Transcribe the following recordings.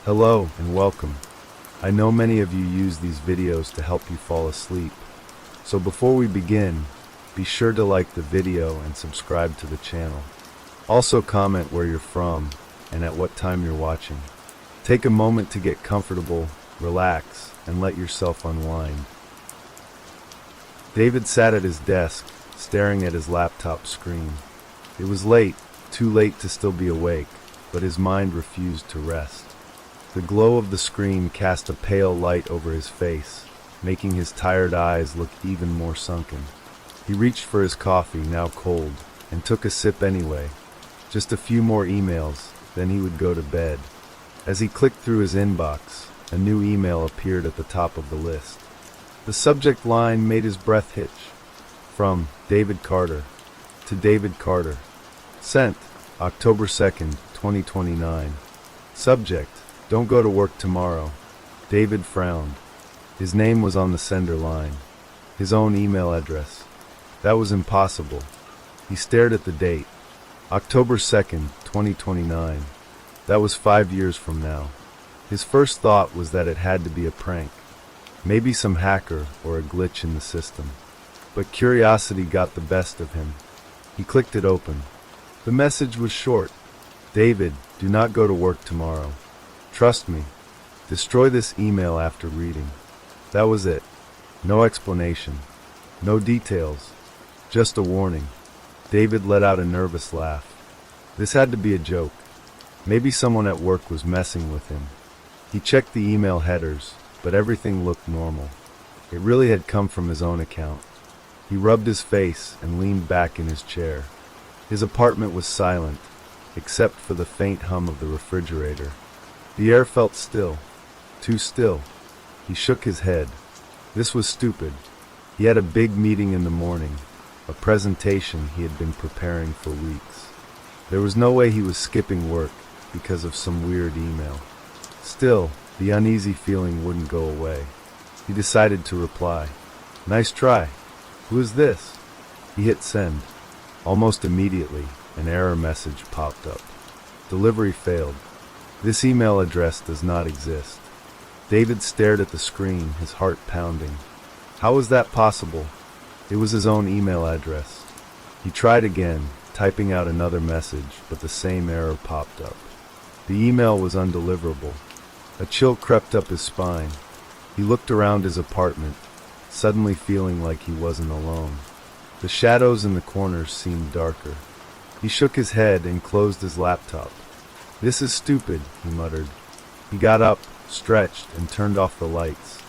Hello and welcome. I know many of you use these videos to help you fall asleep. So before we begin, be sure to like the video and subscribe to the channel. Also comment where you're from and at what time you're watching. Take a moment to get comfortable, relax, and let yourself unwind. David sat at his desk, staring at his laptop screen. It was late, too late to still be awake, but his mind refused to rest. The glow of the screen cast a pale light over his face, making his tired eyes look even more sunken. He reached for his coffee, now cold, and took a sip anyway. Just a few more emails, then he would go to bed. As he clicked through his inbox, a new email appeared at the top of the list. The subject line made his breath hitch. From David Carter to David Carter. Sent, October 2nd, 2029. Subject, don't go to work tomorrow. David frowned. His name was on the sender line. His own email address. That was impossible. He stared at the date. October 2nd, 2029. That was 5 years from now. His first thought was that it had to be a prank. Maybe some hacker or a glitch in the system. But curiosity got the best of him. He clicked it open. The message was short. David, do not go to work tomorrow. Trust me. Destroy this email after reading. That was it. No explanation. No details. Just a warning. David let out a nervous laugh. This had to be a joke. Maybe someone at work was messing with him. He checked the email headers, but everything looked normal. It really had come from his own account. He rubbed his face and leaned back in his chair. His apartment was silent, except for the faint hum of the refrigerator. The air felt still, too still. He shook his head. This was stupid. He had a big meeting in the morning, a presentation he had been preparing for weeks. There was no way he was skipping work because of some weird email. Still, the uneasy feeling wouldn't go away. He decided to reply. Nice try. Who is this? He hit send. Almost immediately, an error message popped up. Delivery failed. This email address does not exist. David stared at the screen, his heart pounding. How was that possible? It was his own email address. He tried again, typing out another message, but the same error popped up. The email was undeliverable. A chill crept up his spine. He looked around his apartment, suddenly feeling like he wasn't alone. The shadows in the corners seemed darker. He shook his head and closed his laptop. This is stupid, he muttered. He got up, stretched, and turned off the lights.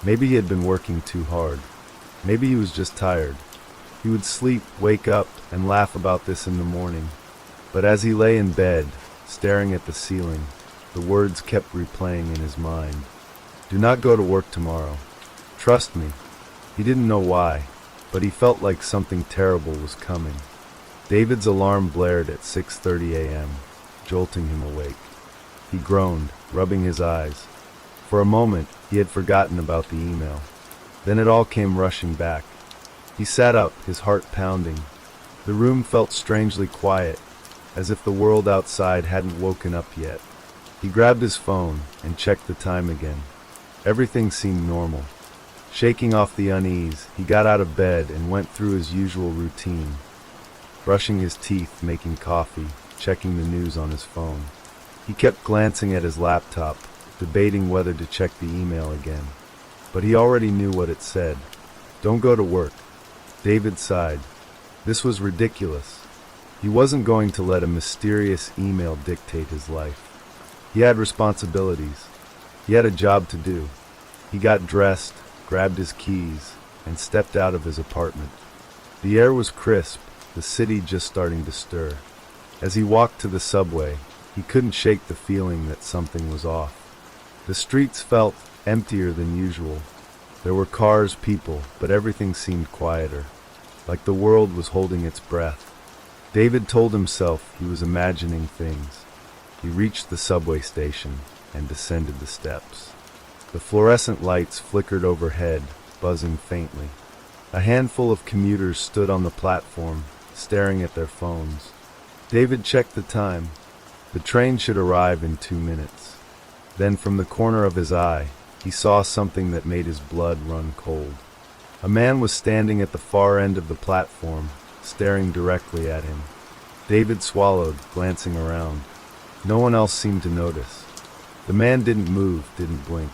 Maybe he had been working too hard. Maybe he was just tired. He would sleep, wake up, and laugh about this in the morning. But as he lay in bed, staring at the ceiling, the words kept replaying in his mind. Do not go to work tomorrow. Trust me. He didn't know why, but he felt like something terrible was coming. David's alarm blared at 6:30 a.m., jolting him awake. He groaned, rubbing his eyes. For a moment, he had forgotten about the email. Then it all came rushing back. He sat up, his heart pounding. The room felt strangely quiet, as if the world outside hadn't woken up yet. He grabbed his phone and checked the time again. Everything seemed normal. Shaking off the unease, he got out of bed and went through his usual routine. Brushing his teeth, making coffee, checking the news on his phone. He kept glancing at his laptop, debating whether to check the email again. But he already knew what it said. Don't go to work. David sighed. This was ridiculous. He wasn't going to let a mysterious email dictate his life. He had responsibilities. He had a job to do. He got dressed, grabbed his keys, and stepped out of his apartment. The air was crisp, the city just starting to stir. As he walked to the subway, he couldn't shake the feeling that something was off. The streets felt emptier than usual. There were cars, people, but everything seemed quieter, like the world was holding its breath. David told himself he was imagining things. He reached the subway station and descended the steps. The fluorescent lights flickered overhead, buzzing faintly. A handful of commuters stood on the platform, staring at their phones. David checked the time. The train should arrive in 2 minutes. Then from the corner of his eye, he saw something that made his blood run cold. A man was standing at the far end of the platform, staring directly at him. David swallowed, glancing around. No one else seemed to notice. The man didn't move, didn't blink.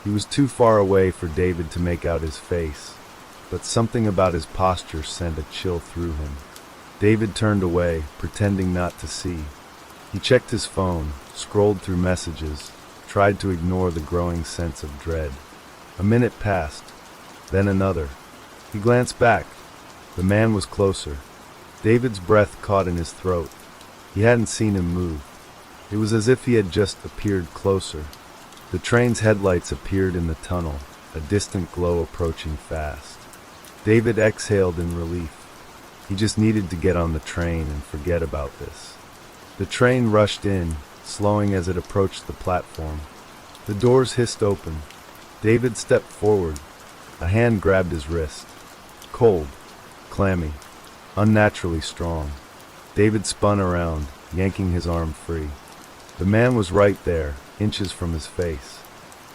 He was too far away for David to make out his face, but something about his posture sent a chill through him. David turned away, pretending not to see. He checked his phone, scrolled through messages, tried to ignore the growing sense of dread. A minute passed, then another. He glanced back. The man was closer. David's breath caught in his throat. He hadn't seen him move. It was as if he had just appeared closer. The train's headlights appeared in the tunnel, a distant glow approaching fast. David exhaled in relief. He just needed to get on the train and forget about this. The train rushed in, slowing as it approached the platform. The doors hissed open. David stepped forward. A hand grabbed his wrist. Cold, clammy, unnaturally strong. David spun around, yanking his arm free. The man was right there, inches from his face.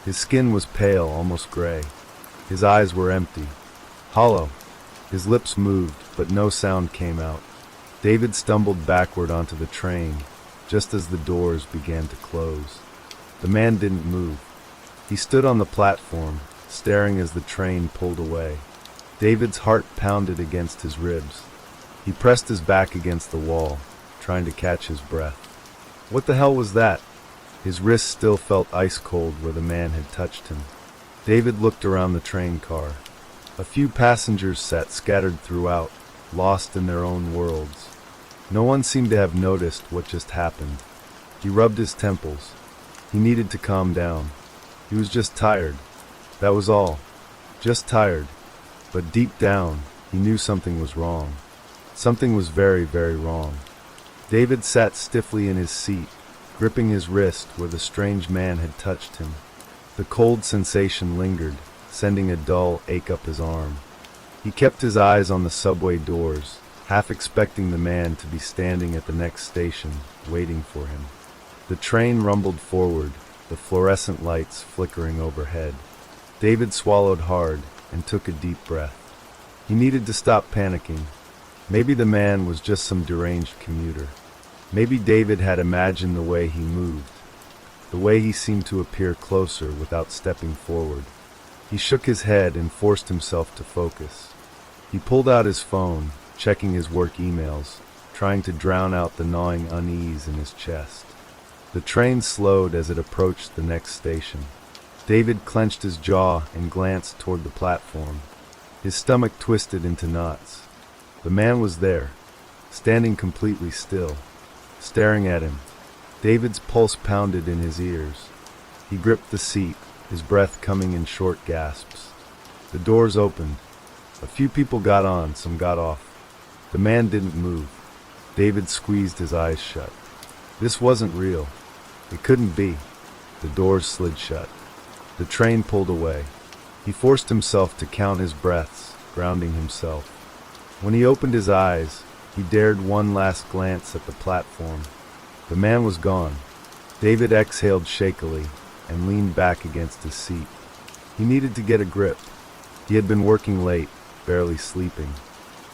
His skin was pale, almost gray. His eyes were empty, hollow. His lips moved, but no sound came out. David stumbled backward onto the train, just as the doors began to close. The man didn't move. He stood on the platform, staring as the train pulled away. David's heart pounded against his ribs. He pressed his back against the wall, trying to catch his breath. What the hell was that? His wrist still felt ice cold where the man had touched him. David looked around the train car. A few passengers sat scattered throughout, lost in their own worlds. No one seemed to have noticed what just happened. He rubbed his temples. He needed to calm down. He was just tired. That was all. Just tired. But deep down, he knew something was wrong. Something was very, very wrong. David sat stiffly in his seat, gripping his wrist where the strange man had touched him. The cold sensation lingered, sending a dull ache up his arm. He kept his eyes on the subway doors, half expecting the man to be standing at the next station, waiting for him. The train rumbled forward, the fluorescent lights flickering overhead. David swallowed hard and took a deep breath. He needed to stop panicking. Maybe the man was just some deranged commuter. Maybe David had imagined the way he moved, the way he seemed to appear closer without stepping forward. He shook his head and forced himself to focus. He pulled out his phone, checking his work emails, trying to drown out the gnawing unease in his chest. The train slowed as it approached the next station. David clenched his jaw and glanced toward the platform. His stomach twisted into knots. The man was there, standing completely still, staring at him. David's pulse pounded in his ears. He gripped the seat, his breath coming in short gasps. The doors opened. A few people got on, some got off. The man didn't move. David squeezed his eyes shut. This wasn't real. It couldn't be. The doors slid shut. The train pulled away. He forced himself to count his breaths, grounding himself. When he opened his eyes, he dared one last glance at the platform. The man was gone. David exhaled shakily and leaned back against his seat. He needed to get a grip. He had been working late, barely sleeping.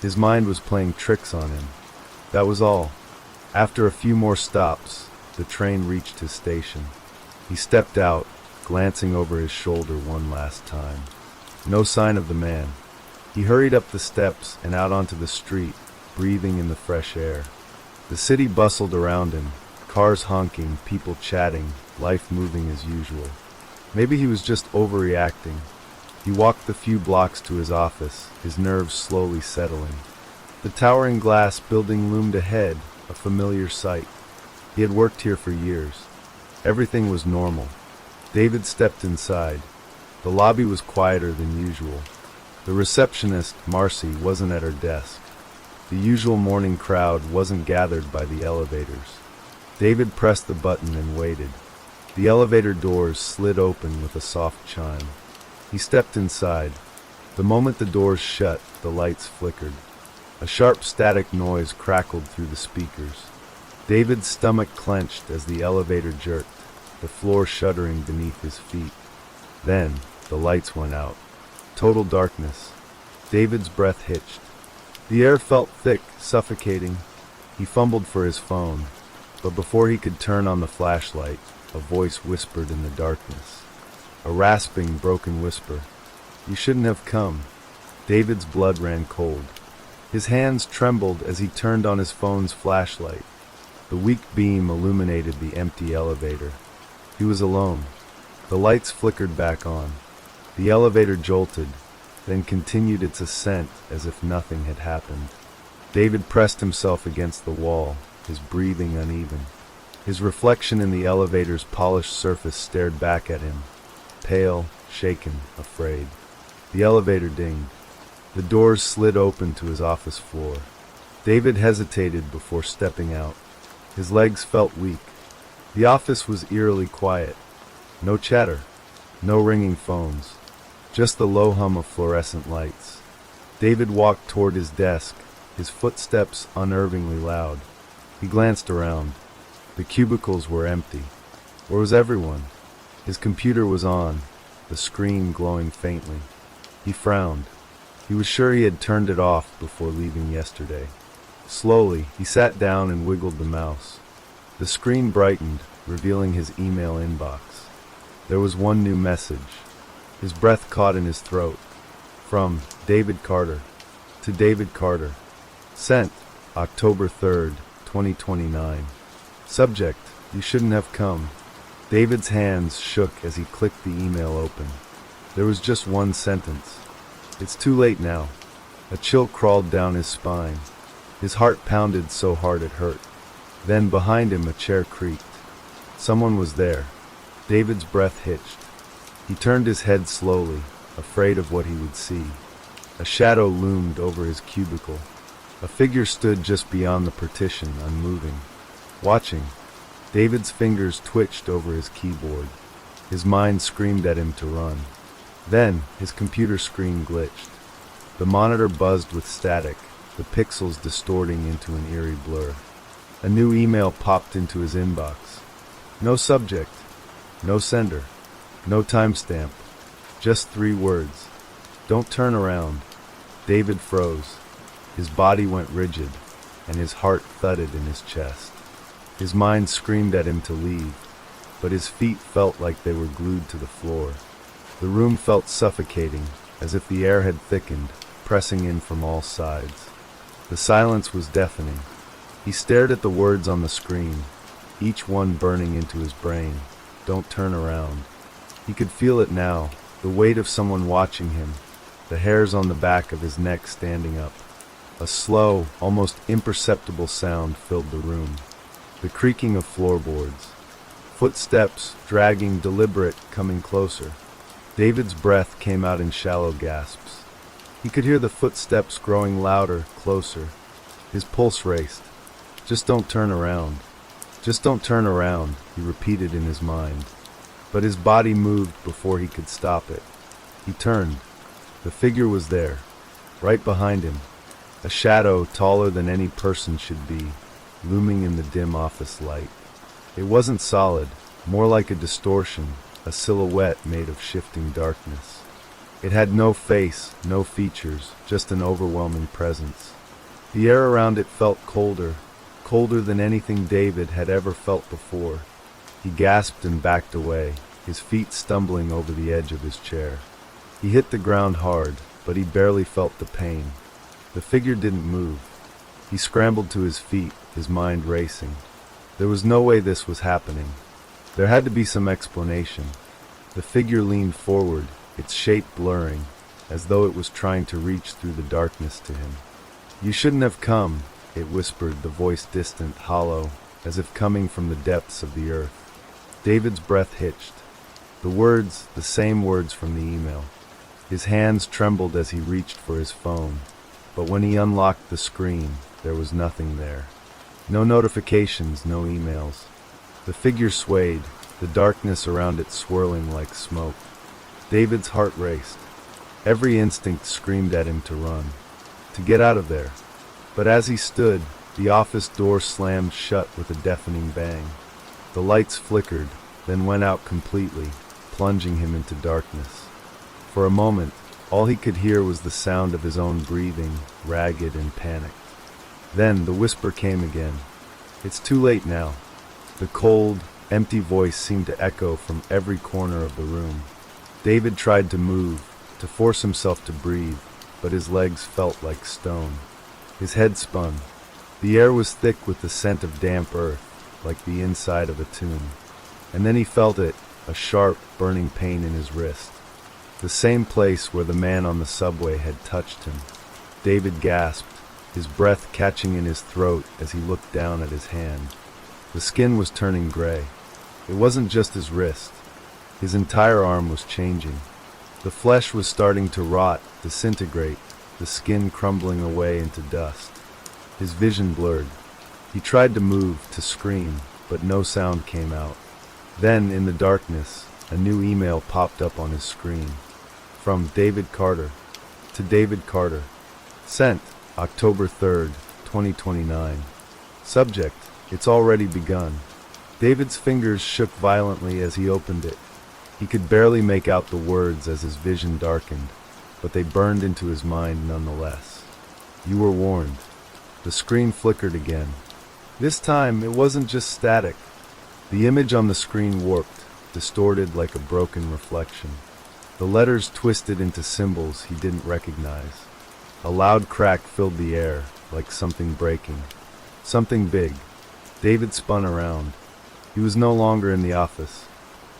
His mind was playing tricks on him. That was all. After a few more stops, the train reached his station. He stepped out, glancing over his shoulder one last time. No sign of the man. He hurried up the steps and out onto the street, breathing in the fresh air. The city bustled around him, cars honking, people chatting, life moving as usual. Maybe he was just overreacting. He walked the few blocks to his office, his nerves slowly settling. The towering glass building loomed ahead, a familiar sight. He had worked here for years. Everything was normal. David stepped inside. The lobby was quieter than usual. The receptionist, Marcy, wasn't at her desk. The usual morning crowd wasn't gathered by the elevators. David pressed the button and waited. The elevator doors slid open with a soft chime. He stepped inside. The moment the doors shut, the lights flickered. A sharp static noise crackled through the speakers. David's stomach clenched as the elevator jerked. the floor shuddering beneath his feet. Then, the lights went out. Total darkness. David's breath hitched. The air felt thick, suffocating. He fumbled for his phone, but before he could turn on the flashlight, a voice whispered in the darkness. A rasping, broken whisper. "You shouldn't have come." David's blood ran cold. His hands trembled as he turned on his phone's flashlight. The weak beam illuminated the empty elevator. He was alone. The lights flickered back on. The elevator jolted, then continued its ascent as if nothing had happened. David pressed himself against the wall, his breathing uneven. His reflection in the elevator's polished surface stared back at him, pale, shaken, afraid. The elevator dinged. The doors slid open to his office floor. David hesitated before stepping out. His legs felt weak. The office was eerily quiet. No chatter, no ringing phones, just the low hum of fluorescent lights. David walked toward his desk, his footsteps unnervingly loud. He glanced around. The cubicles were empty. Where was everyone? His computer was on, the screen glowing faintly. He frowned. He was sure he had turned it off before leaving yesterday. Slowly, he sat down and wiggled the mouse. The screen brightened, revealing his email inbox. There was one new message. His breath caught in his throat. From David Carter. To David Carter. Sent, October 3rd, 2029. Subject, "You shouldn't have come." David's hands shook as he clicked the email open. There was just one sentence. "It's too late now." A chill crawled down his spine. His heart pounded so hard it hurt. Then behind him a chair creaked. Someone was there. David's breath hitched. He turned his head slowly, afraid of what he would see. A shadow loomed over his cubicle. A figure stood just beyond the partition, unmoving. Watching. David's fingers twitched over his keyboard. His mind screamed at him to run. Then, his computer screen glitched. The monitor buzzed with static, the pixels distorting into an eerie blur. A new email popped into his inbox. No subject, no sender, no timestamp, just 3 words. "Don't turn around." David froze. His body went rigid, and his heart thudded in his chest. His mind screamed at him to leave, but his feet felt like they were glued to the floor. The room felt suffocating, as if the air had thickened, pressing in from all sides. The silence was deafening. He stared at the words on the screen, each one burning into his brain. Don't turn around. He could feel it now, the weight of someone watching him, the hairs on the back of his neck standing up. A slow, almost imperceptible sound filled the room. The creaking of floorboards. Footsteps, dragging, deliberate, coming closer. David's breath came out in shallow gasps. He could hear the footsteps growing louder, closer. His pulse raced. "Just don't turn around. Just don't turn around," he repeated in his mind. But his body moved before he could stop it. He turned. The figure was there, right behind him. A shadow taller than any person should be, looming in the dim office light. It wasn't solid, more like a distortion, a silhouette made of shifting darkness. It had no face, no features, just an overwhelming presence. The air around it felt colder, colder than anything David had ever felt before. He gasped and backed away, his feet stumbling over the edge of his chair. He hit the ground hard, but he barely felt the pain. The figure didn't move. He scrambled to his feet, his mind racing. There was no way this was happening. There had to be some explanation. The figure leaned forward, its shape blurring, as though it was trying to reach through the darkness to him. "You shouldn't have come," it whispered, the voice distant, hollow, as if coming from the depths of the earth. David's breath hitched. The words, the same words from the email. His hands trembled as he reached for his phone, but when he unlocked the screen, there was nothing there. No notifications, no emails. The figure swayed, the darkness around it swirling like smoke. David's heart raced. Every instinct screamed at him to run, to get out of there. But as he stood, the office door slammed shut with a deafening bang. The lights flickered, then went out completely, plunging him into darkness. For a moment, all he could hear was the sound of his own breathing, ragged and panicked. Then the whisper came again. "It's too late now." The cold, empty voice seemed to echo from every corner of the room. David tried to move, to force himself to breathe, but his legs felt like stone. His head spun. The air was thick with the scent of damp earth, like the inside of a tomb. And then he felt it, a sharp, burning pain in his wrist. The same place where the man on the subway had touched him. David gasped, his breath catching in his throat as he looked down at his hand. The skin was turning gray. It wasn't just his wrist. His entire arm was changing. The flesh was starting to rot, disintegrate, the skin crumbling away into dust. His vision blurred. He tried to move, to scream, but no sound came out. Then, in the darkness, a new email popped up on his screen. From David Carter. To David Carter. Sent, October 3rd, 2029. Subject, it's already begun. David's fingers shook violently as he opened it. He could barely make out the words as his vision darkened, but they burned into his mind nonetheless. You were warned. The screen flickered again. This time, it wasn't just static. The image on the screen warped, distorted like a broken reflection. The letters twisted into symbols he didn't recognize. A loud crack filled the air, like something breaking. Something big. David spun around. He was no longer in the office.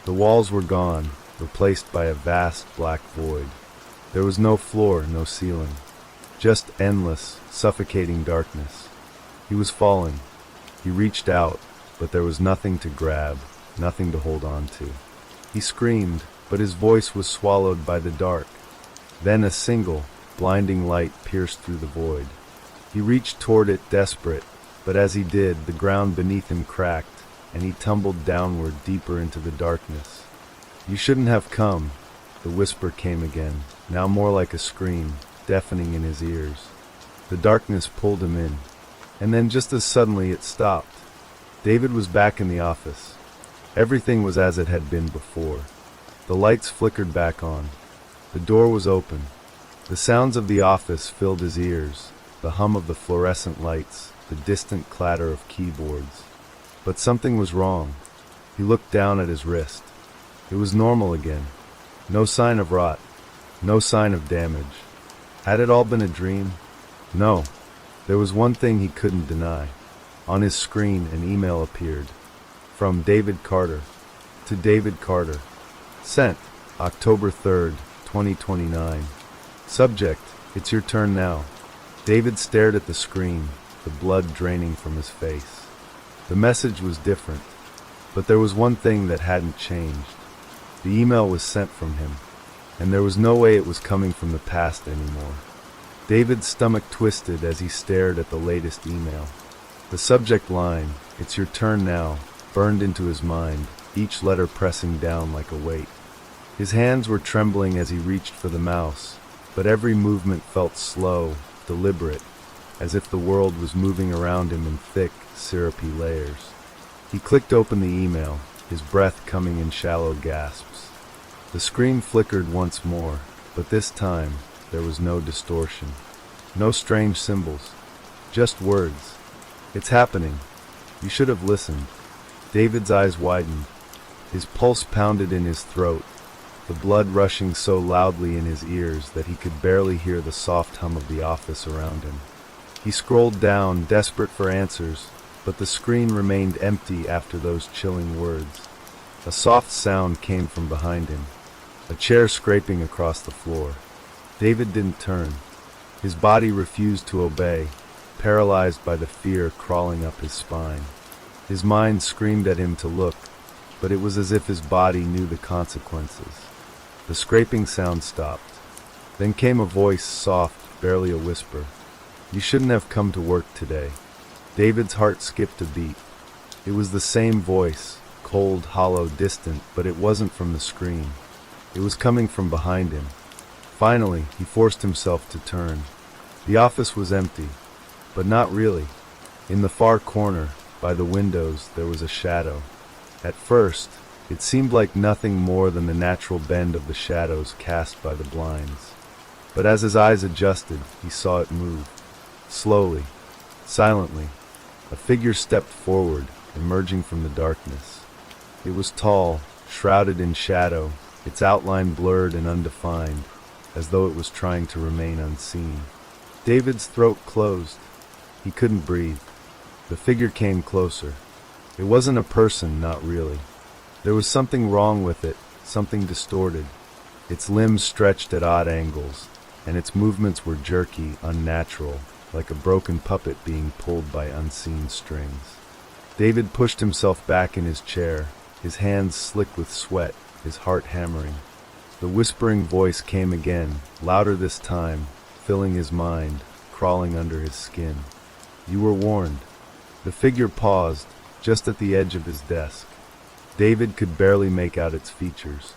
The walls were gone, replaced by a vast black void. There was no floor, no ceiling. Just endless, suffocating darkness. He was falling. He reached out, but there was nothing to grab, nothing to hold on to. He screamed, but his voice was swallowed by the dark. Then a single, blinding light pierced through the void. He reached toward it desperate, but as he did, the ground beneath him cracked, and he tumbled downward deeper into the darkness. You shouldn't have come, the whisper came again, now more like a scream, deafening in his ears. The darkness pulled him in, and then just as suddenly it stopped. David was back in the office. Everything was as it had been before. The lights flickered back on. The door was open. The sounds of the office filled his ears, the hum of the fluorescent lights, the distant clatter of keyboards. But something was wrong. He looked down at his wrist. It was normal again. No sign of rot. No sign of damage. Had it all been a dream? No. There was one thing he couldn't deny. On his screen, an email appeared. From David Carter. To David Carter. Sent, October 3rd, 2029. Subject, it's your turn now. David stared at the screen, the blood draining from his face. The message was different, but there was one thing that hadn't changed. The email was sent from him, and there was no way it was coming from the past anymore. David's stomach twisted as he stared at the latest email. The subject line, "It's your turn now," burned into his mind, each letter pressing down like a weight. His hands were trembling as he reached for the mouse, but every movement felt slow, deliberate, as if the world was moving around him in thick, syrupy layers. He clicked open the email, his breath coming in shallow gasps. The screen flickered once more, but this time there was no distortion. No strange symbols. Just words. "It's happening. You should have listened." David's eyes widened. His pulse pounded in his throat, the blood rushing so loudly in his ears that he could barely hear the soft hum of the office around him. He scrolled down, desperate for answers, but the screen remained empty after those chilling words. A soft sound came from behind him, a chair scraping across the floor. David didn't turn. His body refused to obey, paralyzed by the fear crawling up his spine. His mind screamed at him to look, but it was as if his body knew the consequences. The scraping sound stopped. Then came a voice, soft, barely a whisper. "You shouldn't have come to work today." David's heart skipped a beat. It was the same voice, cold, hollow, distant, but it wasn't from the screen. It was coming from behind him. Finally, he forced himself to turn. The office was empty, but not really. In the far corner, by the windows, there was a shadow. At first, It seemed like nothing more than the natural bend of the shadows cast by the blinds. But as his eyes adjusted, he saw it move. Slowly, silently, a figure stepped forward, emerging from the darkness. It was tall, shrouded in shadow, its outline blurred and undefined, as though it was trying to remain unseen. David's throat closed. He couldn't breathe. The figure came closer. It wasn't a person, not really. There was something wrong with it, something distorted. Its limbs stretched at odd angles, and its movements were jerky, unnatural, like a broken puppet being pulled by unseen strings. David pushed himself back in his chair, his hands slick with sweat, his heart hammering. The whispering voice came again, louder this time, filling his mind, crawling under his skin. "You were warned." The figure paused, just at the edge of his desk. David could barely make out its features.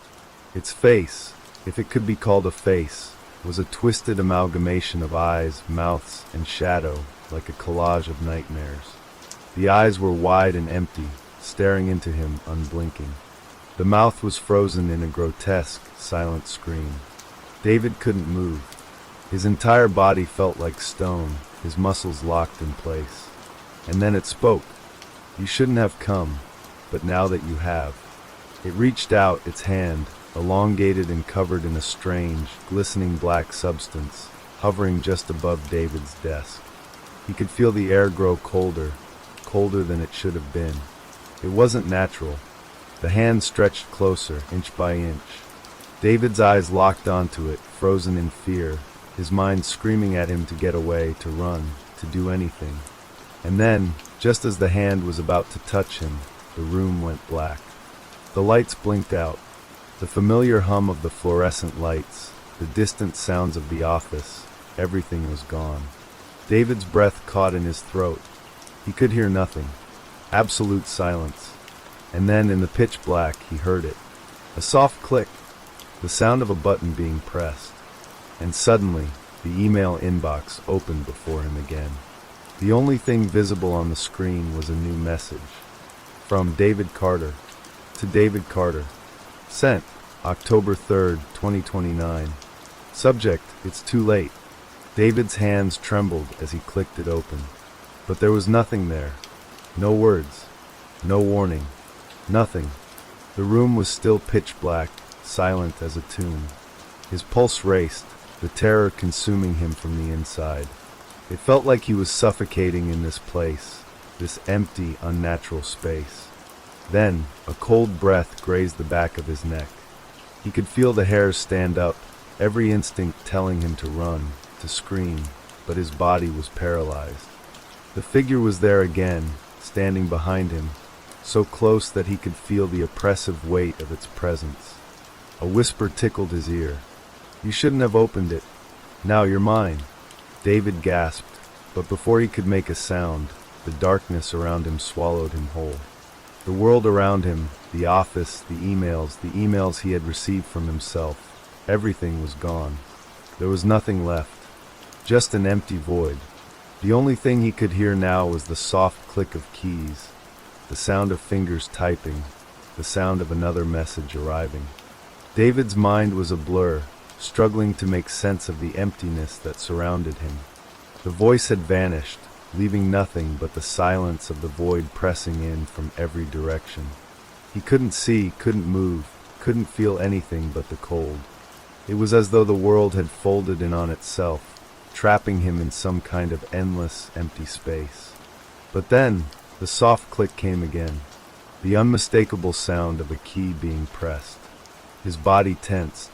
Its face, if it could be called a face, was a twisted amalgamation of eyes, mouths, and shadow, like a collage of nightmares. The eyes were wide and empty, staring into him, unblinking. The mouth was frozen in a grotesque, silent scream. David couldn't move. His entire body felt like stone, his muscles locked in place. And then it spoke. "You shouldn't have come, but now that you have." It reached out, its hand, elongated and covered in a strange, glistening black substance, hovering just above David's desk. He could feel the air grow colder, colder than it should have been. It wasn't natural. The hand stretched closer, inch by inch. David's eyes locked onto it, frozen in fear, his mind screaming at him to get away, to run, to do anything. And then, just as the hand was about to touch him, the room went black. The lights blinked out. The familiar hum of the fluorescent lights, the distant sounds of the office, everything was gone. David's breath caught in his throat. He could hear nothing. Absolute silence. And then, in the pitch black, he heard it. A soft click, the sound of a button being pressed. And suddenly, the email inbox opened before him again. The only thing visible on the screen was a new message. From David Carter. To David Carter. Sent, October 3rd, 2029. Subject, "It's too late." David's hands trembled as he clicked it open. But there was nothing there. No words. No warning. Nothing. The room was still pitch black, silent as a tomb. His pulse raced, the terror consuming him from the inside. It felt like he was suffocating in this place, this empty, unnatural space. Then, a cold breath grazed the back of his neck. He could feel the hairs stand up, every instinct telling him to run, to scream, but his body was paralyzed. The figure was there again, standing behind him, so close that he could feel the oppressive weight of its presence. A whisper tickled his ear. "You shouldn't have opened it. Now you're mine." David gasped, but before he could make a sound, the darkness around him swallowed him whole. The world around him, the office, the emails he had received from himself, everything was gone. There was nothing left, just an empty void. The only thing he could hear now was the soft click of keys, the sound of fingers typing, the sound of another message arriving. David's mind was a blur, struggling to make sense of the emptiness that surrounded him. The voice had vanished, leaving nothing but the silence of the void pressing in from every direction. He couldn't see, couldn't move, couldn't feel anything but the cold. It was as though the world had folded in on itself, trapping him in some kind of endless, empty space. But then, the soft click came again, the unmistakable sound of a key being pressed. His body tensed,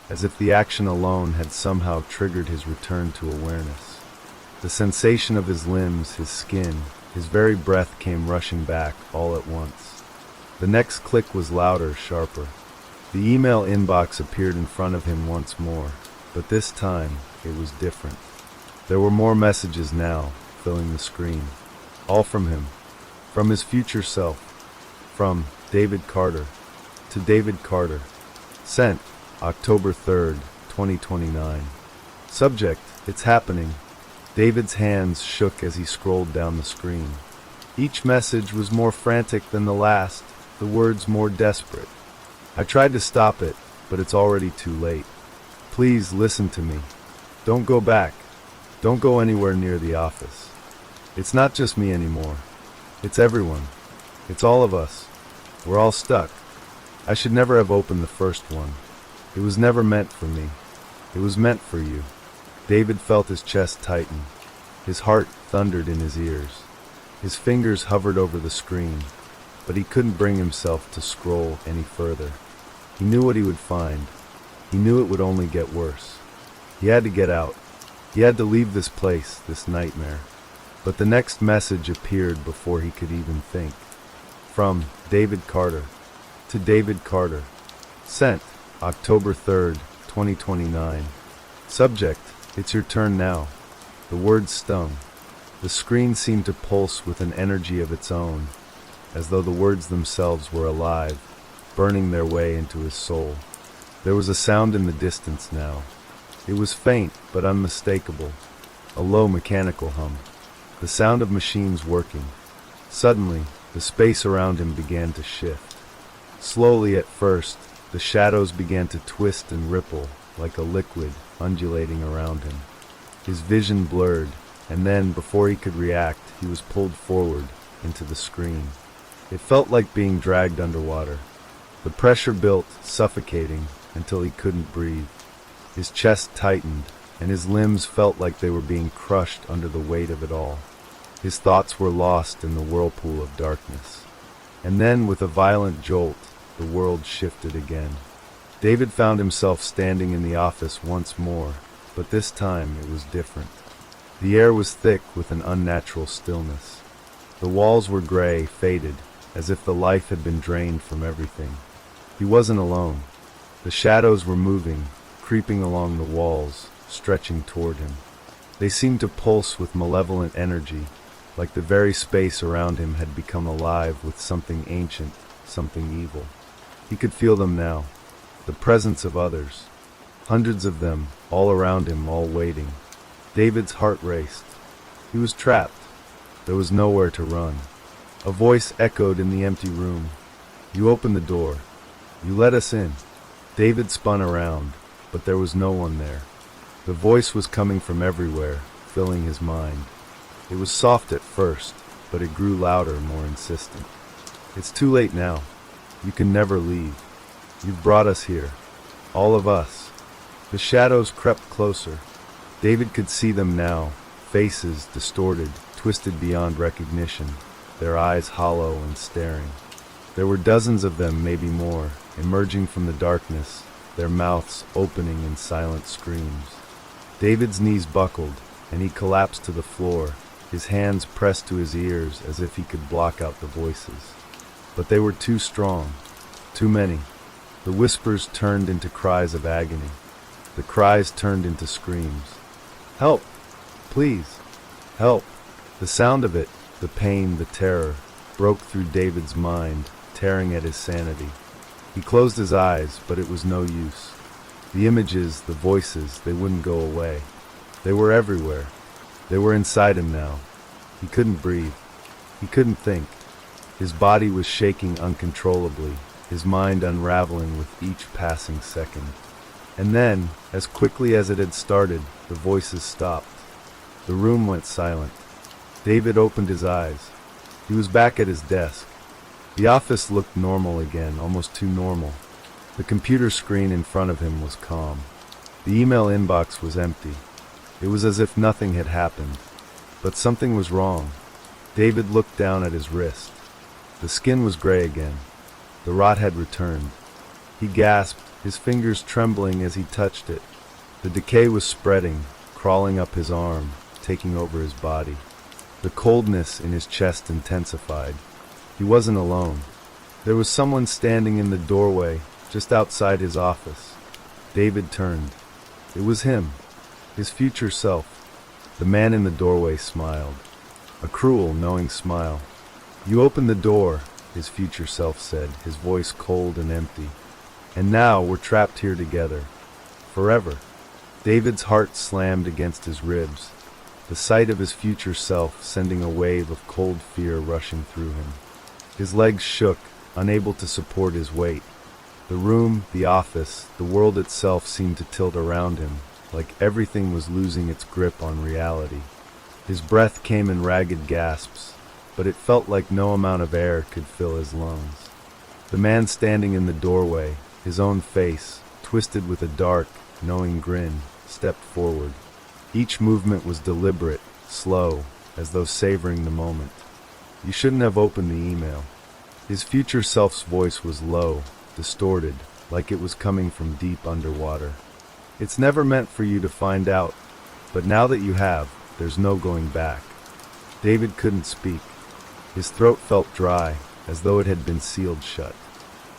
as if the action alone had somehow triggered his return to awareness. The sensation of his limbs, his skin, his very breath came rushing back all at once. The next click was louder, sharper. The email inbox appeared in front of him once more, but this time it was different. There were more messages now, filling the screen. All from him, from his future self, from David Carter, to David Carter. Sent, October 3rd, 2029. Subject, "It's happening." David's hands shook as he scrolled down the screen. Each message was more frantic than the last, the words more desperate. I tried to stop it, but it's already too late. Please listen to me. Don't go back. Don't go anywhere near the office. It's not just me anymore. It's everyone. It's all of us. We're all stuck. I should never have opened the first one. It was never meant for me. It was meant for you. David felt his chest tighten. His heart thundered in his ears. His fingers hovered over the screen, but he couldn't bring himself to scroll any further. He knew what he would find. He knew it would only get worse. He had to get out. He had to leave this place, this nightmare. But the next message appeared before he could even think. From David Carter to David Carter. Sent October 3rd, 2029. Subject: it's your turn now. The words stung. The screen seemed to pulse with an energy of its own, as though the words themselves were alive, burning their way into his soul. There was a sound in the distance now. It was faint but unmistakable, a low mechanical hum, the sound of machines working. Suddenly, the space around him began to shift. Slowly at first, the shadows began to twist and ripple like a liquid undulating around him. His vision blurred, and then, before he could react, he was pulled forward into the screen. It felt like being dragged underwater. The pressure built, suffocating, until he couldn't breathe. His chest tightened, and his limbs felt like they were being crushed under the weight of it all. His thoughts were lost in the whirlpool of darkness. And then, with a violent jolt, the world shifted again. David found himself standing in the office once more, but this time it was different. The air was thick with an unnatural stillness. The walls were gray, faded, as if the life had been drained from everything. He wasn't alone. The shadows were moving, creeping along the walls, stretching toward him. They seemed to pulse with malevolent energy, like the very space around him had become alive with something ancient, something evil. He could feel them now, the presence of others. Hundreds of them, all around him, all waiting. David's heart raced. He was trapped. There was nowhere to run. A voice echoed in the empty room. "You opened the door. You let us in." David spun around, but there was no one there. The voice was coming from everywhere, filling his mind. It was soft at first, but it grew louder, more insistent. "It's too late now. You can never leave. You've brought us here. All of us." The shadows crept closer. David could see them now, faces distorted, twisted beyond recognition, their eyes hollow and staring. There were dozens of them, maybe more, emerging from the darkness, their mouths opening in silent screams. David's knees buckled, and he collapsed to the floor, his hands pressed to his ears as if he could block out the voices. But they were too strong, too many. The whispers turned into cries of agony. The cries turned into screams. "Help! Please! Help!" The sound of it, the pain, the terror, broke through David's mind, tearing at his sanity. He closed his eyes, but it was no use. The images, the voices, they wouldn't go away. They were everywhere. They were inside him now. He couldn't breathe. He couldn't think. His body was shaking uncontrollably, his mind unraveling with each passing second. And then, as quickly as it had started, the voices stopped. The room went silent. David opened his eyes. He was back at his desk. The office looked normal again, almost too normal. The computer screen in front of him was calm. The email inbox was empty. It was as if nothing had happened. But something was wrong. David looked down at his wrist. The skin was gray again. The rot had returned. He gasped, his fingers trembling as he touched it. The decay was spreading, crawling up his arm, taking over his body. The coldness in his chest intensified. He wasn't alone. There was someone standing in the doorway, just outside his office. David turned. It was him, his future self. The man in the doorway smiled. A cruel, knowing smile. "You opened the door," his future self said, his voice cold and empty. "And now we're trapped here together. Forever." David's heart slammed against his ribs, the sight of his future self sending a wave of cold fear rushing through him. His legs shook, unable to support his weight. The room, the office, the world itself seemed to tilt around him, like everything was losing its grip on reality. His breath came in ragged gasps, but it felt like no amount of air could fill his lungs. The man standing in the doorway, his own face, twisted with a dark, knowing grin, stepped forward. Each movement was deliberate, slow, as though savoring the moment. "You shouldn't have opened the email." His future self's voice was low, distorted, like it was coming from deep underwater. "It's never meant for you to find out, but now that you have, there's no going back." David couldn't speak. His throat felt dry, as though it had been sealed shut.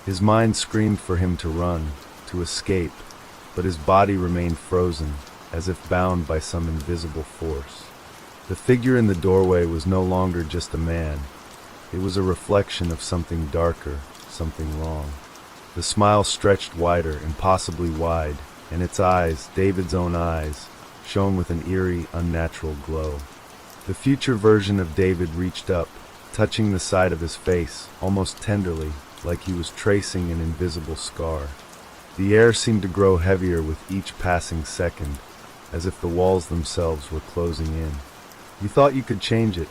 His mind screamed for him to run, to escape, but his body remained frozen, as if bound by some invisible force. The figure in the doorway was no longer just a man. It was a reflection of something darker, something wrong. The smile stretched wider, impossibly wide, and its eyes, David's own eyes, shone with an eerie, unnatural glow. The future version of David reached up, touching the side of his face, almost tenderly, like he was tracing an invisible scar. The air seemed to grow heavier with each passing second, as if the walls themselves were closing in. "You thought you could change it."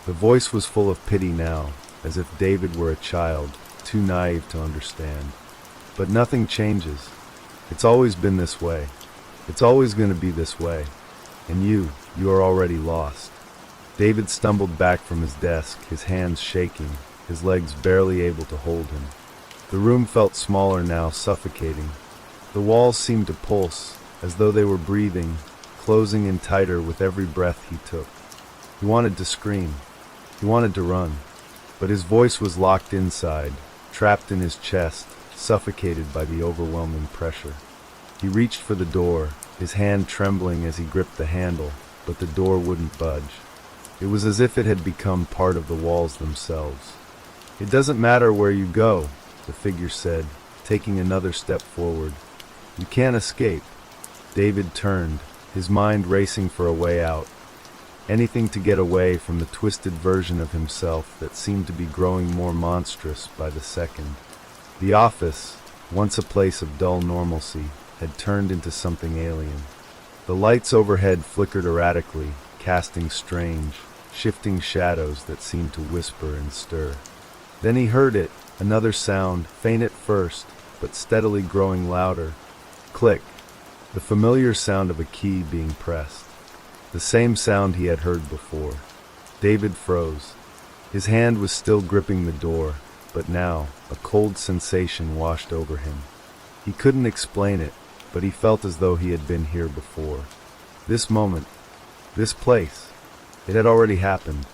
The voice was full of pity now, as if David were a child, too naive to understand. "But nothing changes. It's always been this way. It's always going to be this way. And you are already lost." David stumbled back from his desk, his hands shaking, his legs barely able to hold him. The room felt smaller now, suffocating. The walls seemed to pulse, as though they were breathing, closing in tighter with every breath he took. He wanted to scream. He wanted to run. But his voice was locked inside, trapped in his chest, suffocated by the overwhelming pressure. He reached for the door, his hand trembling as he gripped the handle, but the door wouldn't budge. It was as if it had become part of the walls themselves. "It doesn't matter where you go," the figure said, taking another step forward. "You can't escape." David turned, his mind racing for a way out. Anything to get away from the twisted version of himself that seemed to be growing more monstrous by the second. The office, once a place of dull normalcy, had turned into something alien. The lights overhead flickered erratically, casting strange, shifting shadows that seemed to whisper and stir. Then he heard it, another sound, faint at first, but steadily growing louder. Click. The familiar sound of a key being pressed. The same sound he had heard before. David froze. His hand was still gripping the door, but now a cold sensation washed over him. He couldn't explain it, but he felt as though he had been here before. This moment, this place, it had already happened.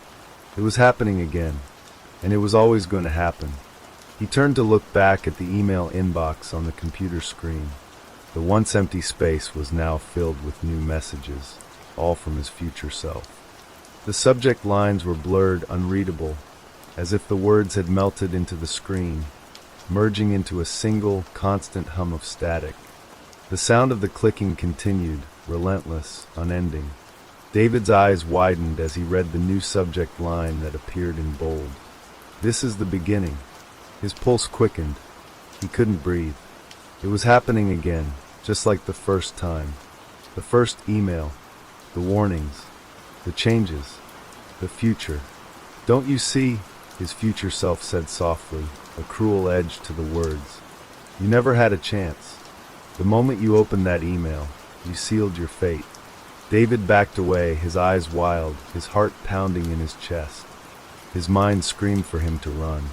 It was happening again, and it was always going to happen. He turned to look back at the email inbox on the computer screen. The once empty space was now filled with new messages, all from his future self. The subject lines were blurred, unreadable, as if the words had melted into the screen, merging into a single, constant hum of static. The sound of the clicking continued, relentless, unending. David's eyes widened as he read the new subject line that appeared in bold. "This is the beginning." His pulse quickened. He couldn't breathe. It was happening again, just like the first time. The first email, the warnings, the changes, the future. "Don't you see?" his future self said softly, a cruel edge to the words. "You never had a chance. The moment you opened that email, you sealed your fate." David backed away, his eyes wild, his heart pounding in his chest. His mind screamed for him to run,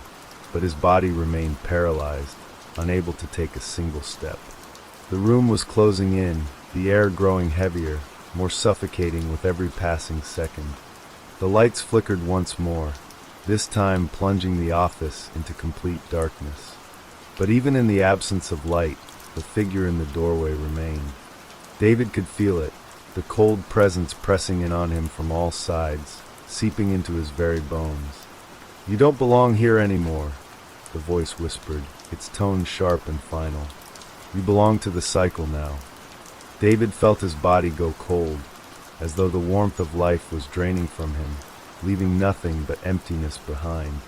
but his body remained paralyzed, unable to take a single step. The room was closing in, the air growing heavier, more suffocating with every passing second. The lights flickered once more, this time plunging the office into complete darkness. But even in the absence of light, the figure in the doorway remained. David could feel it, the cold presence pressing in on him from all sides, seeping into his very bones. "You don't belong here anymore," the voice whispered, its tone sharp and final. "You belong to the cycle now." David felt his body go cold, as though the warmth of life was draining from him, leaving nothing but emptiness behind.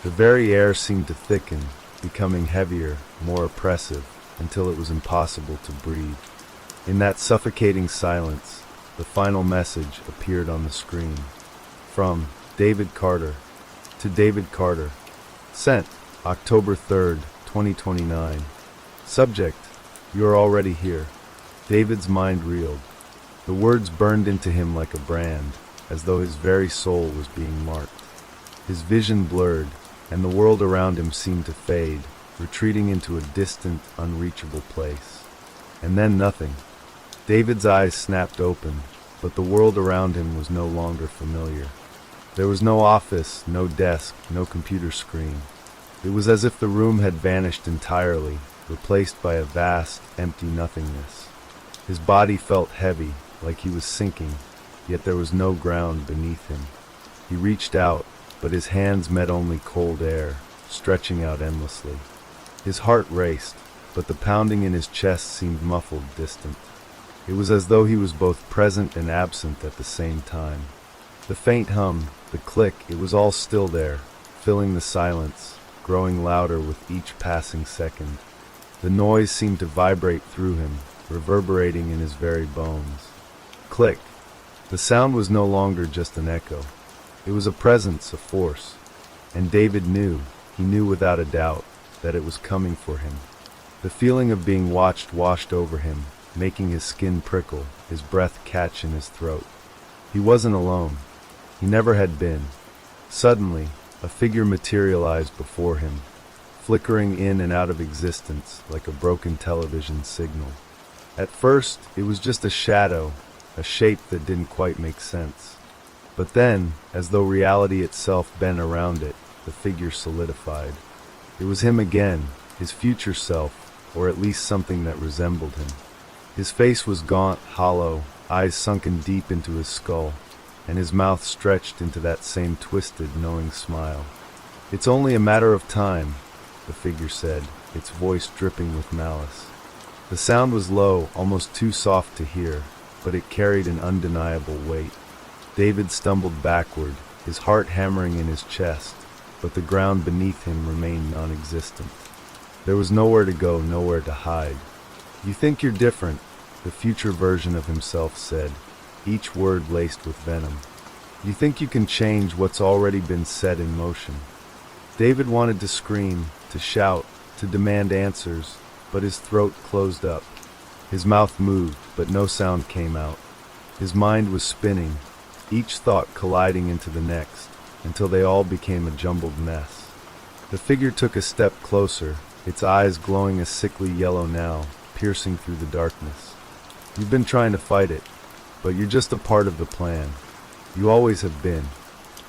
The very air seemed to thicken, becoming heavier, more oppressive, until it was impossible to breathe. In that suffocating silence, the final message appeared on the screen. From David Carter to David Carter. Sent October 3rd, 2029. Subject: You're already here. David's mind reeled. The words burned into him like a brand, as though his very soul was being marked. His vision blurred, and the world around him seemed to fade, retreating into a distant, unreachable place. And then nothing. David's eyes snapped open, but the world around him was no longer familiar. There was no office, no desk, no computer screen. It was as if the room had vanished entirely, replaced by a vast, empty nothingness. His body felt heavy, like he was sinking, yet there was no ground beneath him. He reached out, but his hands met only cold air, stretching out endlessly. His heart raced, but the pounding in his chest seemed muffled, distant. It was as though he was both present and absent at the same time. The faint hum, the click, it was all still there, filling the silence, growing louder with each passing second. The noise seemed to vibrate through him, reverberating in his very bones. Click. The sound was no longer just an echo. It was a presence, a force. And David knew, he knew without a doubt, that it was coming for him. The feeling of being watched washed over him, making his skin prickle, his breath catch in his throat. He wasn't alone. He never had been. Suddenly, a figure materialized before him, flickering in and out of existence like a broken television signal. At first, it was just a shadow, a shape that didn't quite make sense. But then, as though reality itself bent around it, the figure solidified. It was him again, his future self, or at least something that resembled him. His face was gaunt, hollow, eyes sunken deep into his skull, and his mouth stretched into that same twisted, knowing smile. "It's only a matter of time," the figure said, its voice dripping with malice. The sound was low, almost too soft to hear, but it carried an undeniable weight. David stumbled backward, his heart hammering in his chest, but the ground beneath him remained non-existent. There was nowhere to go, nowhere to hide. "You think you're different," the future version of himself said, each word laced with venom. "You think you can change what's already been set in motion." David wanted to scream, to shout, to demand answers, but his throat closed up. His mouth moved, but no sound came out. His mind was spinning, each thought colliding into the next, until they all became a jumbled mess. The figure took a step closer, its eyes glowing a sickly yellow now, piercing through the darkness. "You've been trying to fight it, but you're just a part of the plan. You always have been."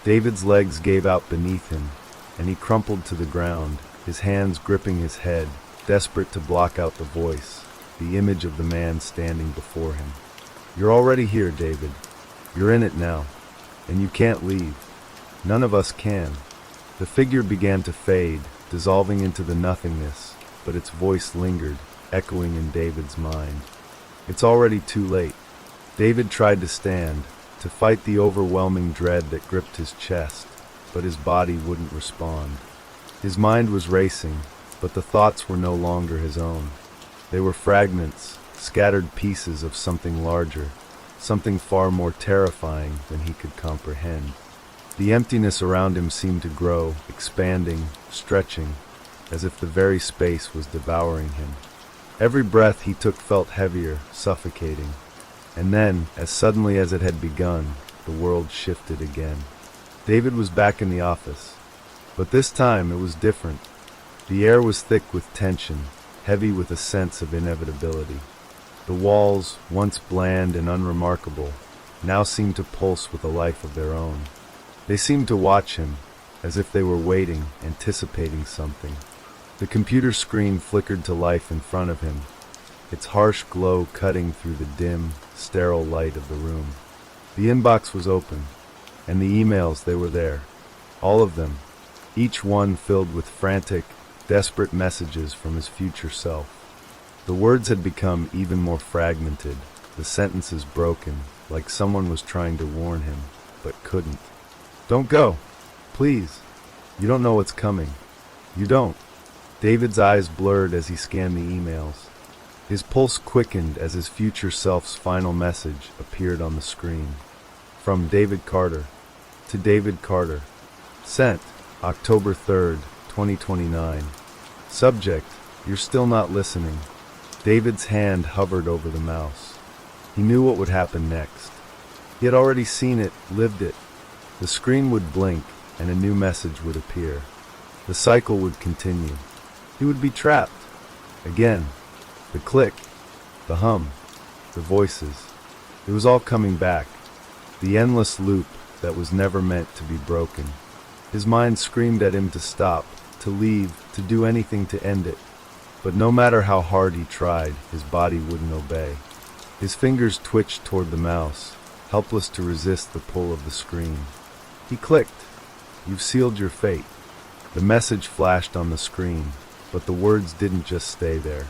David's legs gave out beneath him, and he crumpled to the ground, his hands gripping his head, desperate to block out the voice, the image of the man standing before him. "You're already here, David. You're in it now, and you can't leave. None of us can." The figure began to fade, dissolving into the nothingness, but its voice lingered, echoing in David's mind. "It's already too late." David tried to stand, to fight the overwhelming dread that gripped his chest, but his body wouldn't respond. His mind was racing, but the thoughts were no longer his own. They were fragments, scattered pieces of something larger, something far more terrifying than he could comprehend. The emptiness around him seemed to grow, expanding, stretching, as if the very space was devouring him. Every breath he took felt heavier, suffocating. And then, as suddenly as it had begun, the world shifted again. David was back in the office. But this time it was different. The air was thick with tension, heavy with a sense of inevitability. The walls, once bland and unremarkable, now seemed to pulse with a life of their own. They seemed to watch him, as if they were waiting, anticipating something. The computer screen flickered to life in front of him, its harsh glow cutting through the dim, sterile light of the room. The inbox was open, and the emails, they were there. All of them, each one filled with frantic, desperate messages from his future self. The words had become even more fragmented, the sentences broken, like someone was trying to warn him, but couldn't. "Don't go! Please! You don't know what's coming. You don't. David's eyes blurred as he scanned the emails. His pulse quickened as his future self's final message appeared on the screen. From David Carter to David Carter. Sent, October 3rd, 2029. Subject, you're still not listening. David's hand hovered over the mouse. He knew what would happen next. He had already seen it, lived it. The screen would blink, and a new message would appear. The cycle would continue. He would be trapped. Again. The click, the hum, the voices. It was all coming back. The endless loop that was never meant to be broken. His mind screamed at him to stop, to leave, to do anything to end it. But no matter how hard he tried, his body wouldn't obey. His fingers twitched toward the mouse, helpless to resist the pull of the screen. He clicked. You've sealed your fate. The message flashed on the screen, but the words didn't just stay there.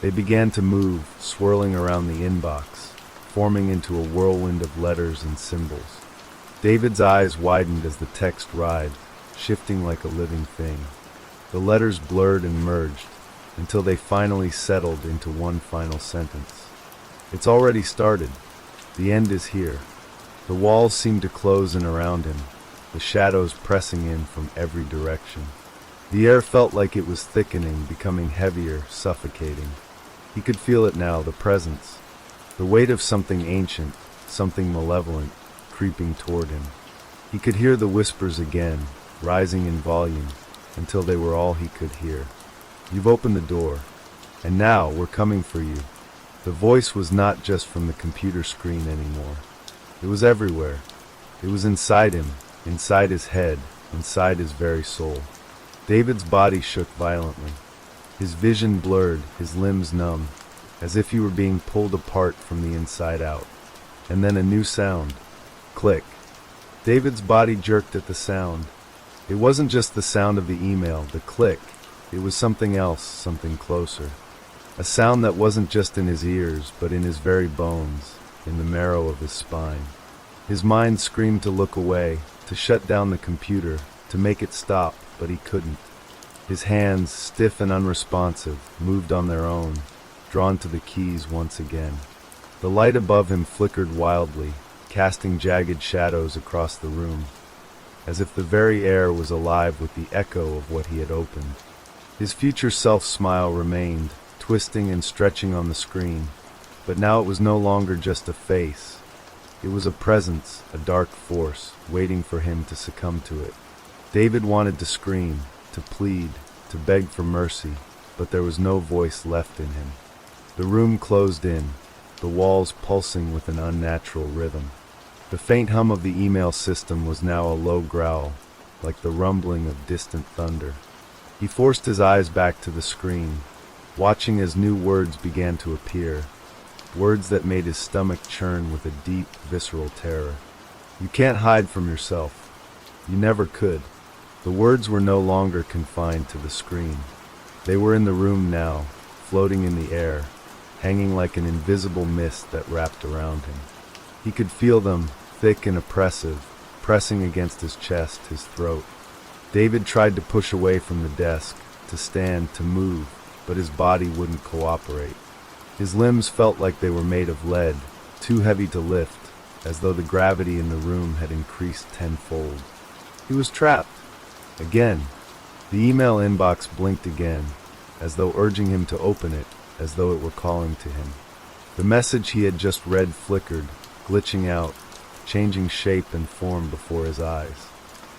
They began to move, swirling around the inbox, forming into a whirlwind of letters and symbols. David's eyes widened as the text writhed, shifting like a living thing. The letters blurred and merged, until they finally settled into one final sentence. It's already started. The end is here. The walls seemed to close in around him, the shadows pressing in from every direction. The air felt like it was thickening, becoming heavier, suffocating. He could feel it now, the presence, the weight of something ancient, something malevolent, creeping toward him. He could hear the whispers again, rising in volume, until they were all he could hear. You've opened the door, and now we're coming for you. The voice was not just from the computer screen anymore. It was everywhere. It was inside him, inside his head, inside his very soul. David's body shook violently. His vision blurred, his limbs numb, as if he were being pulled apart from the inside out. And then a new sound. Click. David's body jerked at the sound. It wasn't just the sound of the email, the click. It was something else, something closer. A sound that wasn't just in his ears, but in his very bones, in the marrow of his spine. His mind screamed to look away, to shut down the computer, to make it stop, but he couldn't. His hands, stiff and unresponsive, moved on their own, drawn to the keys once again. The light above him flickered wildly, casting jagged shadows across the room, as if the very air was alive with the echo of what he had opened. His future self smile remained, twisting and stretching on the screen, but now it was no longer just a face. It was a presence, a dark force, waiting for him to succumb to it. David wanted to scream, to plead, to beg for mercy, but there was no voice left in him. The room closed in, the walls pulsing with an unnatural rhythm. The faint hum of the email system was now a low growl, like the rumbling of distant thunder. He forced his eyes back to the screen, watching as new words began to appear, words that made his stomach churn with a deep, visceral terror. You can't hide from yourself. You never could. The words were no longer confined to the screen. They were in the room now, floating in the air, hanging like an invisible mist that wrapped around him. He could feel them, thick and oppressive, pressing against his chest, his throat. David tried to push away from the desk, to stand, to move, but his body wouldn't cooperate. His limbs felt like they were made of lead, too heavy to lift, as though the gravity in the room had increased tenfold. He was trapped. Again. The email inbox blinked again, as though urging him to open it, as though it were calling to him. The message he had just read flickered, glitching out, changing shape and form before his eyes.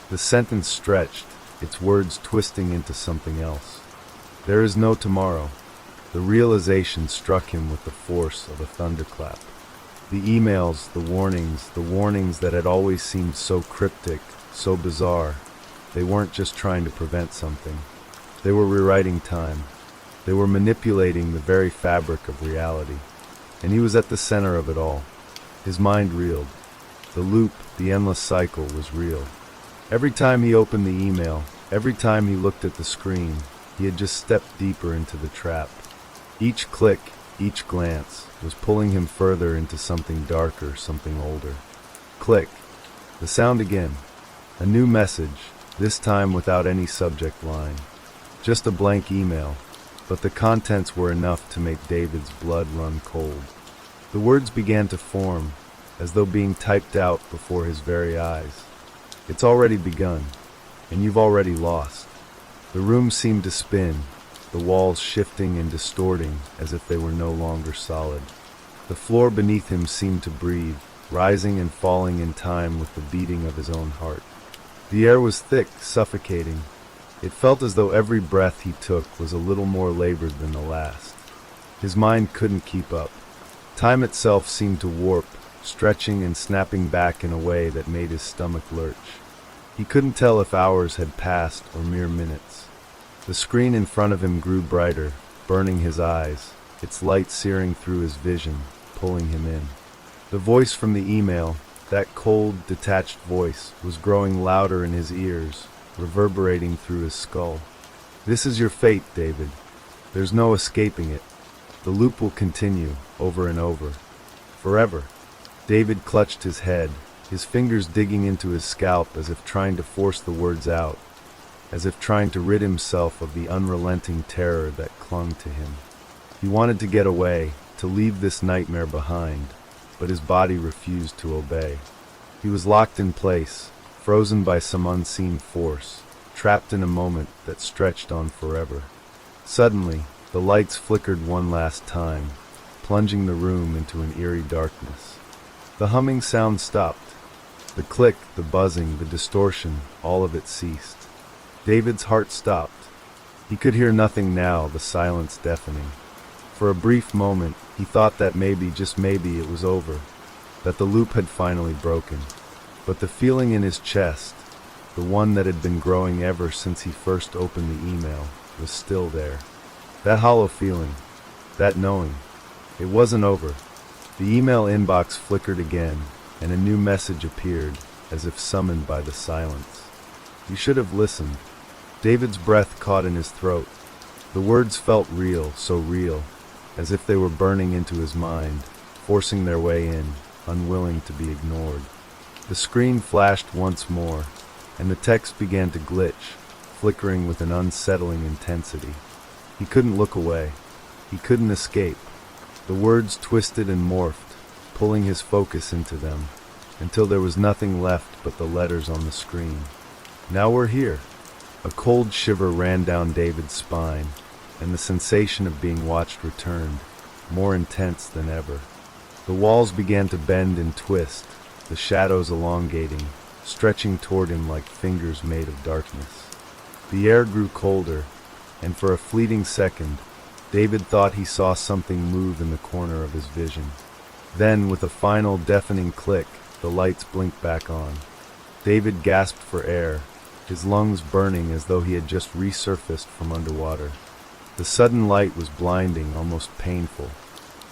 The sentence stretched, its words twisting into something else. There is no tomorrow. The realization struck him with the force of a thunderclap. The emails, the warnings that had always seemed so cryptic, so bizarre, they weren't just trying to prevent something. They were rewriting time. They were manipulating the very fabric of reality. And he was at the center of it all. His mind reeled. The loop, the endless cycle, was real. Every time he opened the email, every time he looked at the screen, he had just stepped deeper into the trap. Each click, each glance, was pulling him further into something darker, something older. Click. The sound again. A new message, this time without any subject line. Just a blank email, but the contents were enough to make David's blood run cold. The words began to form, as though being typed out before his very eyes. It's already begun, and you've already lost. The room seemed to spin, the walls shifting and distorting as if they were no longer solid. The floor beneath him seemed to breathe, rising and falling in time with the beating of his own heart. The air was thick, suffocating. It felt as though every breath he took was a little more labored than the last. His mind couldn't keep up. Time itself seemed to warp, stretching and snapping back in a way that made his stomach lurch. He couldn't tell if hours had passed or mere minutes. The screen in front of him grew brighter, burning his eyes, its light searing through his vision, pulling him in. The voice from the email, that cold, detached voice, was growing louder in his ears, reverberating through his skull. This is your fate, David. There's no escaping it. The loop will continue, over and over. Forever. David clutched his head, his fingers digging into his scalp as if trying to force the words out, as if trying to rid himself of the unrelenting terror that clung to him. He wanted to get away, to leave this nightmare behind, but his body refused to obey. He was locked in place, frozen by some unseen force, trapped in a moment that stretched on forever. Suddenly, the lights flickered one last time, plunging the room into an eerie darkness. The humming sound stopped. The click, the buzzing, the distortion, all of it ceased. David's heart stopped. He could hear nothing now, the silence deafening. For a brief moment, he thought that maybe, just maybe, it was over, that the loop had finally broken. But the feeling in his chest, the one that had been growing ever since he first opened the email, was still there. That hollow feeling, that knowing, it wasn't over. The email inbox flickered again, and a new message appeared, as if summoned by the silence. You should have listened. David's breath caught in his throat. The words felt real, so real, as if they were burning into his mind, forcing their way in, unwilling to be ignored. The screen flashed once more, and the text began to glitch, flickering with an unsettling intensity. He couldn't look away. He couldn't escape. The words twisted and morphed, pulling his focus into them, until there was nothing left but the letters on the screen. Now we're here. A cold shiver ran down David's spine, and the sensation of being watched returned, more intense than ever. The walls began to bend and twist, the shadows elongating, stretching toward him like fingers made of darkness. The air grew colder, and for a fleeting second, David thought he saw something move in the corner of his vision. Then, with a final deafening click, the lights blinked back on. David gasped for air, his lungs burning as though he had just resurfaced from underwater. The sudden light was blinding, almost painful.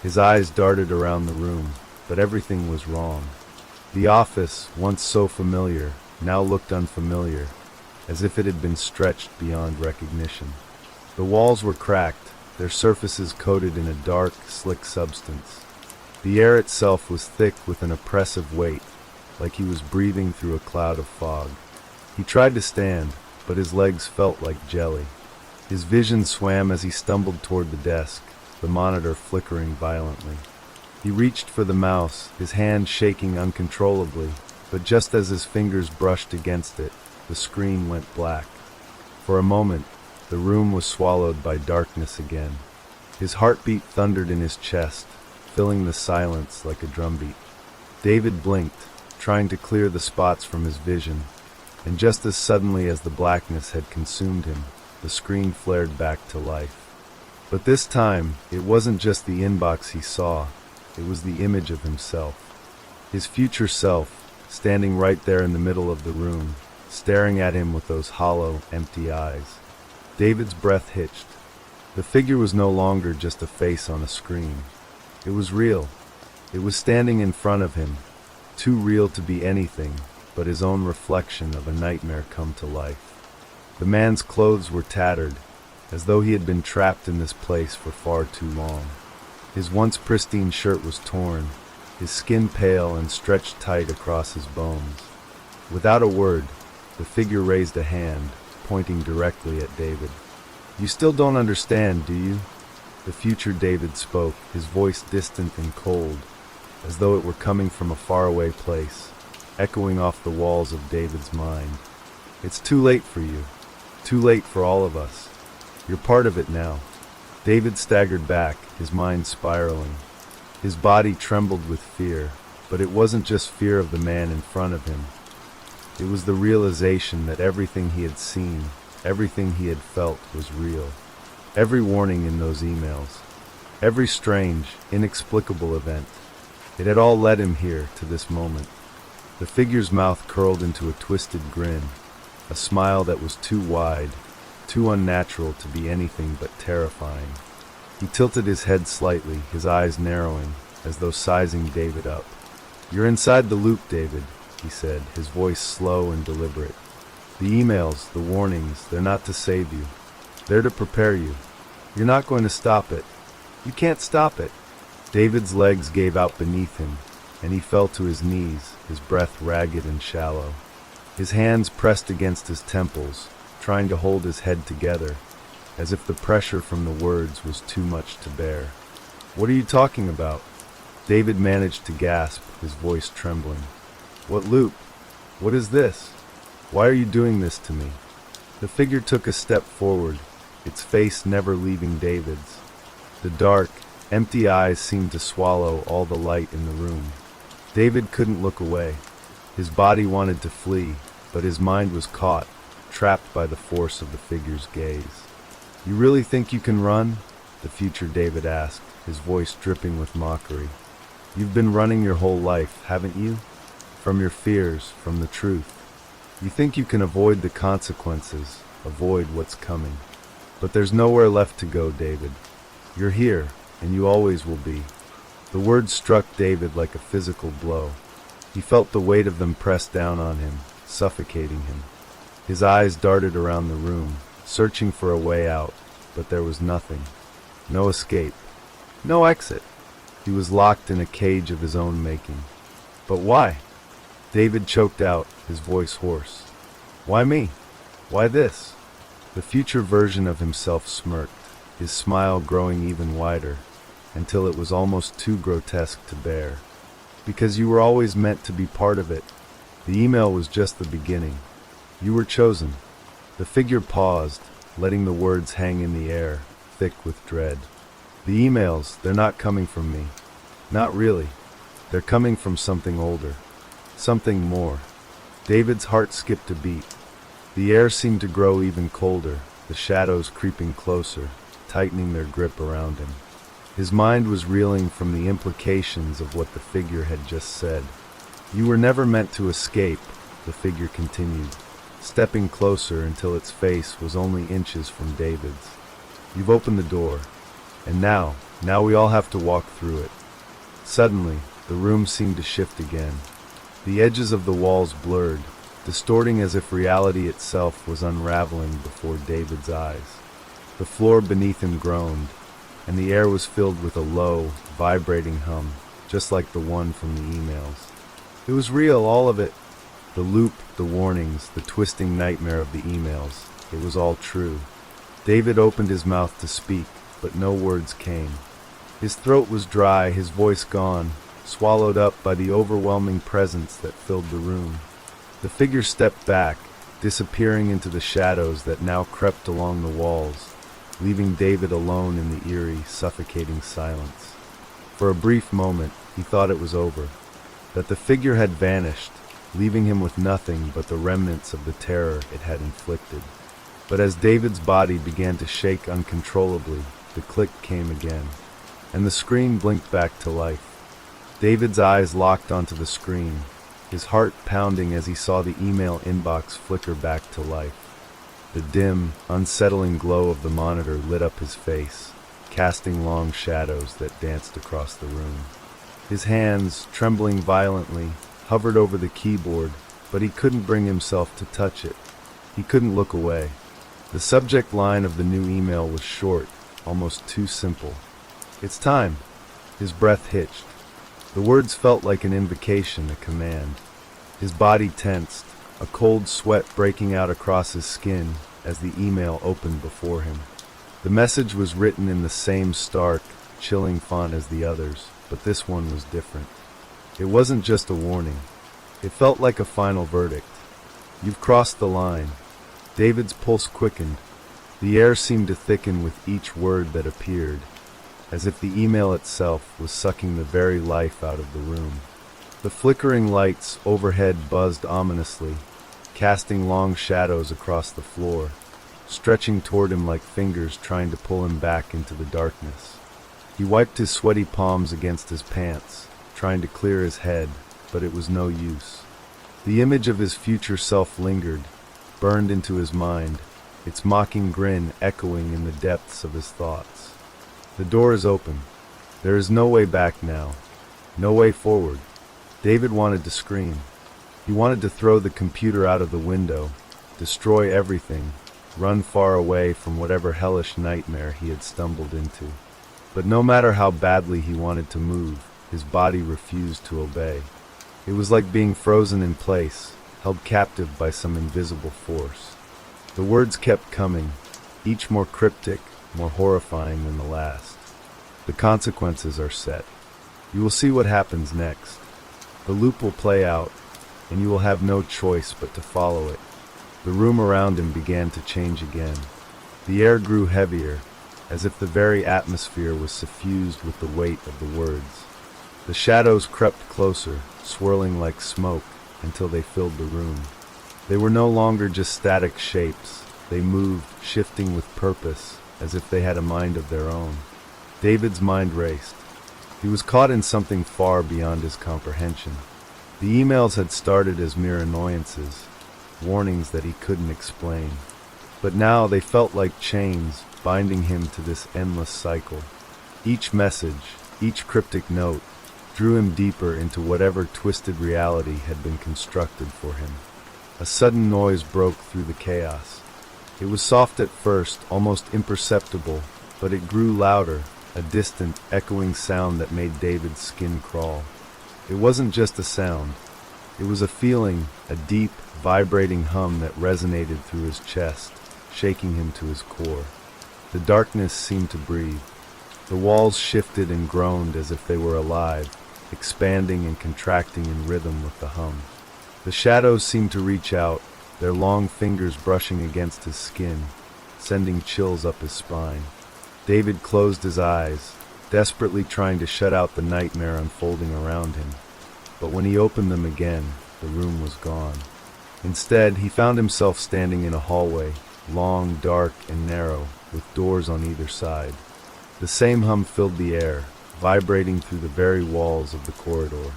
His eyes darted around the room, but everything was wrong. The office, once so familiar, now looked unfamiliar, as if it had been stretched beyond recognition. The walls were cracked, their surfaces coated in a dark, slick substance. The air itself was thick with an oppressive weight, like he was breathing through a cloud of fog. He tried to stand, but his legs felt like jelly. His vision swam as he stumbled toward the desk, the monitor flickering violently. He reached for the mouse, his hand shaking uncontrollably, but just as his fingers brushed against it, the screen went black. For a moment, the room was swallowed by darkness again. His heartbeat thundered in his chest, filling the silence like a drumbeat. David blinked, trying to clear the spots from his vision, and just as suddenly as the blackness had consumed him, the screen flared back to life. But this time, it wasn't just the inbox he saw, it was the image of himself. His future self, standing right there in the middle of the room, staring at him with those hollow, empty eyes. David's breath hitched. The figure was no longer just a face on a screen. It was real. It was standing in front of him, too real to be anything but his own reflection of a nightmare come to life. The man's clothes were tattered, as though he had been trapped in this place for far too long. His once pristine shirt was torn, his skin pale and stretched tight across his bones. Without a word, The figure raised a hand, pointing directly at David. "You still don't understand, do you?" The future David spoke, his voice distant and cold, as though it were coming from a faraway place, echoing off the walls of David's mind. "It's too late for you. Too late for all of us. You're part of it now." David staggered back, his mind spiraling. His body trembled with fear, but it wasn't just fear of the man in front of him. It was the realization that everything he had seen, everything he had felt was real. Every warning in those emails, every strange, inexplicable event, it had all led him here to this moment. The figure's mouth curled into a twisted grin, a smile that was too wide, too unnatural to be anything but terrifying. He tilted his head slightly, his eyes narrowing, as though sizing David up. "You're inside the loop, David," he said, his voice slow and deliberate. "The emails, the warnings, they're not to save you. They're to prepare you. You're not going to stop it. You can't stop it." David's legs gave out beneath him, and he fell to his knees, his breath ragged and shallow. His hands pressed against his temples, trying to hold his head together, as if the pressure from the words was too much to bear. "What are you talking about?" David managed to gasp, his voice trembling. "What loop? What is this? Why are you doing this to me?" The figure took a step forward, its face never leaving David's. The dark, empty eyes seemed to swallow all the light in the room. David couldn't look away. His body wanted to flee, but his mind was caught, trapped by the force of the figure's gaze. "You really think you can run?" the future David asked, his voice dripping with mockery. "You've been running your whole life, haven't you? From your fears, from the truth. You think you can avoid the consequences, avoid what's coming. But there's nowhere left to go, David. You're here, and you always will be." The words struck David like a physical blow. He felt the weight of them press down on him, suffocating him. His eyes darted around the room, searching for a way out, but there was nothing. No escape. No exit. He was locked in a cage of his own making. But why? David choked out, his voice hoarse. Why me? Why this? The future version of himself smirked, his smile growing even wider, until it was almost too grotesque to bear. Because you were always meant to be part of it. The email was just the beginning. You were chosen. The figure paused, letting the words hang in the air, thick with dread. The emails, they're not coming from me. Not really. They're coming from something older. Something more. David's heart skipped a beat. The air seemed to grow even colder, the shadows creeping closer, tightening their grip around him. His mind was reeling from the implications of what the figure had just said. You were never meant to escape, the figure continued, stepping closer until its face was only inches from David's. You've opened the door, and now we all have to walk through it. Suddenly, the room seemed to shift again. The edges of the walls blurred, distorting as if reality itself was unraveling before David's eyes. The floor beneath him groaned, and the air was filled with a low, vibrating hum, just like the one from the emails. It was real, all of it. The loop, the warnings, the twisting nightmare of the emails. It was all true. David opened his mouth to speak, but no words came. His throat was dry, his voice gone, swallowed up by the overwhelming presence that filled the room. The figure stepped back, disappearing into the shadows that now crept along the walls, leaving David alone in the eerie, suffocating silence. For a brief moment, he thought it was over, that the figure had vanished, leaving him with nothing but the remnants of the terror it had inflicted. But as David's body began to shake uncontrollably, the click came again, and the screen blinked back to life. David's eyes locked onto the screen, his heart pounding as he saw the email inbox flicker back to life. The dim, unsettling glow of the monitor lit up his face, casting long shadows that danced across the room. His hands, trembling violently, hovered over the keyboard, but he couldn't bring himself to touch it. He couldn't look away. The subject line of the new email was short, almost too simple. It's time. His breath hitched. The words felt like an invocation, a command. His body tensed, a cold sweat breaking out across his skin as the email opened before him. The message was written in the same stark, chilling font as the others, but this one was different. It wasn't just a warning. It felt like a final verdict. You've crossed the line. David's pulse quickened. The air seemed to thicken with each word that appeared, as if the email itself was sucking the very life out of the room. The flickering lights overhead buzzed ominously, casting long shadows across the floor, stretching toward him like fingers trying to pull him back into the darkness. He wiped his sweaty palms against his pants, trying to clear his head, but it was no use. The image of his future self lingered, burned into his mind, its mocking grin echoing in the depths of his thoughts. The door is open. There is no way back now. No way forward. David wanted to scream. He wanted to throw the computer out of the window, destroy everything, run far away from whatever hellish nightmare he had stumbled into. But no matter how badly he wanted to move, his body refused to obey. It was like being frozen in place, held captive by some invisible force. The words kept coming, each more cryptic, more horrifying than the last. The consequences are set. You will see what happens next. The loop will play out, and you will have no choice but to follow it. The room around him began to change again. The air grew heavier, as if the very atmosphere was suffused with the weight of the words. The shadows crept closer, swirling like smoke, until they filled the room. They were no longer just static shapes. They moved, shifting with purpose, as if they had a mind of their own. David's mind raced. He was caught in something far beyond his comprehension. The emails had started as mere annoyances, warnings that he couldn't explain. But now they felt like chains, binding him to this endless cycle. Each message, each cryptic note, drew him deeper into whatever twisted reality had been constructed for him. A sudden noise broke through the chaos. It was soft at first, almost imperceptible, but it grew louder, a distant, echoing sound that made David's skin crawl. It wasn't just a sound. It was a feeling, a deep, vibrating hum that resonated through his chest, shaking him to his core. The darkness seemed to breathe. The walls shifted and groaned as if they were alive, expanding and contracting in rhythm with the hum. The shadows seemed to reach out, their long fingers brushing against his skin, sending chills up his spine. David closed his eyes, desperately trying to shut out the nightmare unfolding around him. But when he opened them again, the room was gone. Instead, he found himself standing in a hallway, long, dark, and narrow, with doors on either side. The same hum filled the air, vibrating through the very walls of the corridor.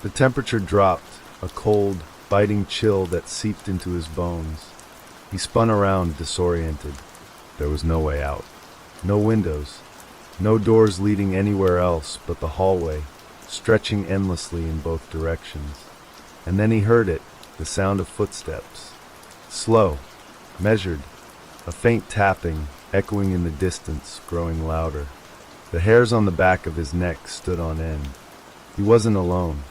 The temperature dropped, a cold, biting chill that seeped into his bones. He spun around, disoriented. There was no way out. No windows. No doors leading anywhere else but the hallway, stretching endlessly in both directions. And then he heard it, the sound of footsteps. Slow, measured, a faint tapping, echoing in the distance, growing louder. The hairs on the back of his neck stood on end. He wasn't alone.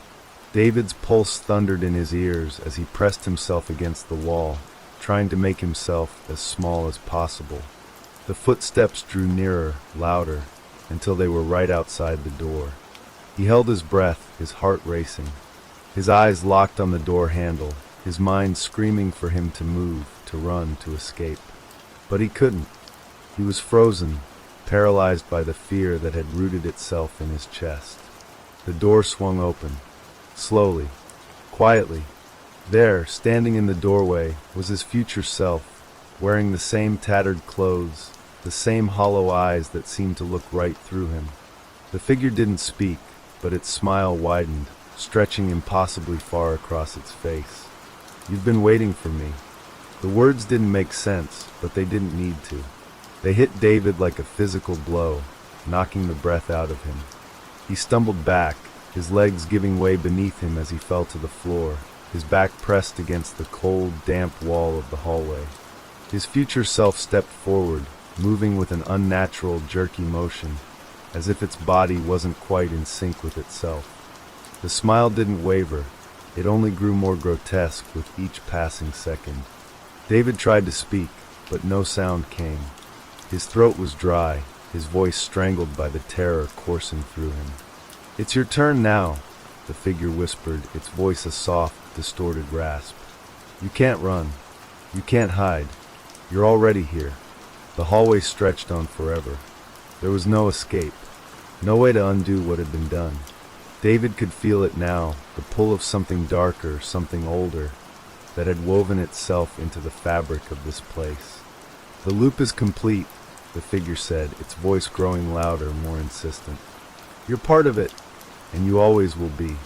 David's pulse thundered in his ears as he pressed himself against the wall, trying to make himself as small as possible. The footsteps drew nearer, louder, until they were right outside the door. He held his breath, his heart racing. His eyes locked on the door handle, his mind screaming for him to move, to run, to escape. But he couldn't. He was frozen, paralyzed by the fear that had rooted itself in his chest. The door swung open, slowly, quietly. There, standing in the doorway, was his future self, wearing the same tattered clothes, the same hollow eyes that seemed to look right through him. The figure didn't speak, but its smile widened, stretching impossibly far across its face. "You've been waiting for me." The words didn't make sense, but they didn't need to. They hit David like a physical blow, knocking the breath out of him. He stumbled back, his legs giving way beneath him as he fell to the floor, his back pressed against the cold, damp wall of the hallway. His future self stepped forward, moving with an unnatural, jerky motion, as if its body wasn't quite in sync with itself. The smile didn't waver. It only grew more grotesque with each passing second. David tried to speak, but no sound came. His throat was dry, his voice strangled by the terror coursing through him. "It's your turn now," the figure whispered, its voice a soft, distorted rasp. "You can't run. You can't hide. You're already here." The hallway stretched on forever. There was no escape, no way to undo what had been done. David could feel it now, the pull of something darker, something older, that had woven itself into the fabric of this place. "The loop is complete," the figure said, its voice growing louder, more insistent. "You're part of it, and you always will be."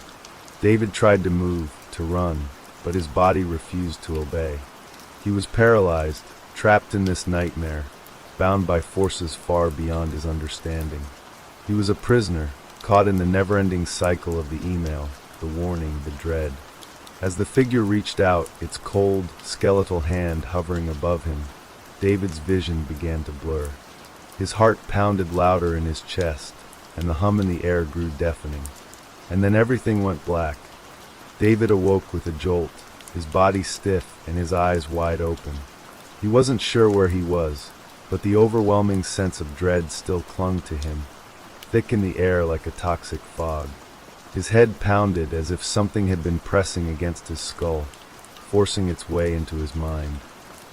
David tried to move, to run, but his body refused to obey. He was paralyzed, trapped in this nightmare, bound by forces far beyond his understanding. He was a prisoner, caught in the never-ending cycle of the email, the warning, the dread. As the figure reached out, its cold, skeletal hand hovering above him, David's vision began to blur. His heart pounded louder in his chest, and the hum in the air grew deafening. And then everything went black. David awoke with a jolt, his body stiff and his eyes wide open. He wasn't sure where he was, but the overwhelming sense of dread still clung to him, thick in the air like a toxic fog. His head pounded as if something had been pressing against his skull, forcing its way into his mind.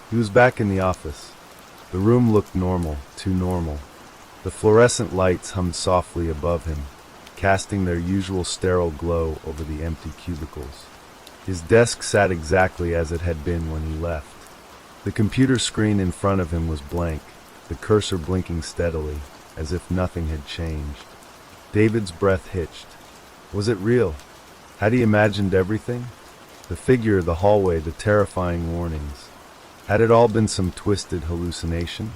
He was back in the office. The room looked normal, too normal. The fluorescent lights hummed softly above him, casting their usual sterile glow over the empty cubicles. His desk sat exactly as it had been when he left. The computer screen in front of him was blank, the cursor blinking steadily, as if nothing had changed. David's breath hitched. Was it real? Had he imagined everything? The figure, the hallway, the terrifying warnings. Had it all been some twisted hallucination?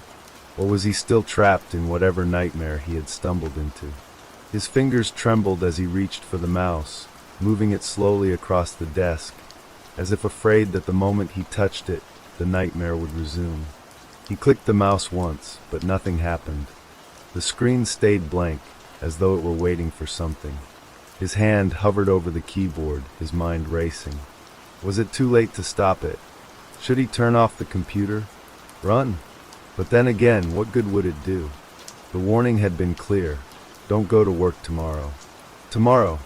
Or was he still trapped in whatever nightmare he had stumbled into? His fingers trembled as he reached for the mouse, moving it slowly across the desk, as if afraid that the moment he touched it, the nightmare would resume. He clicked the mouse once, but nothing happened. The screen stayed blank, as though it were waiting for something. His hand hovered over the keyboard, his mind racing. Was it too late to stop it? Should he turn off the computer? Run? But then again, what good would it do? The warning had been clear. Don't go to work tomorrow. Tomorrow.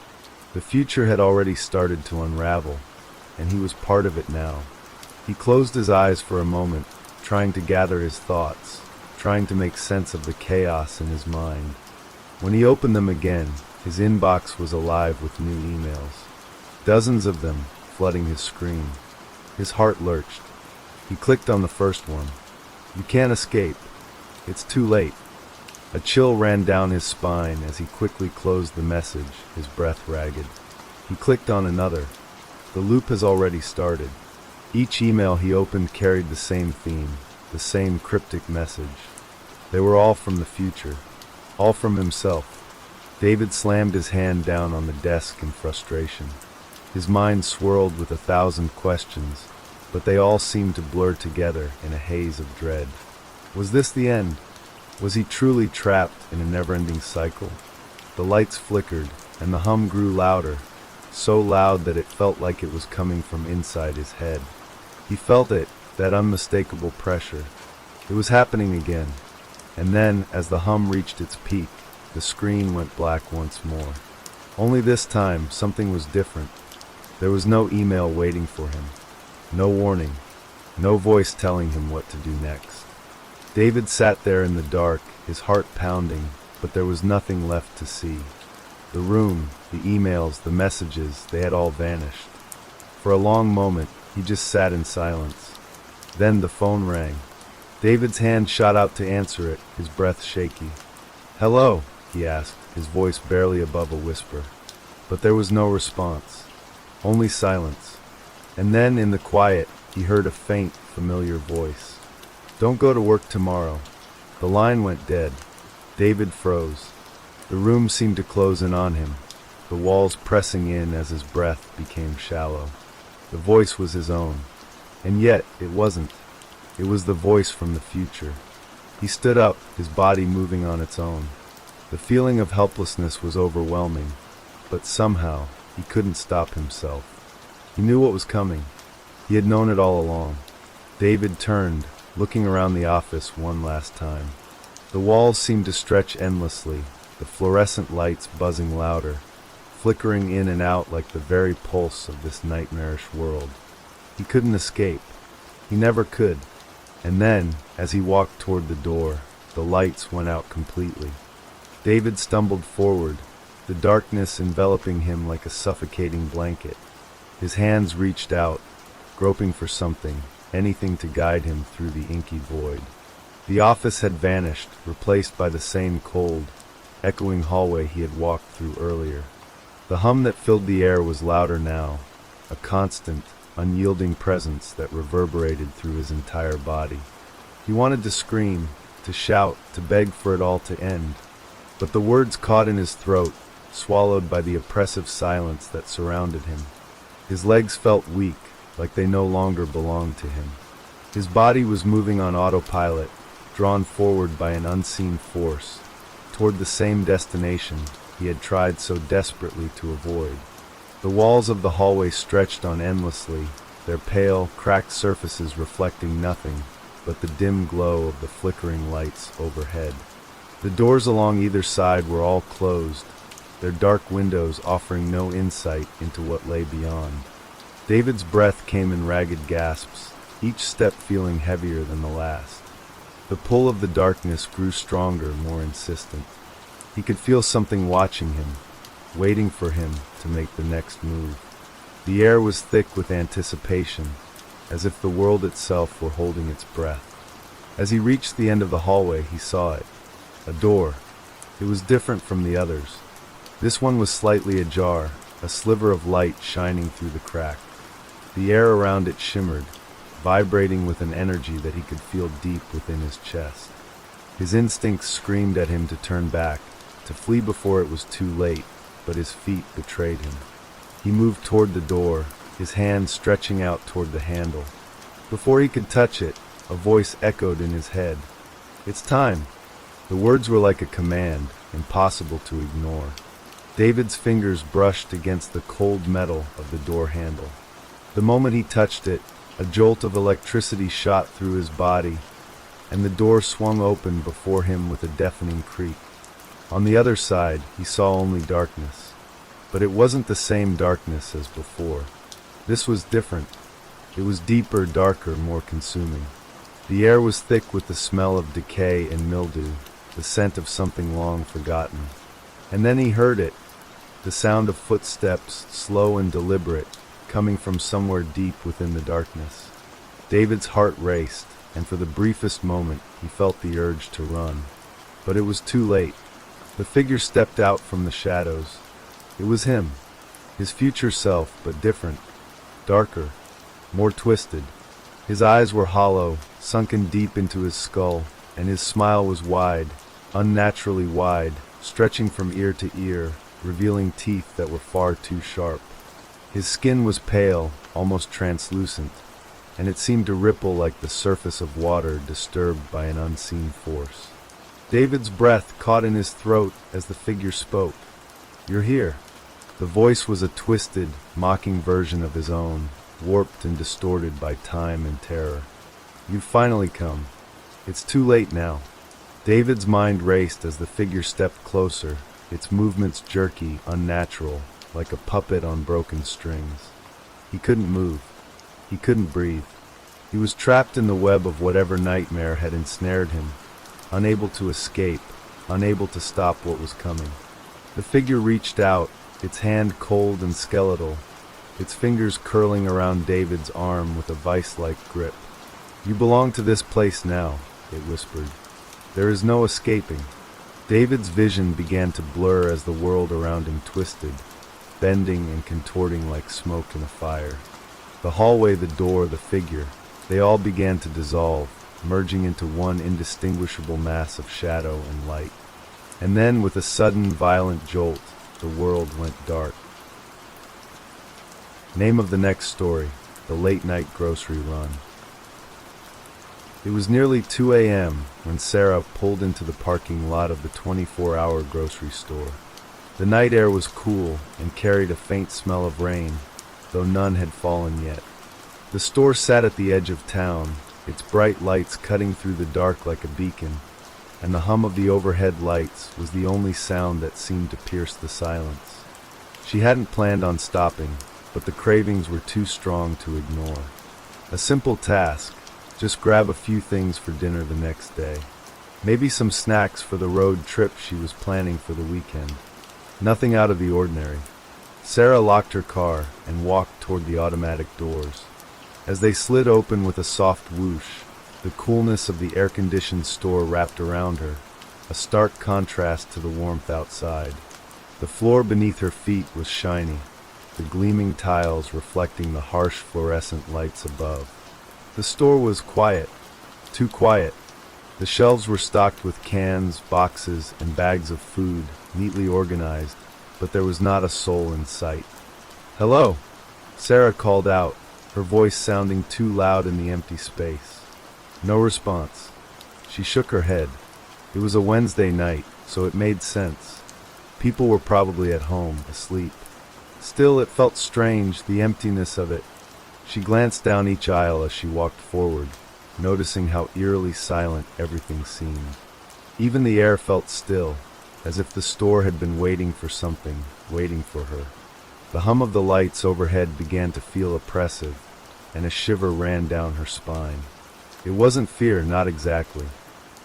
The future had already started to unravel, and he was part of it now. He closed his eyes for a moment, trying to gather his thoughts, trying to make sense of the chaos in his mind. When he opened them again, his inbox was alive with new emails. Dozens of them, flooding his screen. His heart lurched. He clicked on the first one. "You can't escape. It's too late." A chill ran down his spine as he quickly closed the message, his breath ragged. He clicked on another. The loop has already started. Each email he opened carried the same theme, the same cryptic message. They were all from the future, all from himself. David slammed his hand down on the desk in frustration. His mind swirled with 1,000 questions, but they all seemed to blur together in a haze of dread. Was this the end? Was he truly trapped in a never-ending cycle? The lights flickered, and the hum grew louder, so loud that it felt like it was coming from inside his head. He felt it, that unmistakable pressure. It was happening again. And then, as the hum reached its peak, the screen went black once more. Only this time, something was different. There was no email waiting for him. No warning. No voice telling him what to do next. David sat there in the dark, his heart pounding, but there was nothing left to see. The room, the emails, the messages, they had all vanished. For a long moment, he just sat in silence. Then the phone rang. David's hand shot out to answer it, his breath shaky. "Hello?" he asked, his voice barely above a whisper. But there was no response. Only silence. And then, in the quiet, he heard a faint, familiar voice. "Don't go to work tomorrow." The line went dead. David froze. The room seemed to close in on him, the walls pressing in as his breath became shallow. The voice was his own. And yet, it wasn't. It was the voice from the future. He stood up, his body moving on its own. The feeling of helplessness was overwhelming, but somehow, he couldn't stop himself. He knew what was coming. He had known it all along. David turned, looking around the office one last time. The walls seemed to stretch endlessly, the fluorescent lights buzzing louder, flickering in and out like the very pulse of this nightmarish world. He couldn't escape. He never could. And then, as he walked toward the door, the lights went out completely. David stumbled forward, the darkness enveloping him like a suffocating blanket. His hands reached out, groping for something, anything to guide him through the inky void. The office had vanished, replaced by the same cold, echoing hallway he had walked through earlier. The hum that filled the air was louder now, a constant, unyielding presence that reverberated through his entire body. He wanted to scream, to shout, to beg for it all to end, but the words caught in his throat, swallowed by the oppressive silence that surrounded him. His legs felt weak, like they no longer belonged to him. His body was moving on autopilot, drawn forward by an unseen force, toward the same destination he had tried so desperately to avoid. The walls of the hallway stretched on endlessly, their pale, cracked surfaces reflecting nothing but the dim glow of the flickering lights overhead. The doors along either side were all closed, their dark windows offering no insight into what lay beyond. David's breath came in ragged gasps, each step feeling heavier than the last. The pull of the darkness grew stronger, more insistent. He could feel something watching him, waiting for him to make the next move. The air was thick with anticipation, as if the world itself were holding its breath. As he reached the end of the hallway, he saw it. A door. It was different from the others. This one was slightly ajar, a sliver of light shining through the crack. The air around it shimmered, vibrating with an energy that he could feel deep within his chest. His instincts screamed at him to turn back, to flee before it was too late, but his feet betrayed him. He moved toward the door, his hand stretching out toward the handle. Before he could touch it, a voice echoed in his head. "It's time." The words were like a command, impossible to ignore. David's fingers brushed against the cold metal of the door handle. The moment he touched it, a jolt of electricity shot through his body, and the door swung open before him with a deafening creak. On the other side, he saw only darkness. But it wasn't the same darkness as before. This was different. It was deeper, darker, more consuming. The air was thick with the smell of decay and mildew, the scent of something long forgotten. And then he heard it, the sound of footsteps, slow and deliberate, coming from somewhere deep within the darkness. David's heart raced, and for the briefest moment he felt the urge to run. But it was too late. The figure stepped out from the shadows. It was him, his future self, but different, darker, more twisted. His eyes were hollow, sunken deep into his skull, and his smile was wide, unnaturally wide, stretching from ear to ear, revealing teeth that were far too sharp. His skin was pale, almost translucent, and it seemed to ripple like the surface of water disturbed by an unseen force. David's breath caught in his throat as the figure spoke. "You're here." The voice was a twisted, mocking version of his own, warped and distorted by time and terror. "You've finally come. It's too late now." David's mind raced as the figure stepped closer, its movements jerky, unnatural, like a puppet on broken strings. He couldn't move. He couldn't breathe. He was trapped in the web of whatever nightmare had ensnared him, unable to escape, unable to stop what was coming. The figure reached out, its hand cold and skeletal, its fingers curling around David's arm with a vice-like grip. "You belong to this place now," it whispered. "There is no escaping." David's vision began to blur as the world around him twisted, bending and contorting like smoke in a fire. The hallway, the door, the figure, they all began to dissolve, merging into one indistinguishable mass of shadow and light. And then, with a sudden, violent jolt, the world went dark. Name of the next story: The Late Night Grocery Run. It was nearly 2 a.m. when Sarah pulled into the parking lot of the 24-hour grocery store. The night air was cool and carried a faint smell of rain, though none had fallen yet. The store sat at the edge of town, its bright lights cutting through the dark like a beacon, and the hum of the overhead lights was the only sound that seemed to pierce the silence. She hadn't planned on stopping, but the cravings were too strong to ignore. A simple task, just grab a few things for dinner the next day. Maybe some snacks for the road trip she was planning for the weekend. Nothing out of the ordinary. Sarah locked her car and walked toward the automatic doors. As they slid open with a soft whoosh, the coolness of the air-conditioned store wrapped around her, a stark contrast to the warmth outside. The floor beneath her feet was shiny, the gleaming tiles reflecting the harsh fluorescent lights above. The store was quiet, too quiet. The shelves were stocked with cans, boxes, and bags of food, neatly organized, but there was not a soul in sight. "Hello," Sarah called out, her voice sounding too loud in the empty space. No response. She shook her head. It was a Wednesday night, so it made sense. People were probably at home, asleep. Still, it felt strange, the emptiness of it. She glanced down each aisle as she walked forward, noticing how eerily silent everything seemed. Even the air felt still, as if the store had been waiting for something, waiting for her. The hum of the lights overhead began to feel oppressive, and a shiver ran down her spine. It wasn't fear, not exactly,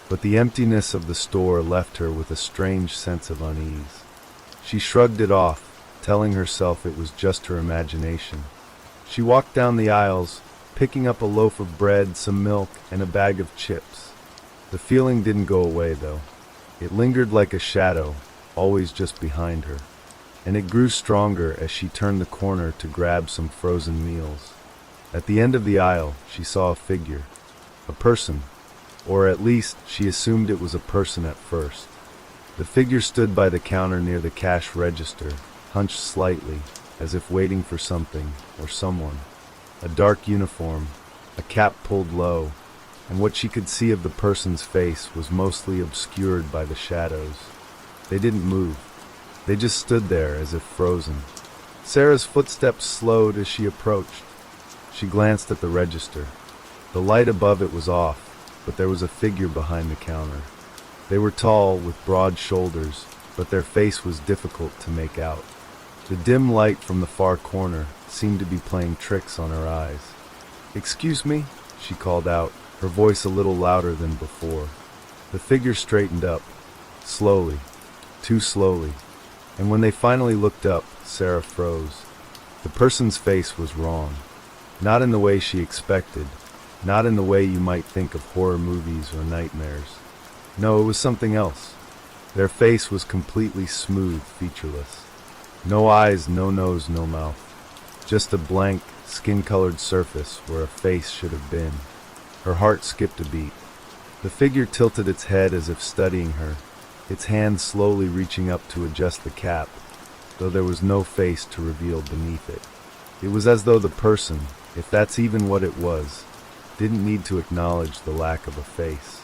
but the emptiness of the store left her with a strange sense of unease. She shrugged it off, telling herself it was just her imagination. She walked down the aisles, picking up a loaf of bread, some milk, and a bag of chips. The feeling didn't go away, though. It lingered like a shadow, always just behind her, and it grew stronger as she turned the corner to grab some frozen meals. At the end of the aisle, she saw a figure, a person, or at least she assumed it was a person at first. The figure stood by the counter near the cash register, hunched slightly, as if waiting for something or someone. A dark uniform, a cap pulled low, and what she could see of the person's face was mostly obscured by the shadows. They didn't move. They just stood there as if frozen. Sarah's footsteps slowed as she approached. She glanced at the register. The light above it was off, but there was a figure behind the counter. They were tall, with broad shoulders, but their face was difficult to make out. The dim light from the far corner seemed to be playing tricks on her eyes. "Excuse me," she called out, her voice a little louder than before. The figure straightened up, slowly, too slowly, and when they finally looked up, Sarah froze. The person's face was wrong. Not in the way she expected, not in the way you might think of horror movies or nightmares. No, it was something else. Their face was completely smooth, featureless. No eyes, no nose, no mouth. Just a blank, skin-colored surface where a face should have been. Her heart skipped a beat. The figure tilted its head as if studying her, its hand slowly reaching up to adjust the cap, though there was no face to reveal beneath it. It was as though the person, if that's even what it was, didn't need to acknowledge the lack of a face.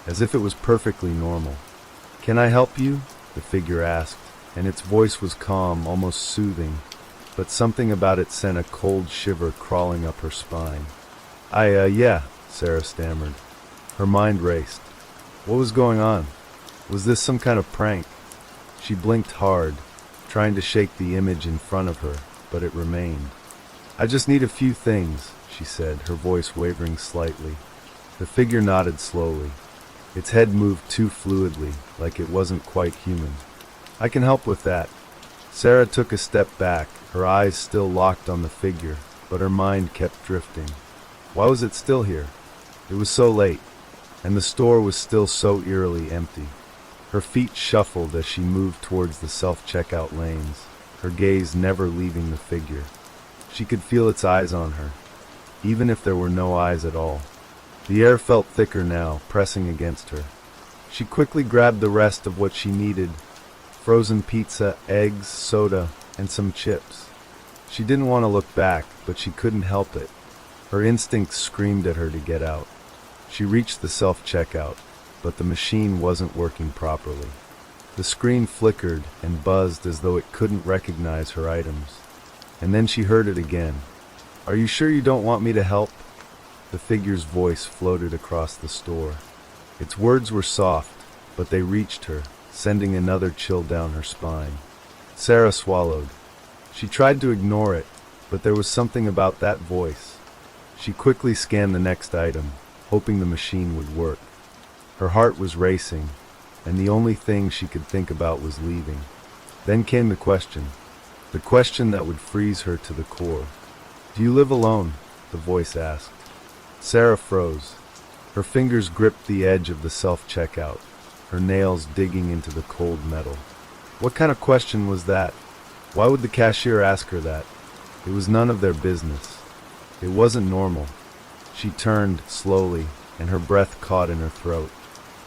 As if it was perfectly normal. "Can I help you?" the figure asked, and its voice was calm, almost soothing, but something about it sent a cold shiver crawling up her spine. Yeah," Sarah stammered. Her mind raced. What was going on? Was this some kind of prank? She blinked hard, trying to shake the image in front of her, but it remained. "I just need a few things," she said, her voice wavering slightly. The figure nodded slowly. Its head moved too fluidly, like it wasn't quite human. "I can help with that." Sarah took a step back, her eyes still locked on the figure, but her mind kept drifting. Why was it still here? It was so late, and the store was still so eerily empty. Her feet shuffled as she moved towards the self-checkout lanes, her gaze never leaving the figure. She could feel its eyes on her, even if there were no eyes at all. The air felt thicker now, pressing against her. She quickly grabbed the rest of what she needed: frozen pizza, eggs, soda, and some chips. She didn't want to look back, but she couldn't help it. Her instincts screamed at her to get out. She reached the self-checkout, but the machine wasn't working properly. The screen flickered and buzzed as though it couldn't recognize her items. And then she heard it again. "Are you sure you don't want me to help?" The figure's voice floated across the store. Its words were soft, but they reached her, sending another chill down her spine. Sarah swallowed. She tried to ignore it, but there was something about that voice. She quickly scanned the next item, hoping the machine would work. Her heart was racing, and the only thing she could think about was leaving. Then came the question that would freeze her to the core. "Do you live alone?" the voice asked. Sarah froze. Her fingers gripped the edge of the self-checkout, her nails digging into the cold metal. What kind of question was that? Why would the cashier ask her that? It was none of their business. It wasn't normal. She turned slowly, and her breath caught in her throat.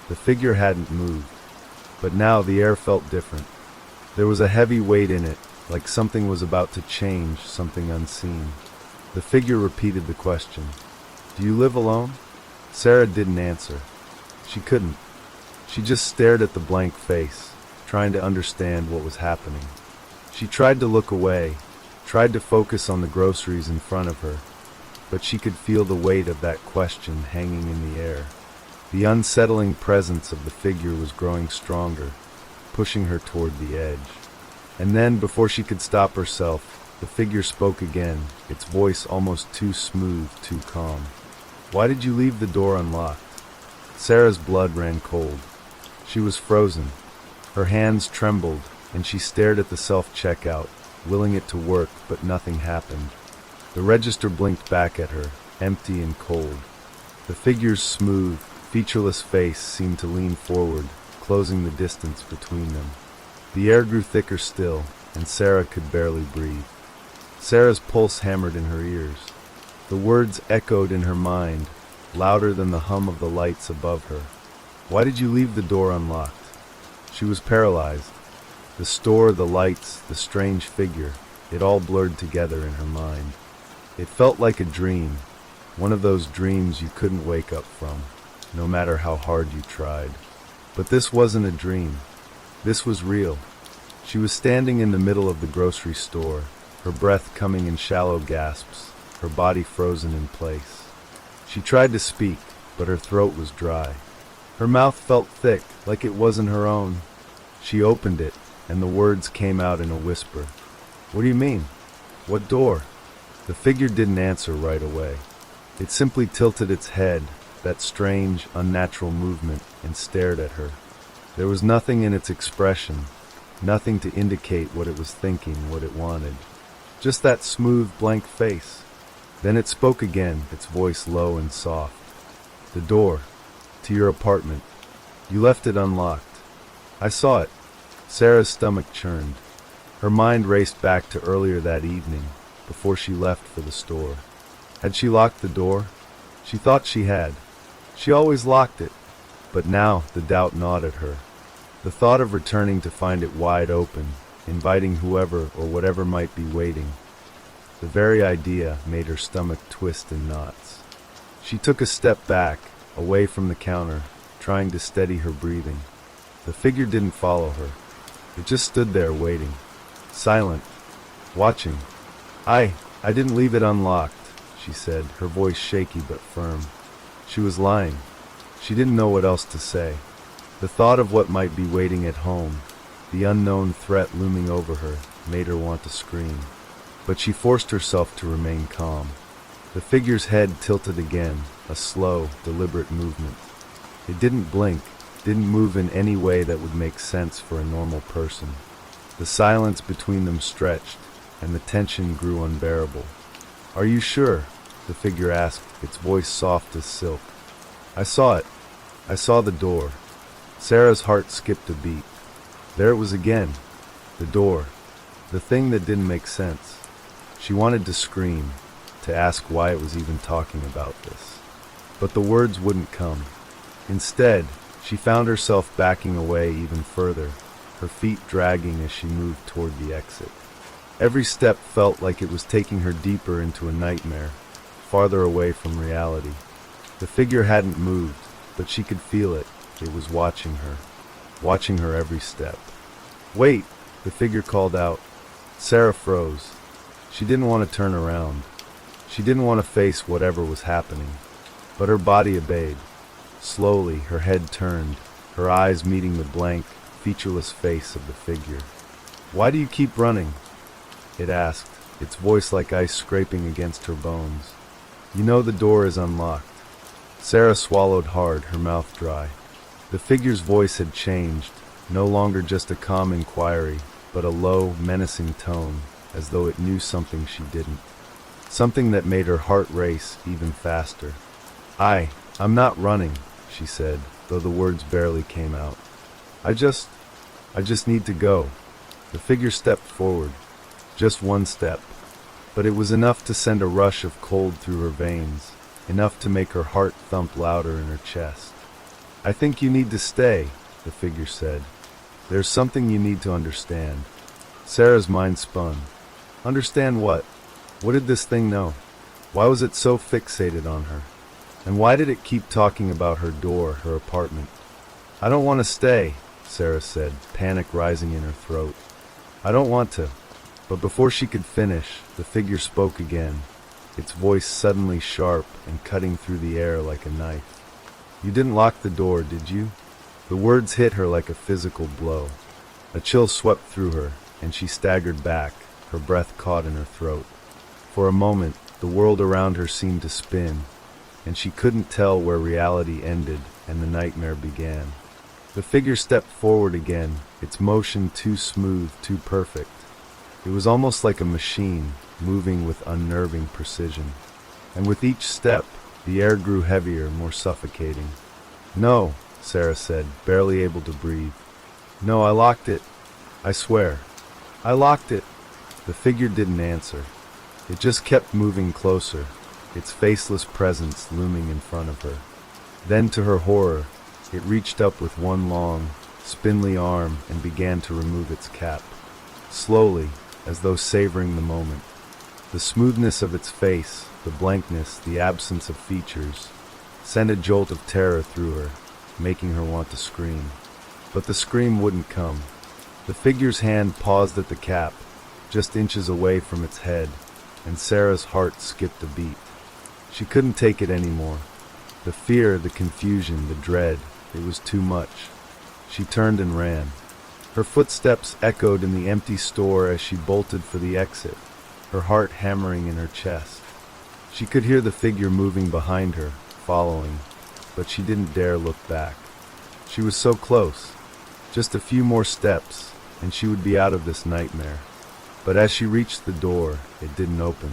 The figure hadn't moved, but now the air felt different. There was a heavy weight in it, like something was about to change, something unseen. The figure repeated the question. "Do you live alone?" Sarah didn't answer. She couldn't. She just stared at the blank face, trying to understand what was happening. She tried to look away, tried to focus on the groceries in front of her, but she could feel the weight of that question hanging in the air. The unsettling presence of the figure was growing stronger, pushing her toward the edge. And then, before she could stop herself, the figure spoke again, its voice almost too smooth, too calm. "Why did you leave the door unlocked?" Sarah's blood ran cold. She was frozen. Her hands trembled, and she stared at the self-checkout, willing it to work, but nothing happened. The register blinked back at her, empty and cold. The figure's smooth, featureless face seemed to lean forward, closing the distance between them. The air grew thicker still, and Sarah could barely breathe. Sarah's pulse hammered in her ears. The words echoed in her mind, louder than the hum of the lights above her. "Why did you leave the door unlocked?" She was paralyzed. The store, the lights, the strange figure, it all blurred together in her mind. It felt like a dream, one of those dreams you couldn't wake up from, no matter how hard you tried. But this wasn't a dream. This was real. She was standing in the middle of the grocery store, her breath coming in shallow gasps, her body frozen in place. She tried to speak, but her throat was dry. Her mouth felt thick, like it wasn't her own. She opened it, and the words came out in a whisper. "What do you mean? What door?" The figure didn't answer right away. It simply tilted its head, that strange, unnatural movement, and stared at her. There was nothing in its expression, nothing to indicate what it was thinking, what it wanted. Just that smooth, blank face. Then it spoke again, its voice low and soft. "The door. To your apartment. You left it unlocked." "I saw it." Sarah's stomach churned. Her mind raced back to earlier that evening, before she left for the store. Had she locked the door? She thought she had. She always locked it. But now the doubt gnawed at her. The thought of returning to find it wide open, inviting whoever or whatever might be waiting. The very idea made her stomach twist in knots. She took a step back, away from the counter, trying to steady her breathing. The figure didn't follow her. It just stood there waiting, silent, watching. I didn't leave it unlocked," she said, her voice shaky but firm. She was lying. She didn't know what else to say. The thought of what might be waiting at home, the unknown threat looming over her, made her want to scream. But she forced herself to remain calm. The figure's head tilted again, a slow, deliberate movement. It didn't blink, didn't move in any way that would make sense for a normal person. The silence between them stretched, and the tension grew unbearable. "Are you sure?" the figure asked, its voice soft as silk. "I saw it. I saw the door." Sarah's heart skipped a beat. There it was again. The door. The thing that didn't make sense. She wanted to scream, to ask why it was even talking about this. But the words wouldn't come. Instead, she found herself backing away even further, her feet dragging as she moved toward the exit. Every step felt like it was taking her deeper into a nightmare, farther away from reality. The figure hadn't moved, but she could feel it. It was watching her every step. "Wait!" the figure called out. Sarah froze. She didn't want to turn around. She didn't want to face whatever was happening. But her body obeyed. Slowly, her head turned, her eyes meeting the blank, featureless face of the figure. "Why do you keep running?" it asked, its voice like ice scraping against her bones. "You know the door is unlocked." Sarah swallowed hard, her mouth dry. The figure's voice had changed, no longer just a calm inquiry, but a low, menacing tone, as though it knew something she didn't. Something that made her heart race even faster. I'm not running," she said, though the words barely came out. I just need to go." The figure stepped forward. Just one step. But it was enough to send a rush of cold through her veins, enough to make her heart thump louder in her chest. "I think you need to stay," the figure said. "There's something you need to understand." Sarah's mind spun. Understand what? What did this thing know? Why was it so fixated on her? And why did it keep talking about her door, her apartment? "I don't want to stay," Sarah said, panic rising in her throat. "I don't want to." But before she could finish, the figure spoke again, its voice suddenly sharp and cutting through the air like a knife. "You didn't lock the door, did you?" The words hit her like a physical blow. A chill swept through her, and she staggered back, her breath caught in her throat. For a moment, the world around her seemed to spin, and she couldn't tell where reality ended and the nightmare began. The figure stepped forward again, its motion too smooth, too perfect. It was almost like a machine, moving with unnerving precision. And with each step, the air grew heavier, more suffocating. "No," Sarah said, barely able to breathe. "No, I locked it. I swear. I locked it." The figure didn't answer. It just kept moving closer, its faceless presence looming in front of her. Then, to her horror, it reached up with one long, spindly arm and began to remove its cap. Slowly, as though savoring the moment. The smoothness of its face, the blankness, the absence of features, sent a jolt of terror through her, making her want to scream. But the scream wouldn't come. The figure's hand paused at the cap, just inches away from its head, and Sarah's heart skipped a beat. She couldn't take it anymore. The fear, the confusion, the dread, it was too much. She turned and ran. Her footsteps echoed in the empty store as she bolted for the exit, her heart hammering in her chest. She could hear the figure moving behind her, following, but she didn't dare look back. She was so close. Just a few more steps, and she would be out of this nightmare. But as she reached the door, it didn't open.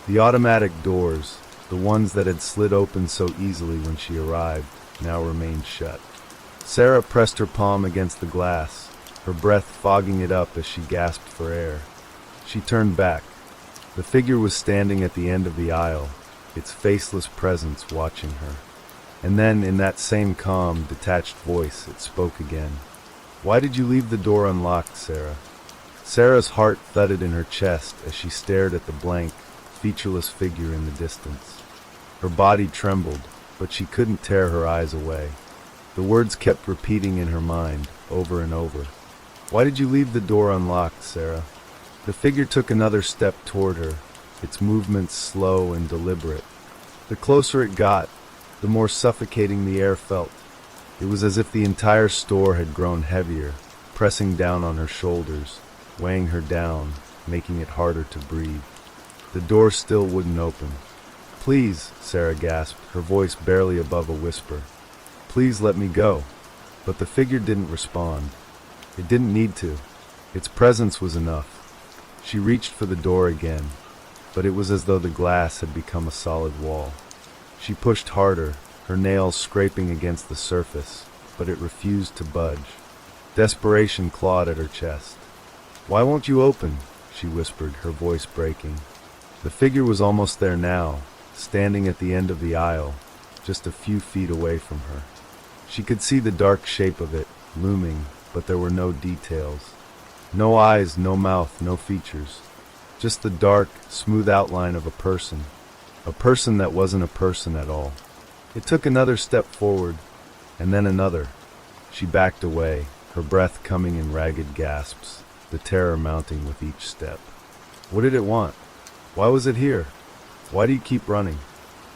The automatic doors, the ones that had slid open so easily when she arrived, now remained shut. Sarah pressed her palm against the glass, her breath fogging it up as she gasped for air. She turned back. The figure was standing at the end of the aisle, its faceless presence watching her. And then, in that same calm, detached voice, it spoke again. "Why did you leave the door unlocked, Sarah?" Sarah's heart thudded in her chest as she stared at the blank, featureless figure in the distance. Her body trembled, but she couldn't tear her eyes away. The words kept repeating in her mind, over and over. "Why did you leave the door unlocked, Sarah?" The figure took another step toward her, its movements slow and deliberate. The closer it got, the more suffocating the air felt. It was as if the entire store had grown heavier, pressing down on her shoulders, weighing her down, making it harder to breathe. The door still wouldn't open. "Please," Sarah gasped, her voice barely above a whisper. "Please let me go." But the figure didn't respond. It didn't need to. Its presence was enough. She reached for the door again, but it was as though the glass had become a solid wall. She pushed harder, her nails scraping against the surface, but it refused to budge. Desperation clawed at her chest. "Why won't you open?" she whispered, her voice breaking. The figure was almost there now, standing at the end of the aisle, just a few feet away from her. She could see the dark shape of it, looming, but there were no details. No eyes, no mouth, no features. Just the dark, smooth outline of a person. A person that wasn't a person at all. It took another step forward, and then another. She backed away, her breath coming in ragged gasps, the terror mounting with each step. What did it want? Why was it here? Why do you keep running?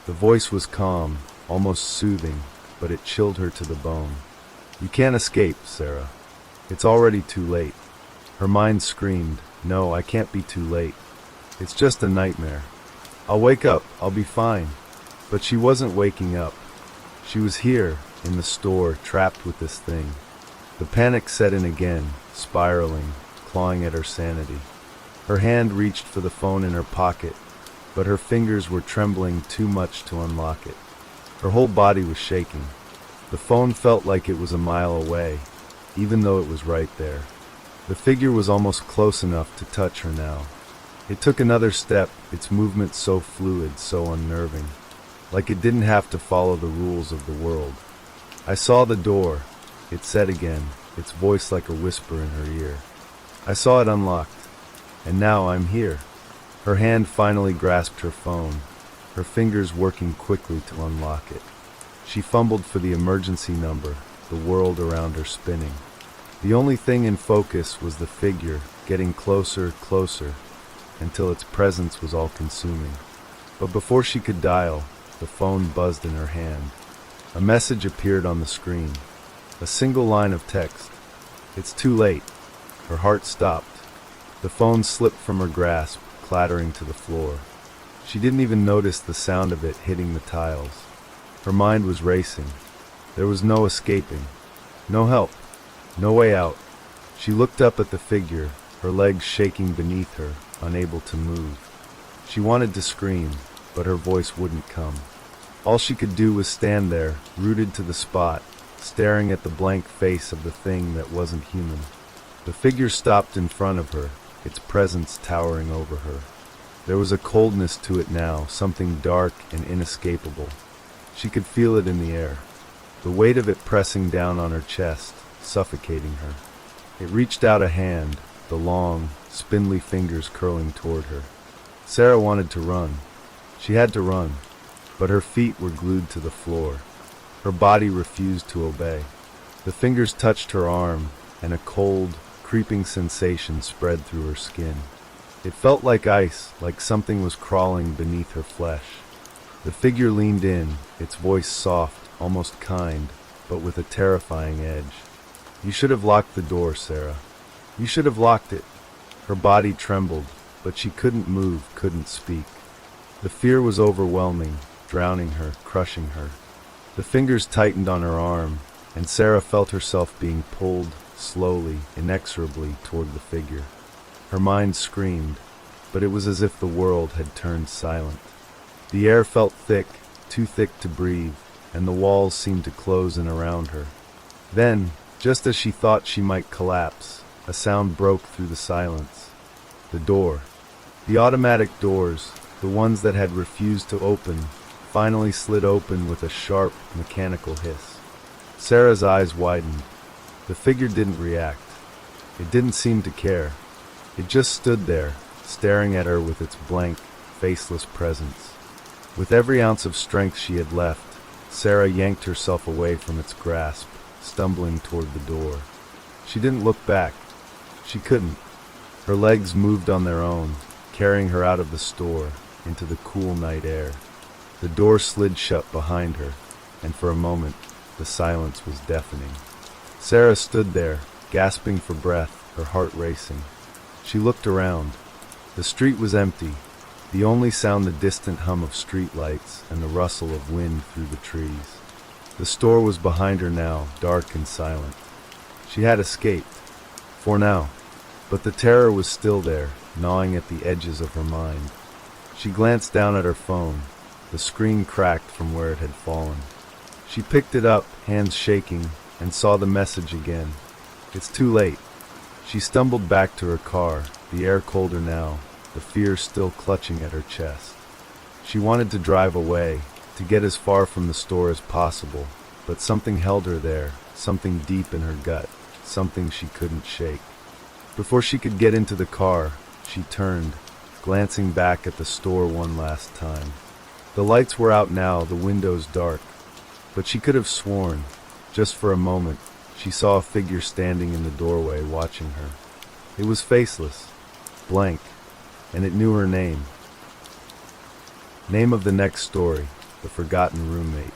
The voice was calm, almost soothing, but it chilled her to the bone. You can't escape, Sarah. It's already too late. Her mind screamed, no, I can't be too late. It's just a nightmare. I'll wake up, I'll be fine. But she wasn't waking up. She was here, in the store, trapped with this thing. The panic set in again, spiraling, clawing at her sanity. Her hand reached for the phone in her pocket, but her fingers were trembling too much to unlock it. Her whole body was shaking. The phone felt like it was a mile away, even though it was right there. The figure was almost close enough to touch her now. It took another step, its movement so fluid, so unnerving, like it didn't have to follow the rules of the world. I saw the door, it said again, its voice like a whisper in her ear. I saw it unlocked, and now I'm here. Her hand finally grasped her phone, her fingers working quickly to unlock it. She fumbled for the emergency number, the world around her spinning. The only thing in focus was the figure, getting closer, closer, until its presence was all-consuming. But before she could dial, the phone buzzed in her hand. A message appeared on the screen. A single line of text. It's too late. Her heart stopped. The phone slipped from her grasp, clattering to the floor. She didn't even notice the sound of it hitting the tiles. Her mind was racing. There was no escaping. No help. No way out. She looked up at the figure, her legs shaking beneath her, unable to move. She wanted to scream, but her voice wouldn't come. All she could do was stand there, rooted to the spot, staring at the blank face of the thing that wasn't human. The figure stopped in front of her, its presence towering over her. There was a coldness to it now, something dark and inescapable. She could feel it in the air, the weight of it pressing down on her chest, suffocating her. It reached out a hand, the long, spindly fingers curling toward her. Sarah wanted to run. She had to run, but her feet were glued to the floor. Her body refused to obey. The fingers touched her arm, and a cold, creeping sensation spread through her skin. It felt like ice, like something was crawling beneath her flesh. The figure leaned in, its voice soft, almost kind, but with a terrifying edge. You should have locked the door, Sarah. You should have locked it. Her body trembled, but she couldn't move, couldn't speak. The fear was overwhelming, drowning her, crushing her. The fingers tightened on her arm, and Sarah felt herself being pulled, slowly, inexorably, toward the figure. Her mind screamed, but it was as if the world had turned silent. The air felt thick, too thick to breathe, and the walls seemed to close in around her. Then, just as she thought she might collapse, a sound broke through the silence. The door. The automatic doors, the ones that had refused to open, finally slid open with a sharp, mechanical hiss. Sarah's eyes widened. The figure didn't react. It didn't seem to care. It just stood there, staring at her with its blank, faceless presence. With every ounce of strength she had left, Sarah yanked herself away from its grasp, stumbling toward the door. She didn't look back. She couldn't. Her legs moved on their own, carrying her out of the store, into the cool night air. The door slid shut behind her, and for a moment, the silence was deafening. Sarah stood there, gasping for breath, her heart racing. She looked around. The street was empty, the only sound the distant hum of street lights and the rustle of wind through the trees. The store was behind her now, dark and silent. She had escaped, for now, but the terror was still there, gnawing at the edges of her mind. She glanced down at her phone. The screen cracked from where it had fallen. She picked it up, hands shaking, and saw the message again. It's too late. She stumbled back to her car, the air colder now, the fear still clutching at her chest. She wanted to drive away, to get as far from the store as possible, but something held her there, something deep in her gut, something she couldn't shake. Before she could get into the car, she turned, glancing back at the store one last time. The lights were out now, the windows dark, but she could have sworn, just for a moment, she saw a figure standing in the doorway watching her. It was faceless, blank, and it knew her name. Name of the next story, The Forgotten Roommate.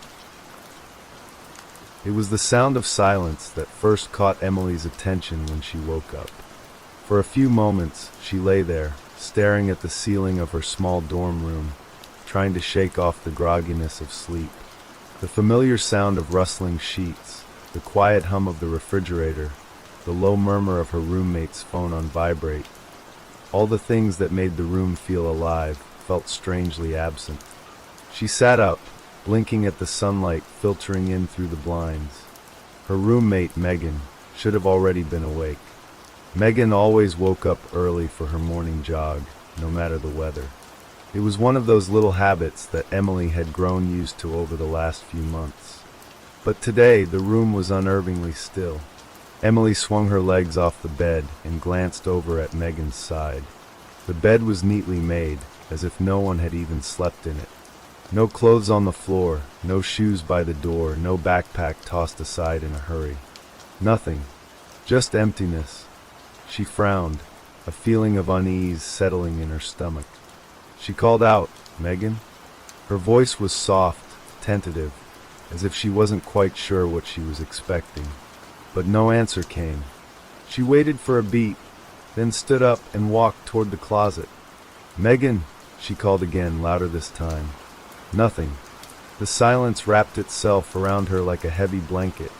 It was the sound of silence that first caught Emily's attention when she woke up. For a few moments, she lay there, staring at the ceiling of her small dorm room, trying to shake off the grogginess of sleep. The familiar sound of rustling sheets, the quiet hum of the refrigerator, the low murmur of her roommate's phone on vibrate, all the things that made the room feel alive felt strangely absent. She sat up, blinking at the sunlight filtering in through the blinds. Her roommate, Megan, should have already been awake. Megan always woke up early for her morning jog, no matter the weather. It was one of those little habits that Emily had grown used to over the last few months. But today, the room was unnervingly still. Emily swung her legs off the bed and glanced over at Megan's side. The bed was neatly made, as if no one had even slept in it. No clothes on the floor, no shoes by the door, no backpack tossed aside in a hurry. Nothing, just emptiness. She frowned, a feeling of unease settling in her stomach. She called out, "Megan?" Her voice was soft, tentative, as if she wasn't quite sure what she was expecting. But no answer came. She waited for a beat, then stood up and walked toward the closet. "Megan," she called again, louder this time. Nothing. The silence wrapped itself around her like a heavy blanket.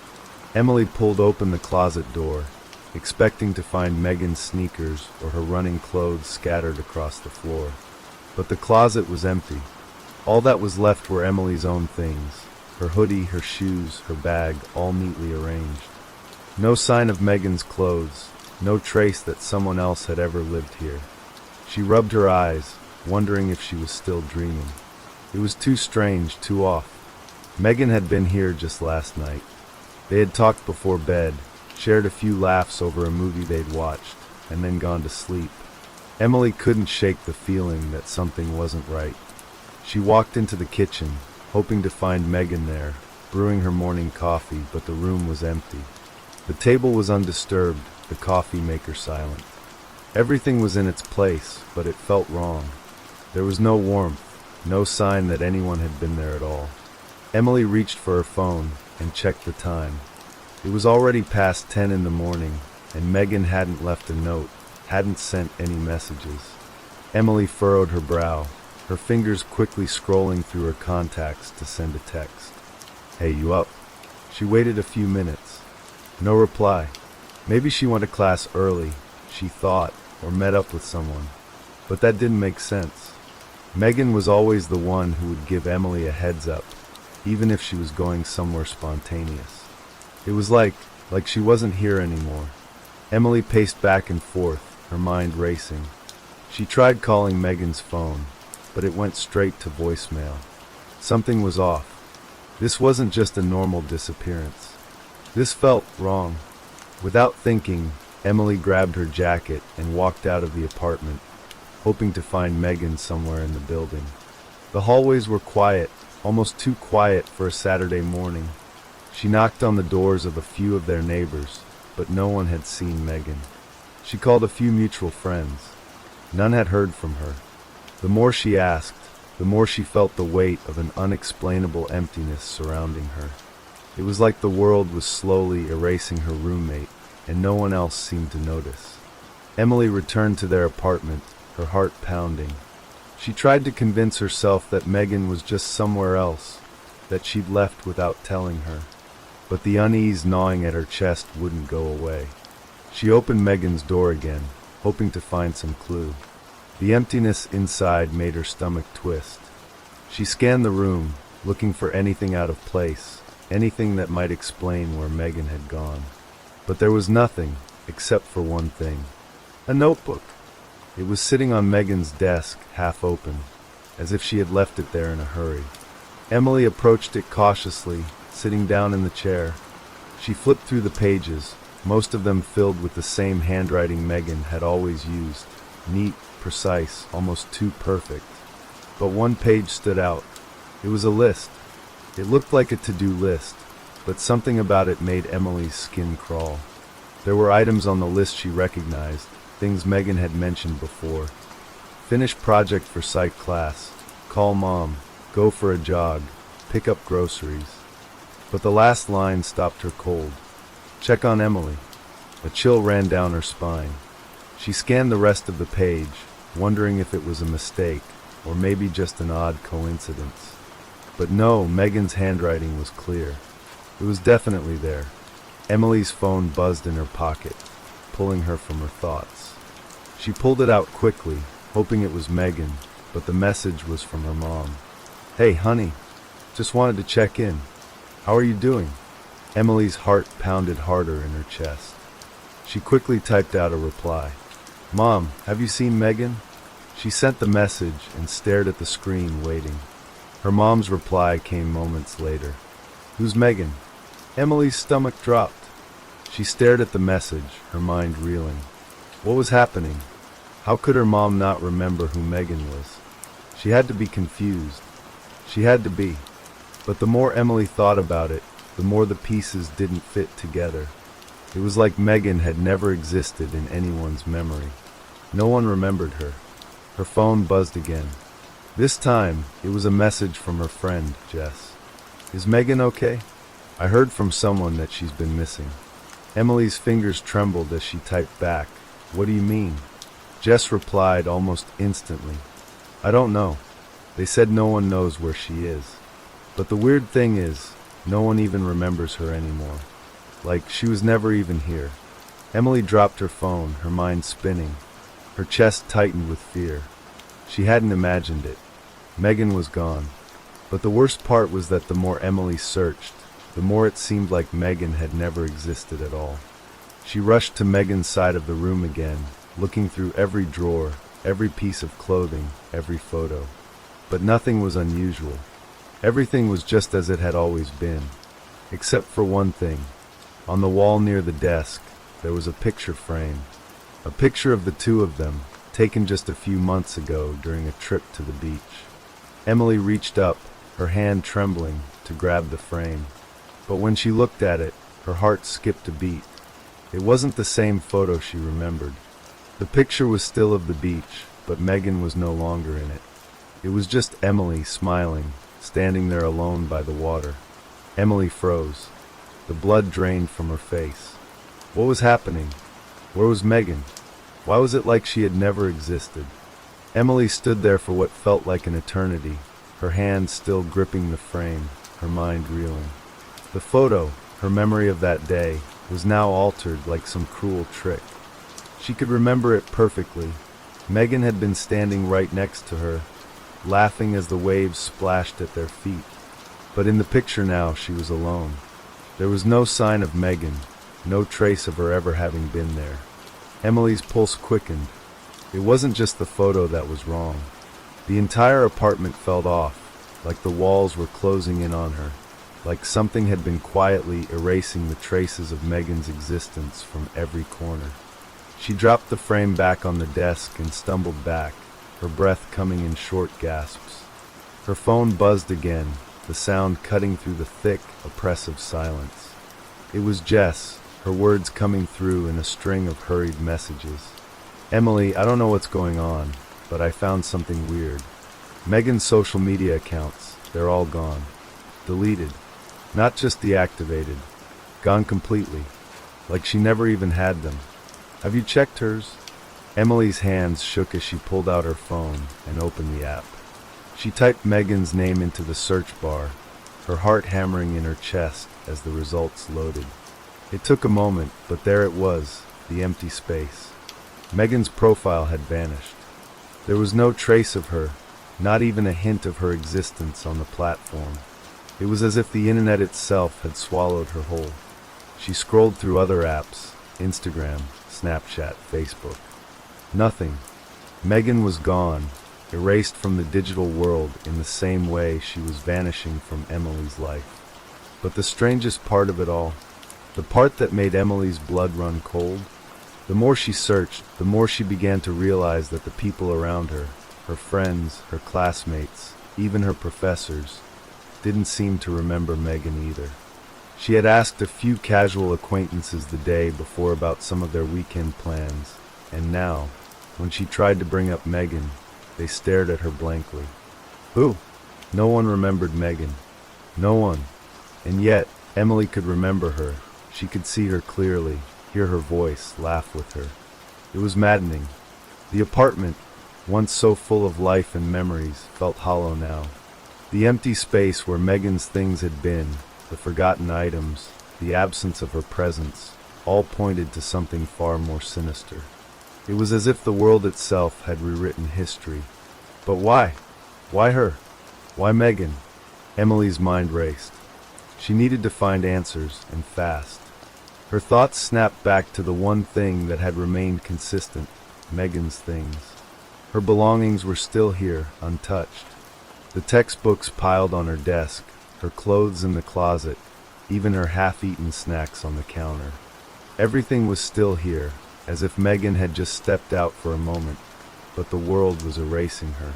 Emily pulled open the closet door, expecting to find Megan's sneakers or her running clothes scattered across the floor. But the closet was empty. All that was left were Emily's own things, her hoodie, her shoes, her bag, all neatly arranged. No sign of Megan's clothes, no trace that someone else had ever lived here. She rubbed her eyes, wondering if she was still dreaming. It was too strange, too off. Megan had been here just last night. They had talked before bed, shared a few laughs over a movie they'd watched, and then gone to sleep. Emily couldn't shake the feeling that something wasn't right. She walked into the kitchen, hoping to find Megan there, brewing her morning coffee, but the room was empty. The table was undisturbed, the coffee maker silent. Everything was in its place, but it felt wrong. There was no warmth, no sign that anyone had been there at all. Emily reached for her phone and checked the time. It was already past 10 in the morning, and Megan hadn't left a note, hadn't sent any messages. Emily furrowed her brow, her fingers quickly scrolling through her contacts to send a text. "Hey, you up?" She waited a few minutes. No reply. Maybe she went to class early, she thought, or met up with someone. But that didn't make sense. Megan was always the one who would give Emily a heads up, even if she was going somewhere spontaneous. It was like she wasn't here anymore. Emily paced back and forth, her mind racing. She tried calling Megan's phone, but it went straight to voicemail. Something was off. This wasn't just a normal disappearance. This felt wrong. Without thinking, Emily grabbed her jacket and walked out of the apartment, hoping to find Megan somewhere in the building. The hallways were quiet, almost too quiet for a Saturday morning. She knocked on the doors of a few of their neighbors, but no one had seen Megan. She called a few mutual friends. None had heard from her. The more she asked, the more she felt the weight of an unexplainable emptiness surrounding her. It was like the world was slowly erasing her roommate, and no one else seemed to notice. Emily returned to their apartment, her heart pounding. She tried to convince herself that Megan was just somewhere else, that she'd left without telling her. But the unease gnawing at her chest wouldn't go away. She opened Megan's door again, hoping to find some clue. The emptiness inside made her stomach twist. She scanned the room, looking for anything out of place, anything that might explain where Megan had gone. But there was nothing, except for one thing. A notebook. It was sitting on Megan's desk, half open, as if she had left it there in a hurry. Emily approached it cautiously, sitting down in the chair. She flipped through the pages, most of them filled with the same handwriting Megan had always used, neat, precise, almost too perfect. But one page stood out. It was a list. It looked like a to-do list, but something about it made Emily's skin crawl. There were items on the list she recognized, things Megan had mentioned before. Finish project for psych class, call mom, go for a jog, pick up groceries. But the last line stopped her cold. Check on Emily. A chill ran down her spine. She scanned the rest of the page, wondering if it was a mistake, or maybe just an odd coincidence. But no, Megan's handwriting was clear. It was definitely there. Emily's phone buzzed in her pocket, pulling her from her thoughts. She pulled it out quickly, hoping it was Megan, but the message was from her mom. Hey, honey, just wanted to check in. How are you doing? Emily's heart pounded harder in her chest. She quickly typed out a reply. Mom, have you seen Megan? She sent the message and stared at the screen, waiting. Her mom's reply came moments later. Who's Megan? Emily's stomach dropped. She stared at the message, her mind reeling. What was happening? How could her mom not remember who Megan was? She had to be confused. She had to be. But the more Emily thought about it, the more the pieces didn't fit together. It was like Megan had never existed in anyone's memory. No one remembered her. Her phone buzzed again. This time, it was a message from her friend, Jess. Is Megan okay? I heard from someone that she's been missing. Emily's fingers trembled as she typed back. What do you mean? Jess replied almost instantly. I don't know. They said no one knows where she is. But the weird thing is, no one even remembers her anymore. Like, she was never even here. Emily dropped her phone, her mind spinning. Her chest tightened with fear. She hadn't imagined it. Megan was gone. But the worst part was that the more Emily searched, the more it seemed like Megan had never existed at all. She rushed to Megan's side of the room again, looking through every drawer, every piece of clothing, every photo. But nothing was unusual. Everything was just as it had always been. Except for one thing. On the wall near the desk, there was a picture frame. A picture of the two of them, taken just a few months ago during a trip to the beach. Emily reached up, her hand trembling, to grab the frame. But when she looked at it, her heart skipped a beat. It wasn't the same photo she remembered. The picture was still of the beach, but Megan was no longer in it. It was just Emily smiling, standing there alone by the water. Emily froze. The blood drained from her face. What was happening? Where was Megan? Why was it like she had never existed? Emily stood there for what felt like an eternity, her hand still gripping the frame, her mind reeling. The photo, her memory of that day, was now altered like some cruel trick. She could remember it perfectly. Megan had been standing right next to her, laughing as the waves splashed at their feet. But in the picture now, she was alone. There was no sign of Megan, no trace of her ever having been there. Emily's pulse quickened. It wasn't just the photo that was wrong. The entire apartment felt off, like the walls were closing in on her, like something had been quietly erasing the traces of Megan's existence from every corner. She dropped the frame back on the desk and stumbled back, her breath coming in short gasps. Her phone buzzed again, the sound cutting through the thick, oppressive silence. It was Jess, her words coming through in a string of hurried messages. Emily, I don't know what's going on, but I found something weird. Megan's social media accounts, they're all gone. Deleted. Not just deactivated. Gone completely. Like she never even had them. Have you checked hers? Emily's hands shook as she pulled out her phone and opened the app. She typed Megan's name into the search bar, her heart hammering in her chest as the results loaded. It took a moment, but there it was, the empty space. Megan's profile had vanished. There was no trace of her, not even a hint of her existence on the platform. It was as if the internet itself had swallowed her whole. She scrolled through other apps, Instagram, Snapchat, Facebook. Nothing. Megan was gone, erased from the digital world in the same way she was vanishing from Emily's life. But the strangest part of it all, the part that made Emily's blood run cold, the more she searched, the more she began to realize that the people around her, her friends, her classmates, even her professors, didn't seem to remember Megan either. She had asked a few casual acquaintances the day before about some of their weekend plans, and now, when she tried to bring up Megan, they stared at her blankly. Who? No one remembered Megan. No one. And yet, Emily could remember her. She could see her clearly, hear her voice, laugh with her. It was maddening. The apartment, once so full of life and memories, felt hollow now. The empty space where Megan's things had been, the forgotten items, the absence of her presence, all pointed to something far more sinister. It was as if the world itself had rewritten history. But why? Why her? Why Megan? Emily's mind raced. She needed to find answers, and fast. Her thoughts snapped back to the one thing that had remained consistent, Megan's things. Her belongings were still here, untouched. The textbooks piled on her desk, her clothes in the closet, even her half-eaten snacks on the counter. Everything was still here, as if Megan had just stepped out for a moment, but the world was erasing her.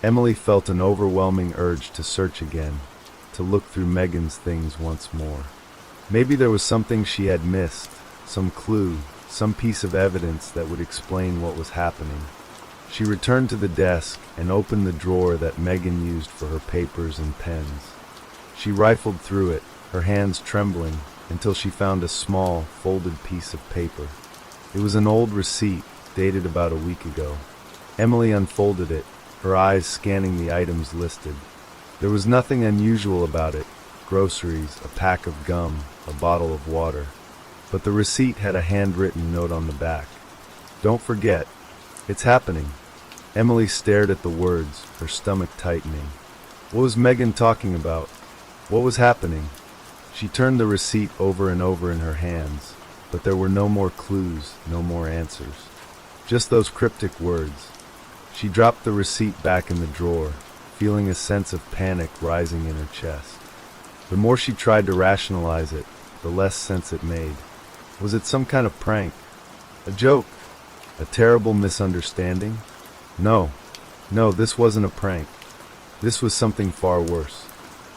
Emily felt an overwhelming urge to search again, to look through Megan's things once more. Maybe there was something she had missed, some clue, some piece of evidence that would explain what was happening. She returned to the desk and opened the drawer that Megan used for her papers and pens. She rifled through it, her hands trembling, until she found a small, folded piece of paper. It was an old receipt, dated about a week ago. Emily unfolded it, her eyes scanning the items listed. There was nothing unusual about it: groceries, a pack of gum, a bottle of water. But the receipt had a handwritten note on the back. "Don't forget. It's happening." Emily stared at the words, her stomach tightening. What was Megan talking about? What was happening? She turned the receipt over and over in her hands, but there were no more clues, no more answers. Just those cryptic words. She dropped the receipt back in the drawer, feeling a sense of panic rising in her chest. The more she tried to rationalize it, the less sense it made. Was it some kind of prank? A joke? A terrible misunderstanding? No, this wasn't a prank. This was something far worse.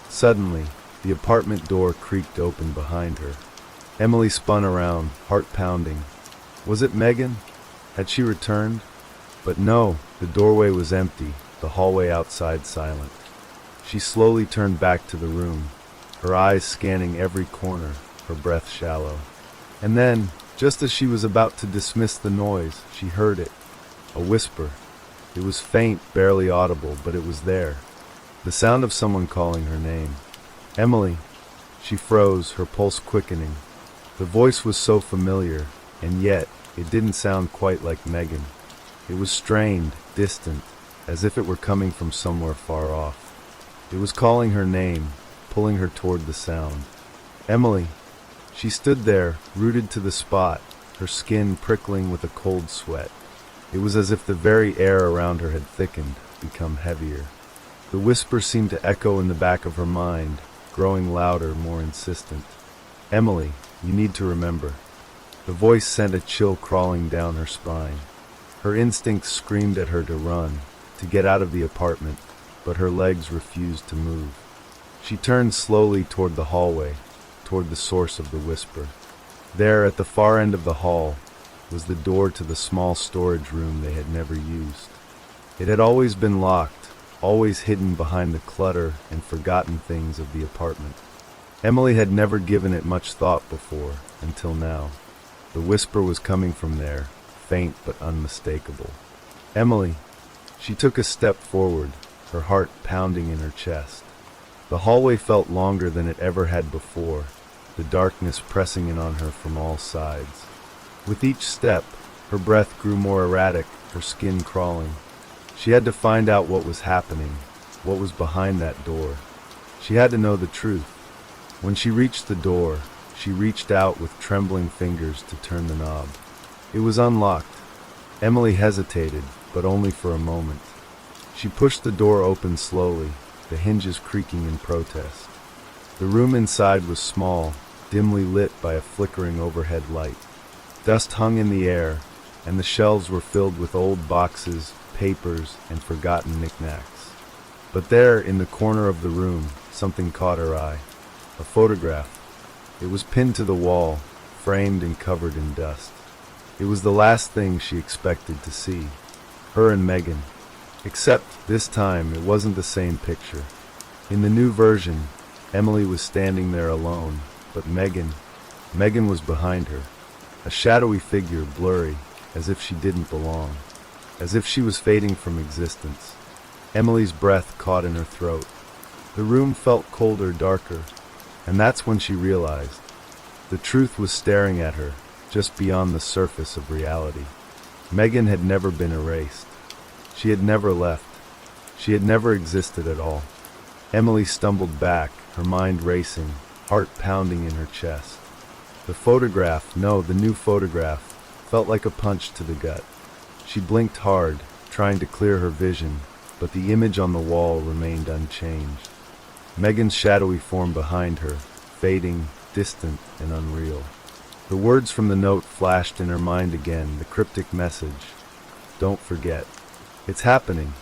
Suddenly, the apartment door creaked open behind her. Emily spun around, heart pounding. Was it Megan? Had she returned? But no, the doorway was empty, the hallway outside silent. She slowly turned back to the room, her eyes scanning every corner, her breath shallow. And then, just as she was about to dismiss the noise, she heard it. A whisper. It was faint, barely audible, but it was there. The sound of someone calling her name. Emily. She froze, her pulse quickening. The voice was so familiar, and yet it didn't sound quite like Megan. It was strained, distant, as if it were coming from somewhere far off. It was calling her name, pulling her toward the sound. Emily. She stood there, rooted to the spot, her skin prickling with a cold sweat. It was as if the very air around her had thickened, become heavier. The whisper seemed to echo in the back of her mind, growing louder, more insistent. Emily, you need to remember. The voice sent a chill crawling down her spine. Her instincts screamed at her to run, to get out of the apartment, but her legs refused to move. She turned slowly toward the hallway, toward the source of the whisper. There, at the far end of the hall, was the door to the small storage room they had never used. It had always been locked, always hidden behind the clutter and forgotten things of the apartment. Emily had never given it much thought before, until now. The whisper was coming from there, faint but unmistakable. Emily. She took a step forward, her heart pounding in her chest. The hallway felt longer than it ever had before, the darkness pressing in on her from all sides. With each step, her breath grew more erratic, her skin crawling. She had to find out what was happening, what was behind that door. She had to know the truth. When she reached the door, she reached out with trembling fingers to turn the knob. It was unlocked. Emily hesitated, but only for a moment. She pushed the door open slowly, the hinges creaking in protest. The room inside was small, dimly lit by a flickering overhead light. Dust hung in the air, and the shelves were filled with old boxes, papers, and forgotten knickknacks. But there, in the corner of the room, something caught her eye. A photograph. It was pinned to the wall, framed and covered in dust. It was the last thing she expected to see. Her and Megan. Except this time it wasn't the same picture. In the new version, Emily was standing there alone, but Megan was behind her, a shadowy figure, blurry, as if she didn't belong, as if she was fading from existence. Emily's breath caught in her throat. The room felt colder, darker, and that's when she realized the truth was staring at her, just beyond the surface of reality. Megan had never been erased. She had never left. She had never existed at all. Emily stumbled back, her mind racing, heart pounding in her chest. The photograph, no, the new photograph, felt like a punch to the gut. She blinked hard, trying to clear her vision, but the image on the wall remained unchanged. Megan's shadowy form behind her, fading, distant, and unreal. The words from the note flashed in her mind again, the cryptic message. Don't forget. It's happening.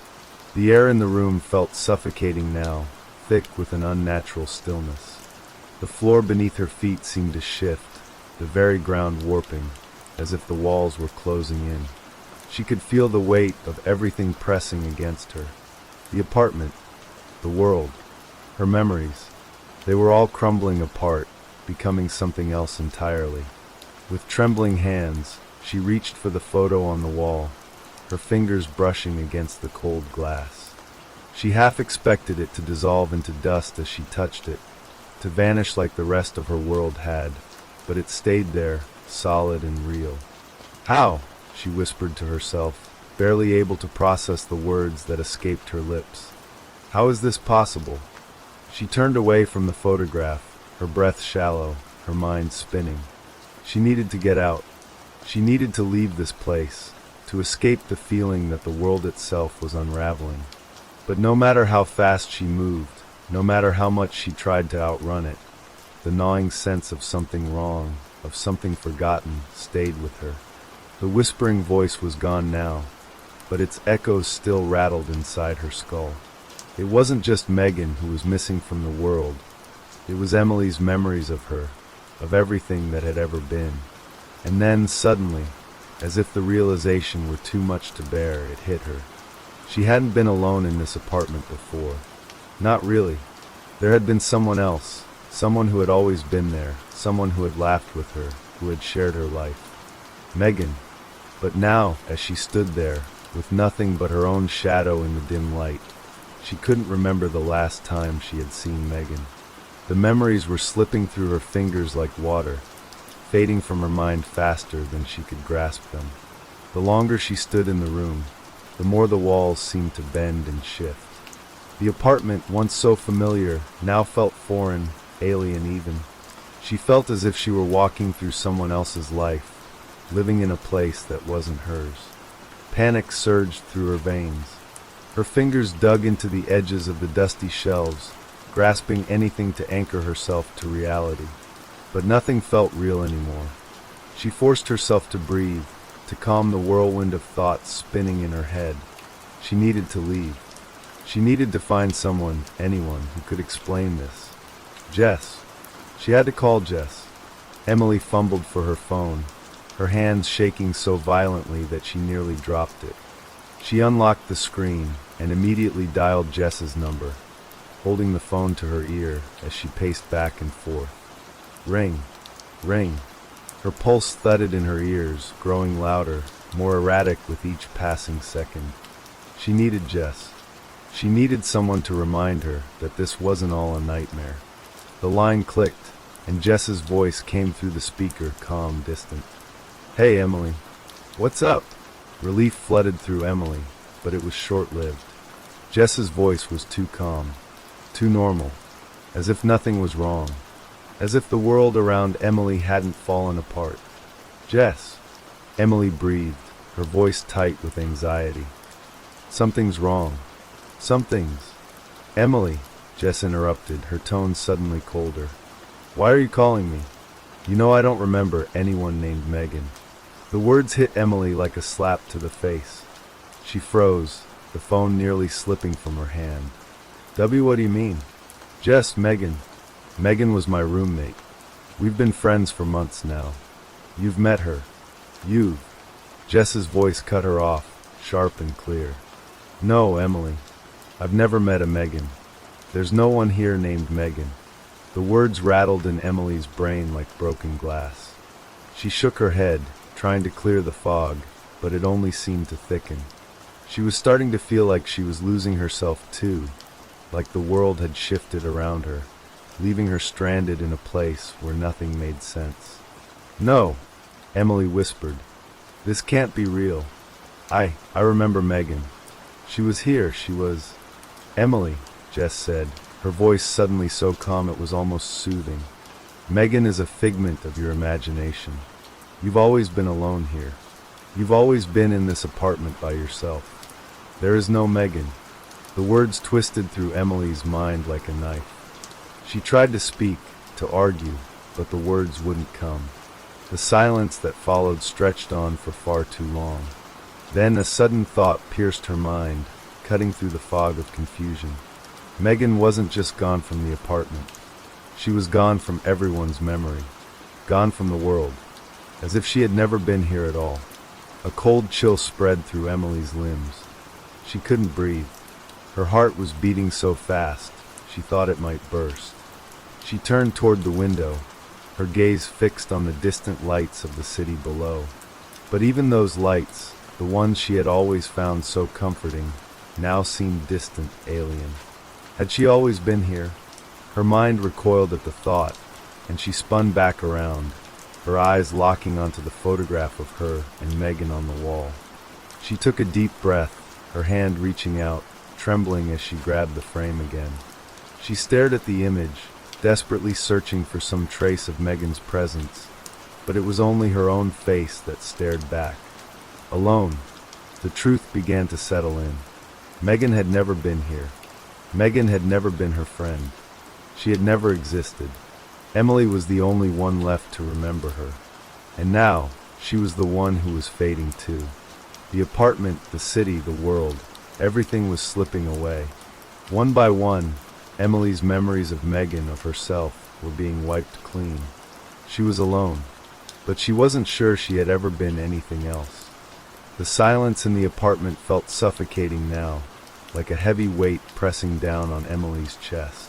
The air in the room felt suffocating now, thick with an unnatural stillness. The floor beneath her feet seemed to shift, the very ground warping, as if the walls were closing in. She could feel the weight of everything pressing against her. The apartment, the world, her memories. They were all crumbling apart, becoming something else entirely. With trembling hands, she reached for the photo on the wall, her fingers brushing against the cold glass. She half expected it to dissolve into dust as she touched it, to vanish like the rest of her world had, but it stayed there, solid and real. How? She whispered to herself, barely able to process the words that escaped her lips. How is this possible? She turned away from the photograph, her breath shallow, her mind spinning. She needed to get out. She needed to leave this place, to escape the feeling that the world itself was unraveling. But no matter how fast she moved, no matter how much she tried to outrun it, the gnawing sense of something wrong, of something forgotten, stayed with her. The whispering voice was gone now, but its echoes still rattled inside her skull. It wasn't just Megan who was missing from the world. It was Emily's memories of her, of everything that had ever been. And then, suddenly, as if the realization were too much to bear, it hit her. She hadn't been alone in this apartment before. Not really. There had been someone else, someone who had always been there, someone who had laughed with her, who had shared her life. Megan. But now, as she stood there, with nothing but her own shadow in the dim light, she couldn't remember the last time she had seen Megan. The memories were slipping through her fingers like water, fading from her mind faster than she could grasp them. The longer she stood in the room, the more the walls seemed to bend and shift. The apartment, once so familiar, now felt foreign, alien even. She felt as if she were walking through someone else's life, living in a place that wasn't hers. Panic surged through her veins. Her fingers dug into the edges of the dusty shelves, grasping anything to anchor herself to reality. But nothing felt real anymore. She forced herself to breathe, to calm the whirlwind of thoughts spinning in her head. She needed to leave. She needed to find someone, anyone, who could explain this. Jess. She had to call Jess. Emily fumbled for her phone, her hands shaking so violently that she nearly dropped it. She unlocked the screen and immediately dialed Jess's number, holding the phone to her ear as she paced back and forth. Ring. Ring. Her pulse thudded in her ears, growing louder, more erratic with each passing second. She needed Jess. She needed someone to remind her that this wasn't all a nightmare. The line clicked, and Jess's voice came through the speaker, calm, distant. Hey, Emily. What's up? Relief flooded through Emily, but it was short-lived. Jess's voice was too calm, too normal, as if nothing was wrong, as if the world around Emily hadn't fallen apart. Jess. Emily breathed, her voice tight with anxiety. Something's wrong. Something's. Emily, Jess interrupted, her tone suddenly colder. Why are you calling me? You know I don't remember anyone named Megan. The words hit Emily like a slap to the face. She froze, the phone nearly slipping from her hand. What do you mean? Jess, Megan. Megan was my roommate. We've been friends for months now. You've met her. You've. Jess's voice cut her off, sharp and clear. No, Emily. I've never met a Megan. There's no one here named Megan. The words rattled in Emily's brain like broken glass. She shook her head, trying to clear the fog, but it only seemed to thicken. She was starting to feel like she was losing herself too, like the world had shifted around her, leaving her stranded in a place where nothing made sense. No, Emily whispered. This can't be real. I remember Megan. She was here, she was... Emily, Jess said, her voice suddenly so calm it was almost soothing. Megan is a figment of your imagination. You've always been alone here. You've always been in this apartment by yourself. There is no Megan. The words twisted through Emily's mind like a knife. She tried to speak, to argue, but the words wouldn't come. The silence that followed stretched on for far too long. Then a sudden thought pierced her mind, cutting through the fog of confusion. Megan wasn't just gone from the apartment. She was gone from everyone's memory, gone from the world, as if she had never been here at all. A cold chill spread through Emily's limbs. She couldn't breathe. Her heart was beating so fast, she thought it might burst. She turned toward the window, her gaze fixed on the distant lights of the city below. But even those lights, the ones she had always found so comforting, now seemed distant, alien. Had she always been here? Her mind recoiled at the thought, and she spun back around, her eyes locking onto the photograph of her and Megan on the wall. She took a deep breath, her hand reaching out, trembling as she grabbed the frame again. She stared at the image, desperately searching for some trace of Megan's presence, but it was only her own face that stared back. Alone, the truth began to settle in. Megan had never been here. Megan had never been her friend. She had never existed. Emily was the only one left to remember her. And now, she was the one who was fading too. The apartment, the city, the world, everything was slipping away. One by one, Emily's memories of Megan, of herself, were being wiped clean. She was alone, but she wasn't sure she had ever been anything else. The silence in the apartment felt suffocating now, like a heavy weight pressing down on Emily's chest.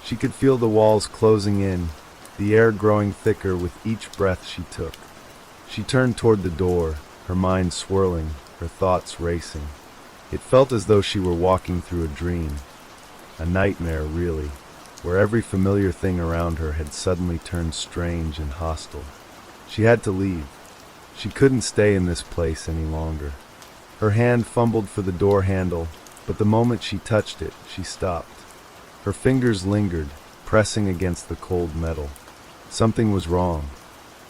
She could feel the walls closing in, the air growing thicker with each breath she took. She turned toward the door, her mind swirling, her thoughts racing. It felt as though she were walking through a dream, a nightmare really, where every familiar thing around her had suddenly turned strange and hostile. She had to leave. She couldn't stay in this place any longer. Her hand fumbled for the door handle, but the moment she touched it, she stopped. Her fingers lingered, pressing against the cold metal. Something was wrong.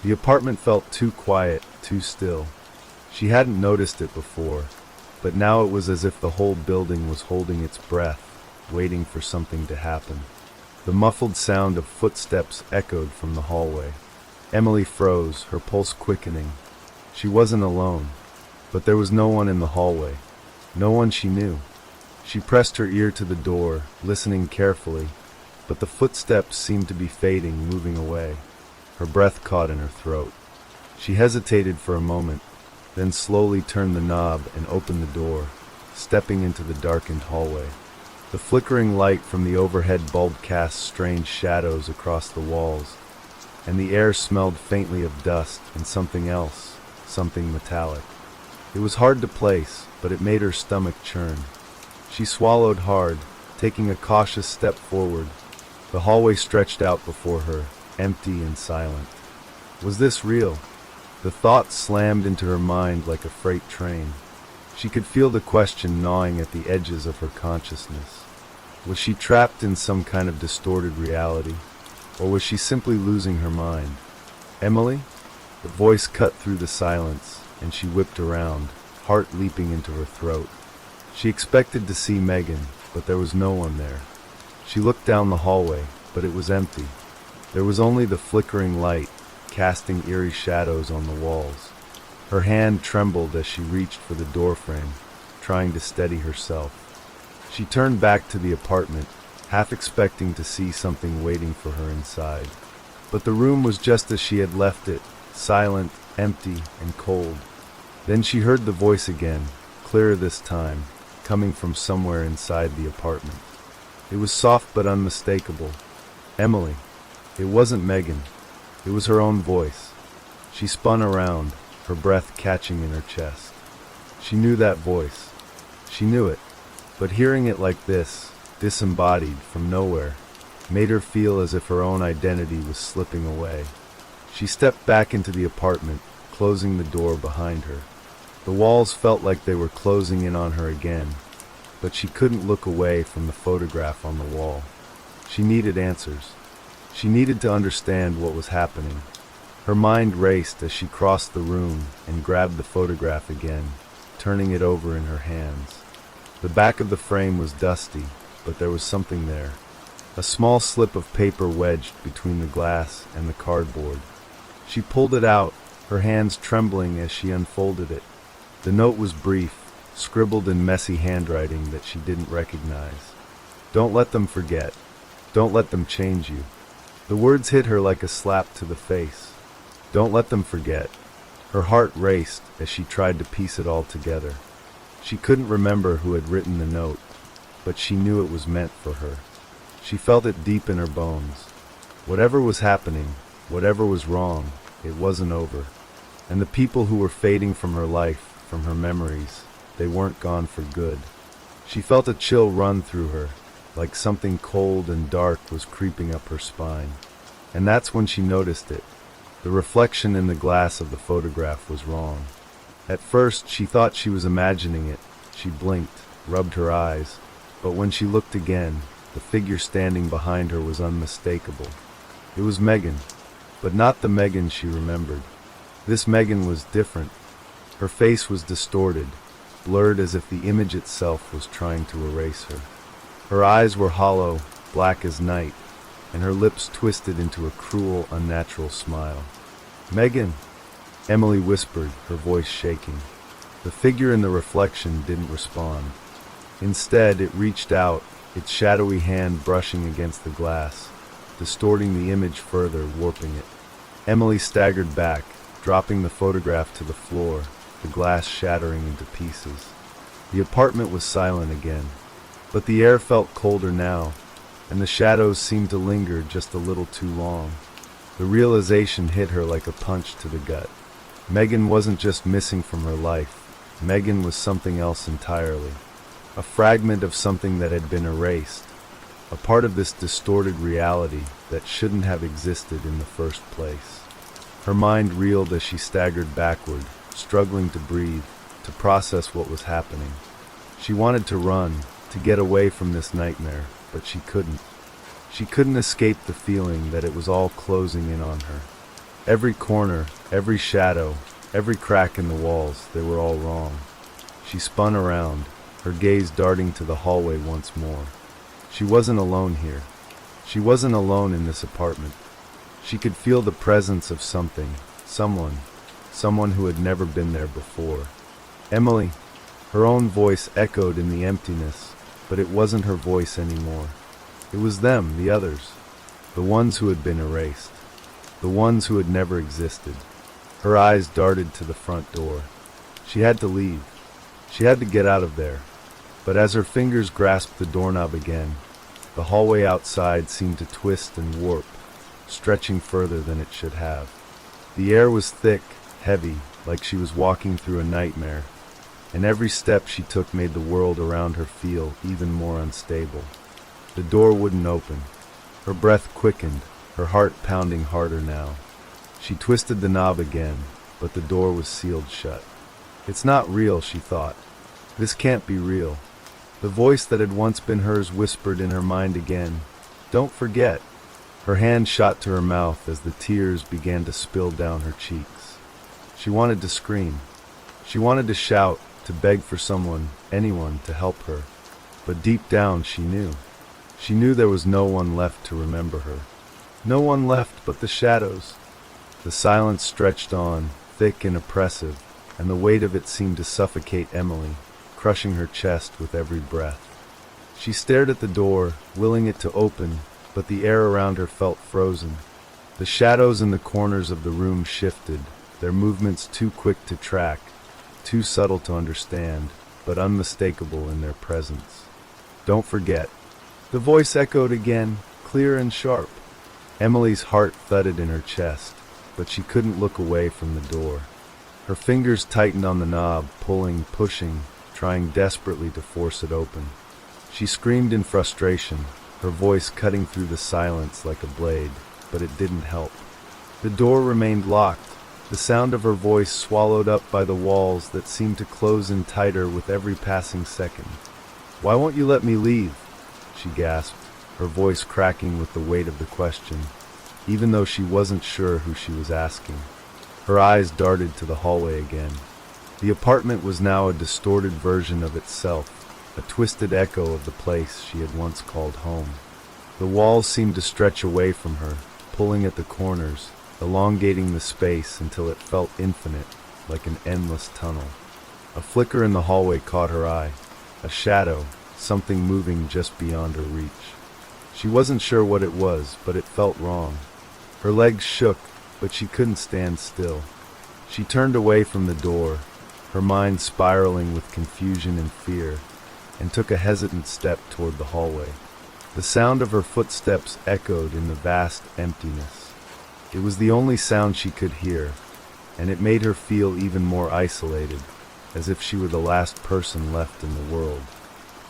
The apartment felt too quiet, too still. She hadn't noticed it before, but now it was as if the whole building was holding its breath, waiting for something to happen. The muffled sound of footsteps echoed from the hallway. Emily froze, her pulse quickening. She wasn't alone, but there was no one in the hallway. No one she knew. She pressed her ear to the door, listening carefully, but the footsteps seemed to be fading, moving away. Her breath caught in her throat. She hesitated for a moment, then slowly turned the knob and opened the door, stepping into the darkened hallway. The flickering light from the overhead bulb cast strange shadows across the walls, and the air smelled faintly of dust and something else, something metallic. It was hard to place, but it made her stomach churn. She swallowed hard, taking a cautious step forward. The hallway stretched out before her, empty and silent. Was this real? The thought slammed into her mind like a freight train. She could feel the question gnawing at the edges of her consciousness. Was she trapped in some kind of distorted reality, or was she simply losing her mind? Emily? The voice cut through the silence, and she whipped around, heart leaping into her throat. She expected to see Megan, but there was no one there. She looked down the hallway, but it was empty. There was only the flickering light, casting eerie shadows on the walls. Her hand trembled as she reached for the doorframe, trying to steady herself. She turned back to the apartment, half expecting to see something waiting for her inside. But the room was just as she had left it, silent, empty, and cold. Then she heard the voice again, clearer this time. coming from somewhere inside the apartment. It was soft but unmistakable. Emily. It wasn't Megan. It was her own voice. She spun around, her breath catching in her chest. She knew that voice. She knew it. But hearing it like this, disembodied from nowhere, made her feel as if her own identity was slipping away. She stepped back into the apartment, closing the door behind her. The walls felt like they were closing in on her again, but she couldn't look away from the photograph on the wall. She needed answers. She needed to understand what was happening. Her mind raced as she crossed the room and grabbed the photograph again, turning it over in her hands. The back of the frame was dusty, but there was something there. A small slip of paper wedged between the glass and the cardboard. She pulled it out, her hands trembling as she unfolded it. The note was brief, scribbled in messy handwriting that she didn't recognize. Don't let them forget. Don't let them change you. The words hit her like a slap to the face. Don't let them forget. Her heart raced as she tried to piece it all together. She couldn't remember who had written the note, but she knew it was meant for her. She felt it deep in her bones. Whatever was happening, whatever was wrong, it wasn't over. And the people who were fading from her life, from her memories, they weren't gone for good. She felt a chill run through her, like something cold and dark was creeping up her spine. And that's when she noticed it. The reflection in the glass of the photograph was wrong. At first, she thought she was imagining it. She blinked, rubbed her eyes, but when she looked again, the figure standing behind her was unmistakable. It was Megan, but not the Megan she remembered. This Megan was different. Her face was distorted, blurred as if the image itself was trying to erase her. Her eyes were hollow, black as night, and her lips twisted into a cruel, unnatural smile. "Megan," Emily whispered, her voice shaking. The figure in the reflection didn't respond. Instead, it reached out, its shadowy hand brushing against the glass, distorting the image further, warping it. Emily staggered back, dropping the photograph to the floor, the glass shattering into pieces. The apartment was silent again, but the air felt colder now, and the shadows seemed to linger just a little too long. The realization hit her like a punch to the gut. Megan wasn't just missing from her life. Megan was something else entirely. A fragment of something that had been erased. A part of this distorted reality that shouldn't have existed in the first place. Her mind reeled as she staggered backward, struggling to breathe, to process what was happening. She wanted to run, to get away from this nightmare, but she couldn't. She couldn't escape the feeling that it was all closing in on her. Every corner, every shadow, every crack in the walls, they were all wrong. She spun around, her gaze darting to the hallway once more. She wasn't alone here. She wasn't alone in this apartment. She could feel the presence of something, someone who had never been there before. Emily. Her own voice echoed in the emptiness, but it wasn't her voice anymore. It was them, the others, the ones who had been erased, the ones who had never existed. Her eyes darted to the front door. She had to leave. She had to get out of there. But as her fingers grasped the doorknob again, the hallway outside seemed to twist and warp, stretching further than it should have. The air was thick, heavy, like she was walking through a nightmare, and every step she took made the world around her feel even more unstable. The door wouldn't open. Her breath quickened, her heart pounding harder now. She twisted the knob again, but the door was sealed shut. It's not real, she thought. This can't be real. The voice that had once been hers whispered in her mind again, "Don't forget." Her hand shot to her mouth as the tears began to spill down her cheeks. She wanted to scream. She wanted to shout, to beg for someone, anyone, to help her. But deep down she knew. She knew there was no one left to remember her. No one left but the shadows. The silence stretched on, thick and oppressive, and the weight of it seemed to suffocate Emily, crushing her chest with every breath. She stared at the door, willing it to open, but the air around her felt frozen. The shadows in the corners of the room shifted, their movements too quick to track, too subtle to understand, but unmistakable in their presence. "Don't forget." The voice echoed again, clear and sharp. Emily's heart thudded in her chest, but she couldn't look away from the door. Her fingers tightened on the knob, pulling, pushing, trying desperately to force it open. She screamed in frustration, her voice cutting through the silence like a blade, but it didn't help. The door remained locked, the sound of her voice swallowed up by the walls that seemed to close in tighter with every passing second. "Why won't you let me leave?" she gasped, her voice cracking with the weight of the question, even though she wasn't sure who she was asking. Her eyes darted to the hallway again. The apartment was now a distorted version of itself, a twisted echo of the place she had once called home. The walls seemed to stretch away from her, pulling at the corners, elongating the space until it felt infinite, like an endless tunnel. A flicker in the hallway caught her eye, a shadow, something moving just beyond her reach. She wasn't sure what it was, but it felt wrong. Her legs shook, but she couldn't stand still. She turned away from the door, her mind spiraling with confusion and fear, and took a hesitant step toward the hallway. The sound of her footsteps echoed in the vast emptiness. It was the only sound she could hear, and it made her feel even more isolated, as if she were the last person left in the world.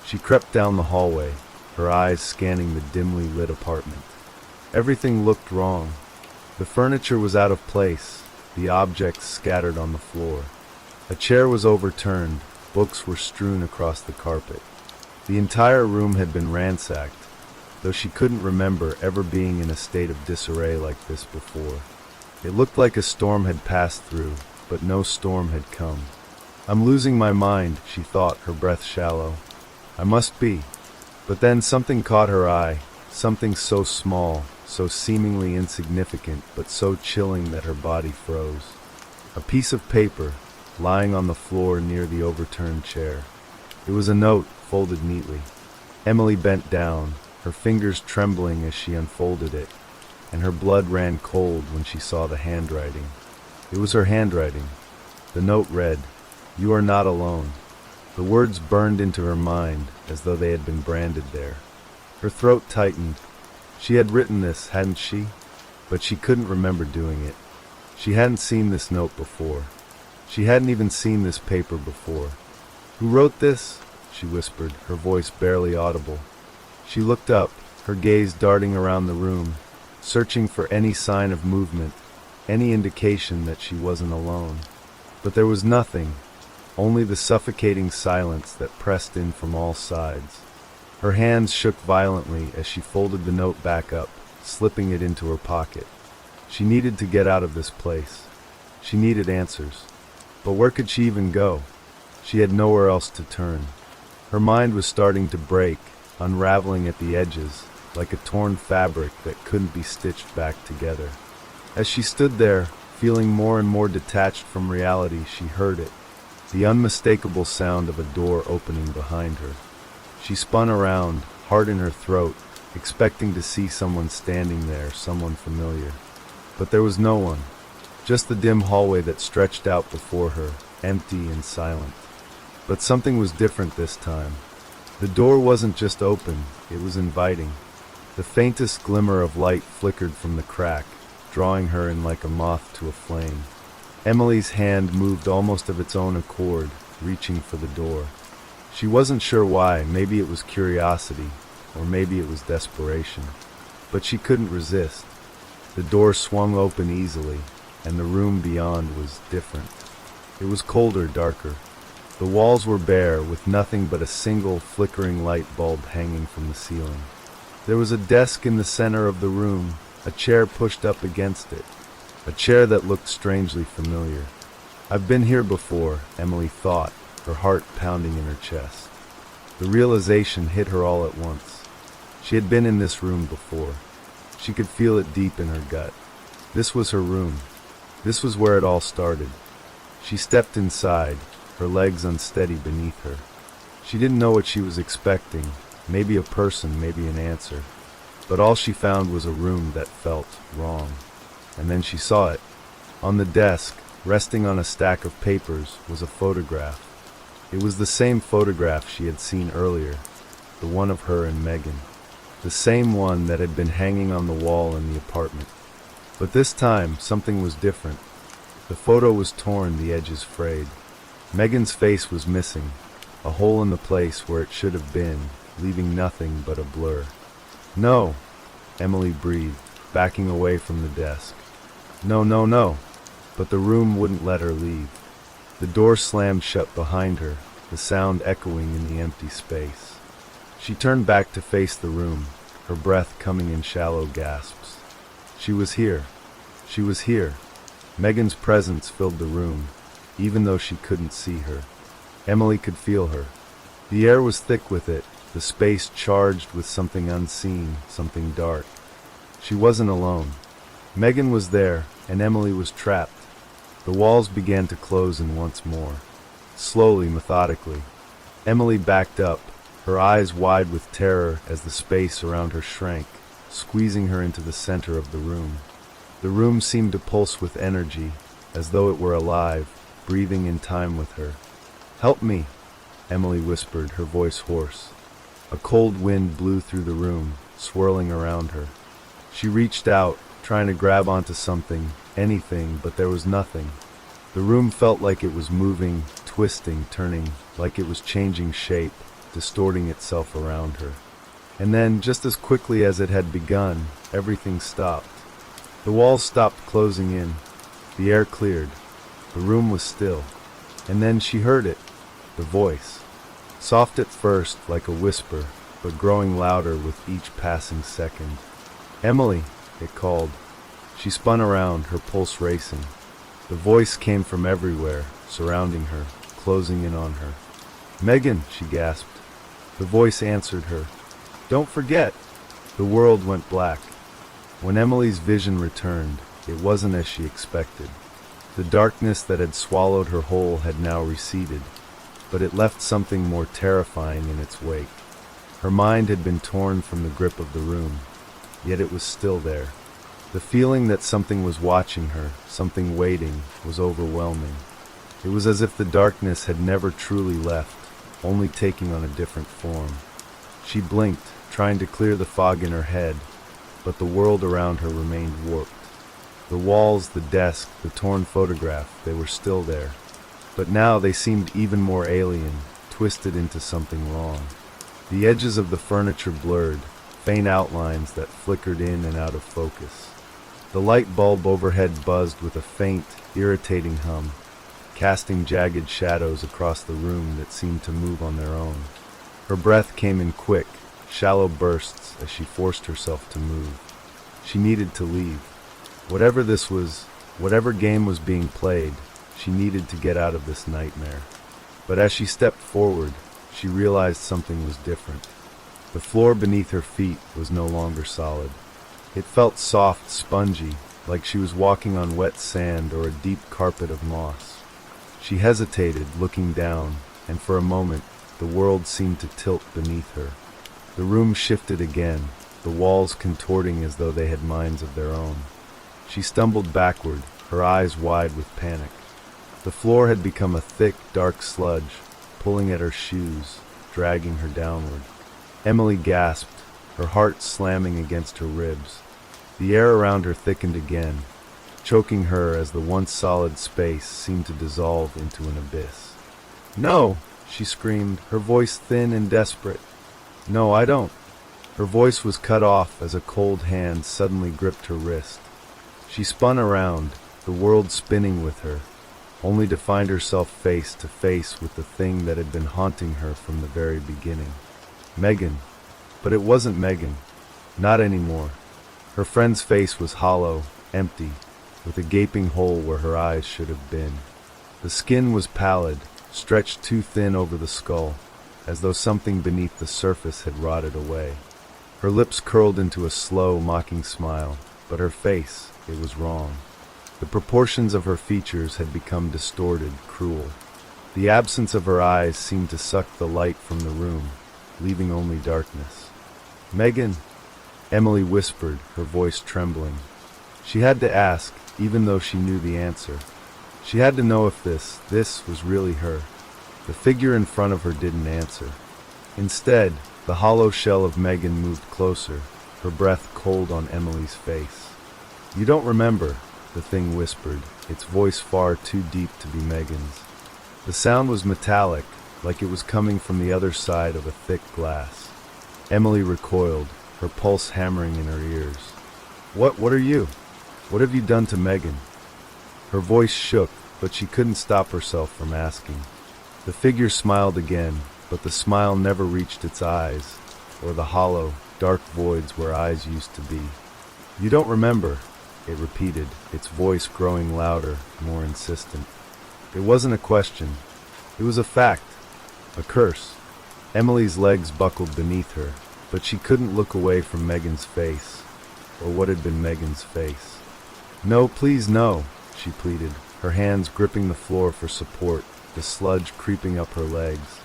She crept down the hallway, her eyes scanning the dimly lit apartment. Everything looked wrong. The furniture was out of place, the objects scattered on the floor. A chair was overturned, books were strewn across the carpet. The entire room had been ransacked, though she couldn't remember ever being in a state of disarray like this before. It looked like a storm had passed through, but no storm had come. "I'm losing my mind," she thought, her breath shallow. "I must be." But then something caught her eye, something so small, so seemingly insignificant, but so chilling that her body froze. A piece of paper, lying on the floor near the overturned chair. It was a note, folded neatly. Emily bent down, her fingers trembling as she unfolded it, and her blood ran cold when she saw the handwriting. It was her handwriting. The note read, "You are not alone." The words burned into her mind as though they had been branded there. Her throat tightened. She had written this, hadn't she? But she couldn't remember doing it. She hadn't seen this note before. She hadn't even seen this paper before. "Who wrote this?" she whispered, her voice barely audible. She looked up, her gaze darting around the room, searching for any sign of movement, any indication that she wasn't alone. But there was nothing, only the suffocating silence that pressed in from all sides. Her hands shook violently as she folded the note back up, slipping it into her pocket. She needed to get out of this place. She needed answers. But where could she even go? She had nowhere else to turn. Her mind was starting to break, unraveling at the edges, like a torn fabric that couldn't be stitched back together. As she stood there, feeling more and more detached from reality, she heard it, the unmistakable sound of a door opening behind her. She spun around, heart in her throat, expecting to see someone standing there, someone familiar. But there was no one, just the dim hallway that stretched out before her, empty and silent. But something was different this time. The door wasn't just open, it was inviting. The faintest glimmer of light flickered from the crack, drawing her in like a moth to a flame. Emily's hand moved almost of its own accord, reaching for the door. She wasn't sure why, maybe it was curiosity, or maybe it was desperation. But she couldn't resist. The door swung open easily, and the room beyond was different. It was colder, darker. The walls were bare, with nothing but a single flickering light bulb hanging from the ceiling. There was a desk in the center of the room, a chair pushed up against it, a chair that looked strangely familiar. "I've been here before," Emily thought, her heart pounding in her chest. The realization hit her all at once. She had been in this room before. She could feel it deep in her gut. This was her room. This was where it all started. She stepped inside, her legs unsteady beneath her. She didn't know what she was expecting, maybe a person, maybe an answer. But all she found was a room that felt wrong. And then she saw it. On the desk, resting on a stack of papers, was a photograph. It was the same photograph she had seen earlier, the one of her and Megan. The same one that had been hanging on the wall in the apartment. But this time, something was different. The photo was torn, the edges frayed. Megan's face was missing, a hole in the place where it should have been, leaving nothing but a blur. "No," Emily breathed, backing away from the desk. "No, no, no." But the room wouldn't let her leave. The door slammed shut behind her, the sound echoing in the empty space. She turned back to face the room, her breath coming in shallow gasps. She was here. She was here. Megan's presence filled the room, even though she couldn't see her. Emily could feel her. The air was thick with it, the space charged with something unseen, something dark. She wasn't alone. Megan was there, and Emily was trapped. The walls began to close in once more. Slowly, methodically. Emily backed up, her eyes wide with terror as the space around her shrank, squeezing her into the center of the room. The room seemed to pulse with energy, as though it were alive, breathing in time with her. "Help me," Emily whispered, her voice hoarse. A cold wind blew through the room, swirling around her. She reached out, trying to grab onto something, anything, but there was nothing. The room felt like it was moving, twisting, turning, like it was changing shape, distorting itself around her. And then, just as quickly as it had begun, everything stopped. The walls stopped closing in. The air cleared. The room was still. And then she heard it, the voice. Soft at first, like a whisper, but growing louder with each passing second. "Emily," it called. She spun around, her pulse racing. The voice came from everywhere, surrounding her, closing in on her. "Megan," she gasped. The voice answered her. "Don't forget." The world went black. When Emily's vision returned, it wasn't as she expected. The darkness that had swallowed her whole had now receded, but it left something more terrifying in its wake. Her mind had been torn from the grip of the room, yet it was still there. The feeling that something was watching her, something waiting, was overwhelming. It was as if the darkness had never truly left, only taking on a different form. She blinked, trying to clear the fog in her head, but the world around her remained warped. The walls, the desk, the torn photograph, they were still there. But now they seemed even more alien, twisted into something wrong. The edges of the furniture blurred, faint outlines that flickered in and out of focus. The light bulb overhead buzzed with a faint, irritating hum, casting jagged shadows across the room that seemed to move on their own. Her breath came in quick, shallow bursts as she forced herself to move. She needed to leave. Whatever this was, whatever game was being played, she needed to get out of this nightmare. But as she stepped forward, she realized something was different. The floor beneath her feet was no longer solid. It felt soft, spongy, like she was walking on wet sand or a deep carpet of moss. She hesitated, looking down, and for a moment, the world seemed to tilt beneath her. The room shifted again, the walls contorting as though they had minds of their own. She stumbled backward, her eyes wide with panic. The floor had become a thick, dark sludge, pulling at her shoes, dragging her downward. Emily gasped, her heart slamming against her ribs. The air around her thickened again, choking her as the once solid space seemed to dissolve into an abyss. "No!" she screamed, her voice thin and desperate. "No, I don't." Her voice was cut off as a cold hand suddenly gripped her wrist. She spun around, the world spinning with her, only to find herself face to face with the thing that had been haunting her from the very beginning. Megan. But it wasn't Megan. Not anymore. Her friend's face was hollow, empty, with a gaping hole where her eyes should have been. The skin was pallid, stretched too thin over the skull, as though something beneath the surface had rotted away. Her lips curled into a slow, mocking smile, but her face, it was wrong. The proportions of her features had become distorted, cruel. The absence of her eyes seemed to suck the light from the room, leaving only darkness. "Megan," Emily whispered, her voice trembling. She had to ask, even though she knew the answer. She had to know if this was really her. The figure in front of her didn't answer. Instead, the hollow shell of Megan moved closer, her breath cold on Emily's face. "You don't remember," the thing whispered, its voice far too deep to be Megan's. The sound was metallic, like it was coming from the other side of a thick glass. Emily recoiled, her pulse hammering in her ears. What are you? What have you done to Megan?" Her voice shook, but she couldn't stop herself from asking. The figure smiled again, but the smile never reached its eyes, or the hollow, dark voids where eyes used to be. "You don't remember," it repeated, its voice growing louder, more insistent. It wasn't a question. It was a fact. A curse. Emily's legs buckled beneath her, but she couldn't look away from Megan's face, or what had been Megan's face. "No, please no," she pleaded, her hands gripping the floor for support, the sludge creeping up her legs.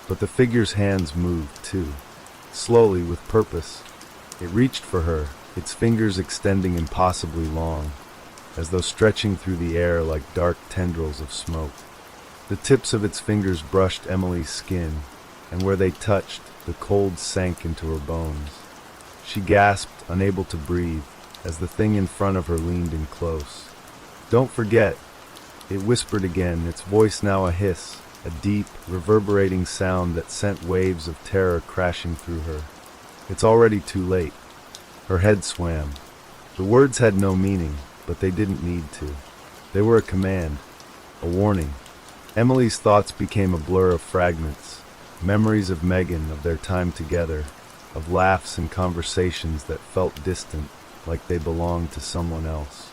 But the figure's hands moved, too. Slowly, with purpose. It reached for her, its fingers extending impossibly long, as though stretching through the air like dark tendrils of smoke. The tips of its fingers brushed Emily's skin, and where they touched, the cold sank into her bones. She gasped, unable to breathe, as the thing in front of her leaned in close. "Don't forget," it whispered again, its voice now a hiss, a deep, reverberating sound that sent waves of terror crashing through her. "It's already too late." Her head swam. The words had no meaning, but they didn't need to. They were a command, a warning. Emily's thoughts became a blur of fragments, memories of Megan, of their time together, of laughs and conversations that felt distant, like they belonged to someone else.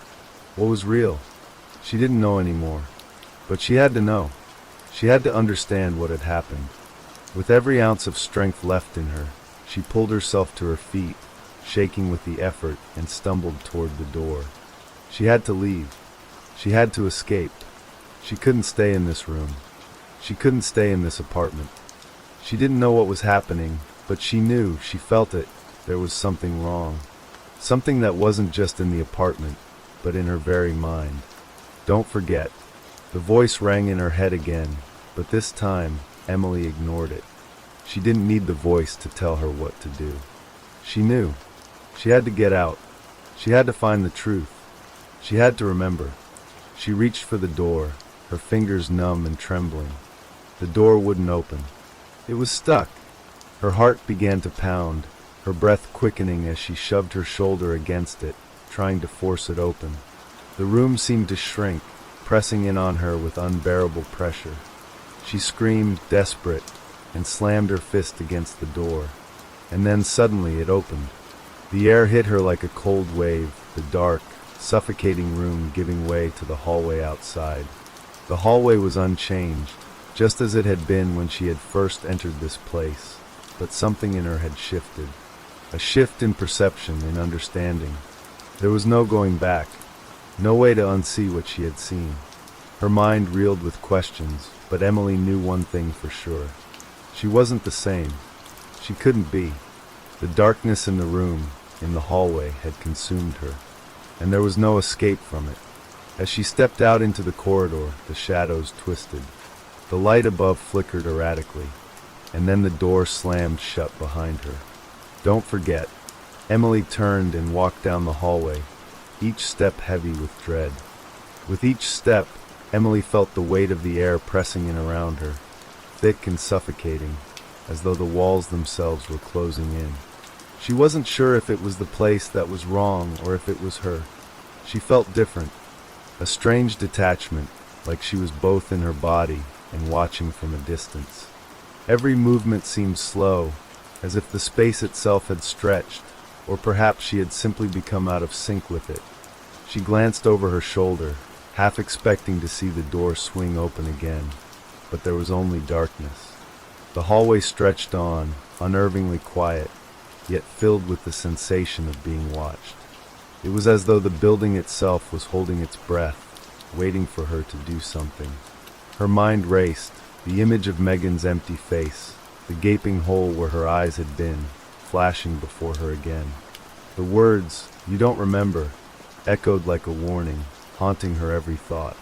What was real? She didn't know anymore, but she had to know. She had to understand what had happened. With every ounce of strength left in her, she pulled herself to her feet, shaking with the effort, and stumbled toward the door. She had to leave. She had to escape. She couldn't stay in this room. She couldn't stay in this apartment. She didn't know what was happening, but she knew, she felt it, there was something wrong. Something that wasn't just in the apartment, but in her very mind. "Don't forget." The voice rang in her head again, but this time, Emily ignored it. She didn't need the voice to tell her what to do. She knew. She had to get out. She had to find the truth. She had to remember. She reached for the door, her fingers numb and trembling. The door wouldn't open. It was stuck. Her heart began to pound, her breath quickening as she shoved her shoulder against it, trying to force it open. The room seemed to shrink, pressing in on her with unbearable pressure. She screamed, desperate, and slammed her fist against the door. And then suddenly it opened. The air hit her like a cold wave, the dark, suffocating room giving way to the hallway outside. The hallway was unchanged, just as it had been when she had first entered this place, but something in her had shifted. A shift in perception, in understanding. There was no going back, no way to unsee what she had seen. Her mind reeled with questions, but Emily knew one thing for sure. She wasn't the same. She couldn't be. The darkness in the room, in the hallway, had consumed her, and there was no escape from it. As she stepped out into the corridor, the shadows twisted. The light above flickered erratically, and then the door slammed shut behind her. "Don't forget." Emily turned and walked down the hallway, each step heavy with dread. With each step, Emily felt the weight of the air pressing in around her, thick and suffocating, as though the walls themselves were closing in. She wasn't sure if it was the place that was wrong or if it was her. She felt different, a strange detachment, like she was both in her body and watching from a distance. Every movement seemed slow, as if the space itself had stretched, or perhaps she had simply become out of sync with it. She glanced over her shoulder, half expecting to see the door swing open again, but there was only darkness. The hallway stretched on, unnervingly quiet, yet filled with the sensation of being watched. It was as though the building itself was holding its breath, waiting for her to do something. Her mind raced, the image of Megan's empty face, the gaping hole where her eyes had been, flashing before her again. The words, "You don't remember," echoed like a warning, haunting her every thought.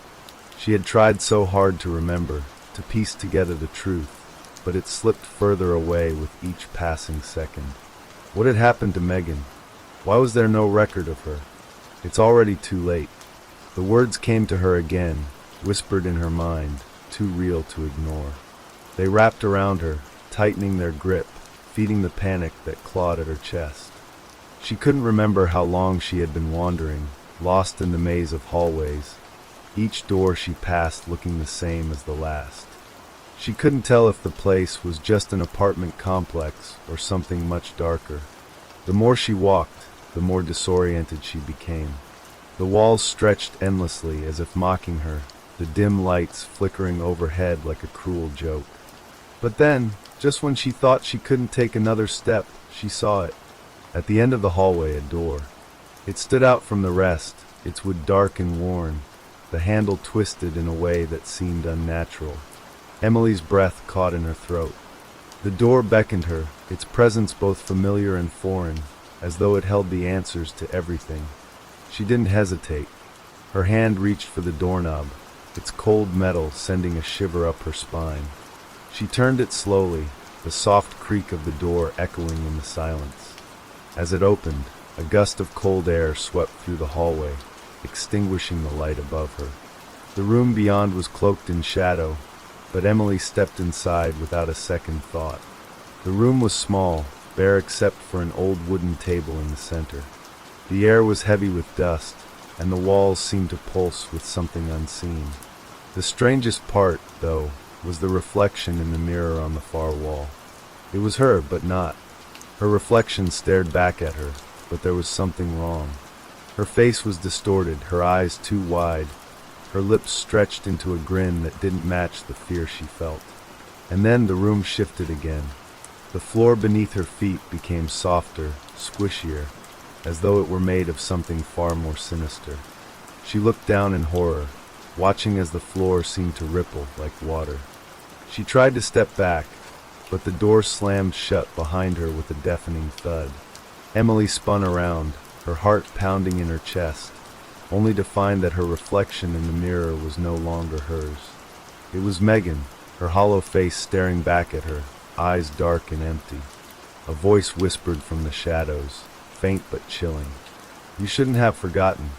She had tried so hard to remember, to piece together the truth, but it slipped further away with each passing second. What had happened to Megan? Why was there no record of her? It's already too late. The words came to her again, whispered in her mind, too real to ignore. They wrapped around her, tightening their grip, feeding the panic that clawed at her chest. She couldn't remember how long she had been wandering, lost in the maze of hallways, each door she passed looking the same as the last. She couldn't tell if the place was just an apartment complex or something much darker. The more she walked, the more disoriented she became. The walls stretched endlessly as if mocking her, the dim lights flickering overhead like a cruel joke. But then, just when she thought she couldn't take another step, she saw it. At the end of the hallway, a door. It stood out from the rest, its wood dark and worn, the handle twisted in a way that seemed unnatural. Emily's breath caught in her throat. The door beckoned her, its presence both familiar and foreign, as though it held the answers to everything. She didn't hesitate. Her hand reached for the doorknob, its cold metal sending a shiver up her spine. She turned it slowly, the soft creak of the door echoing in the silence. As it opened, a gust of cold air swept through the hallway, extinguishing the light above her. The room beyond was cloaked in shadow, but Emily stepped inside without a second thought. The room was small, bare except for an old wooden table in the center. The air was heavy with dust, and the walls seemed to pulse with something unseen. The strangest part, though, was the reflection in the mirror on the far wall. It was her, but not. Her reflection stared back at her, but there was something wrong. Her face was distorted, her eyes too wide, her lips stretched into a grin that didn't match the fear she felt. And then the room shifted again. The floor beneath her feet became softer, squishier, as though it were made of something far more sinister. She looked down in horror, watching as the floor seemed to ripple like water. She tried to step back, but the door slammed shut behind her with a deafening thud. Emily spun around, her heart pounding in her chest, only to find that her reflection in the mirror was no longer hers. It was Megan, her hollow face staring back at her, eyes dark and empty. A voice whispered from the shadows, faint but chilling. "You shouldn't have forgotten."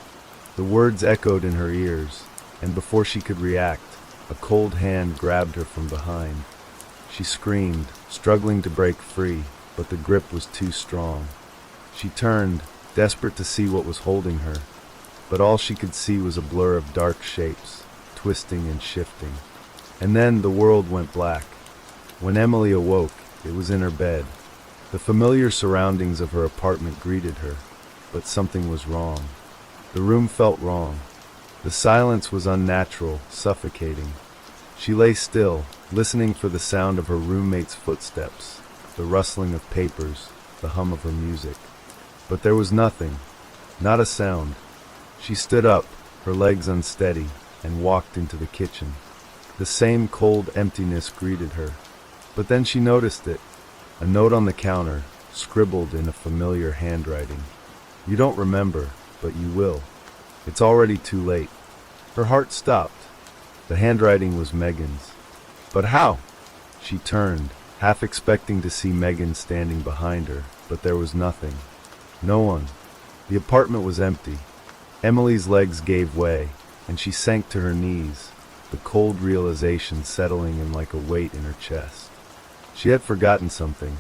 The words echoed in her ears, and before she could react, a cold hand grabbed her from behind. She screamed, struggling to break free, but the grip was too strong. She turned, desperate to see what was holding her, but all she could see was a blur of dark shapes, twisting and shifting. And then the world went black. When Emily awoke, it was in her bed. The familiar surroundings of her apartment greeted her, but something was wrong. The room felt wrong. The silence was unnatural, suffocating. She lay still, listening for the sound of her roommate's footsteps, the rustling of papers, the hum of her music. But there was nothing, not a sound. She stood up, her legs unsteady, and walked into the kitchen. The same cold emptiness greeted her. But then she noticed it, a note on the counter, scribbled in a familiar handwriting. "You don't remember, but you will. It's already too late." Her heart stopped. The handwriting was Megan's. But how? She turned, half expecting to see Megan standing behind her, but there was nothing. No one. The apartment was empty. Emily's legs gave way, and she sank to her knees, the cold realization settling in like a weight in her chest. She had forgotten something,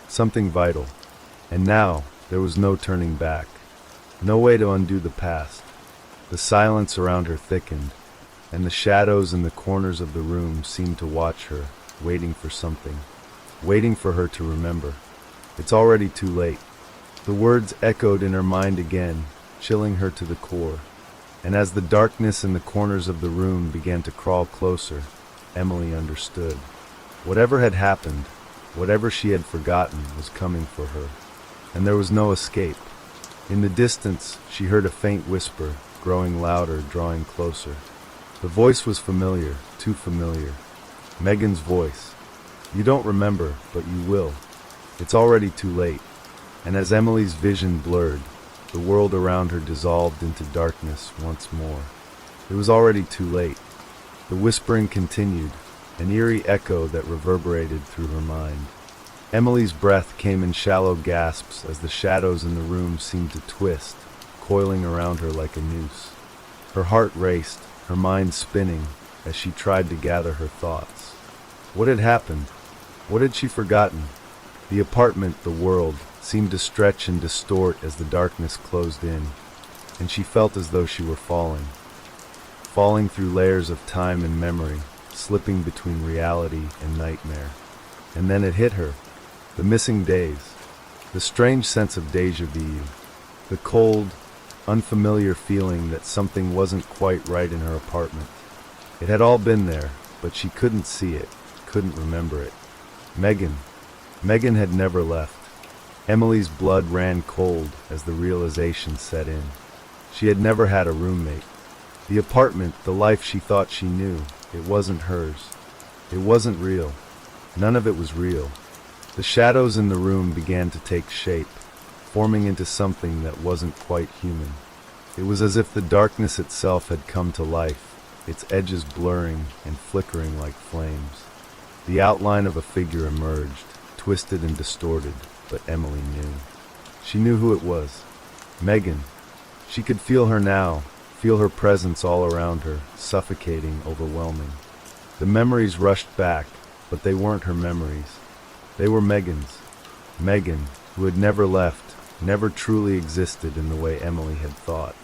something vital, and now there was no turning back, no way to undo the past. The silence around her thickened, and the shadows in the corners of the room seemed to watch her, waiting for something, waiting for her to remember. It's already too late. The words echoed in her mind again, chilling her to the core. And as the darkness in the corners of the room began to crawl closer, Emily understood. Whatever had happened, whatever she had forgotten, was coming for her, and there was no escape. In the distance, she heard a faint whisper, growing louder, drawing closer. The voice was familiar, too familiar. Megan's voice. "You don't remember, but you will. It's already too late." And as Emily's vision blurred, the world around her dissolved into darkness once more. It was already too late. The whispering continued, an eerie echo that reverberated through her mind. Emily's breath came in shallow gasps as the shadows in the room seemed to twist, coiling around her like a noose. Her heart raced, her mind spinning, as she tried to gather her thoughts. What had happened? What had she forgotten? The apartment, the world, seemed to stretch and distort as the darkness closed in, and she felt as though she were falling through layers of time and memory, slipping between reality and nightmare. And then it hit her. The missing days. The strange sense of déjà vu. The cold, unfamiliar feeling that something wasn't quite right in her apartment. It had all been there, but she couldn't see it, couldn't remember it. Megan had never left. Emily's blood ran cold as the realization set in. She had never had a roommate. The apartment, the life she thought she knew, it wasn't hers. It wasn't real. None of it was real. The shadows in the room began to take shape, forming into something that wasn't quite human. It was as if the darkness itself had come to life, its edges blurring and flickering like flames. The outline of a figure emerged, twisted and distorted, but Emily knew. She knew who it was. Megan. She could feel her now, feel her presence all around her, suffocating, overwhelming. The memories rushed back, but they weren't her memories. They were Megan's. Megan, who had never left, never truly existed in the way Emily had thought.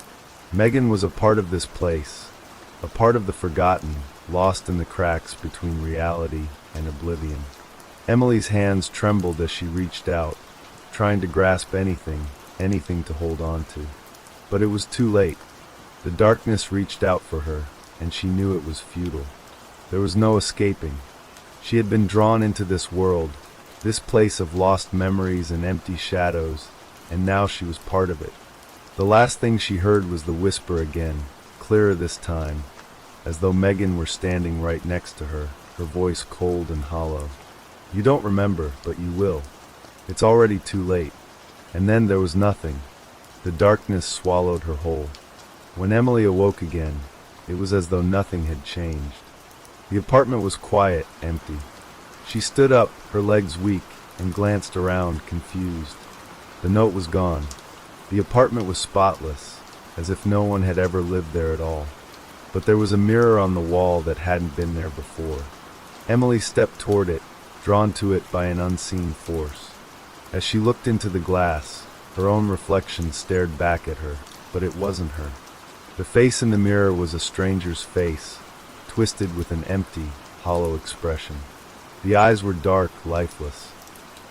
Megan was a part of this place, a part of the forgotten, lost in the cracks between reality and oblivion. Emily's hands trembled as she reached out, trying to grasp anything to hold on to. But it was too late. The darkness reached out for her, and she knew it was futile. There was no escaping. She had been drawn into this world, this place of lost memories and empty shadows, and now she was part of it. The last thing she heard was the whisper again, clearer this time, as though Megan were standing right next to her, her voice cold and hollow. "You don't remember, but you will. It's already too late." And then there was nothing. The darkness swallowed her whole. When Emily awoke again, it was as though nothing had changed. The apartment was quiet, empty. She stood up, her legs weak, and glanced around, confused. The note was gone. The apartment was spotless, as if no one had ever lived there at all. But there was a mirror on the wall that hadn't been there before. Emily stepped toward it, drawn to it by an unseen force. As she looked into the glass, her own reflection stared back at her, but it wasn't her. The face in the mirror was a stranger's face, twisted with an empty, hollow expression. The eyes were dark, lifeless.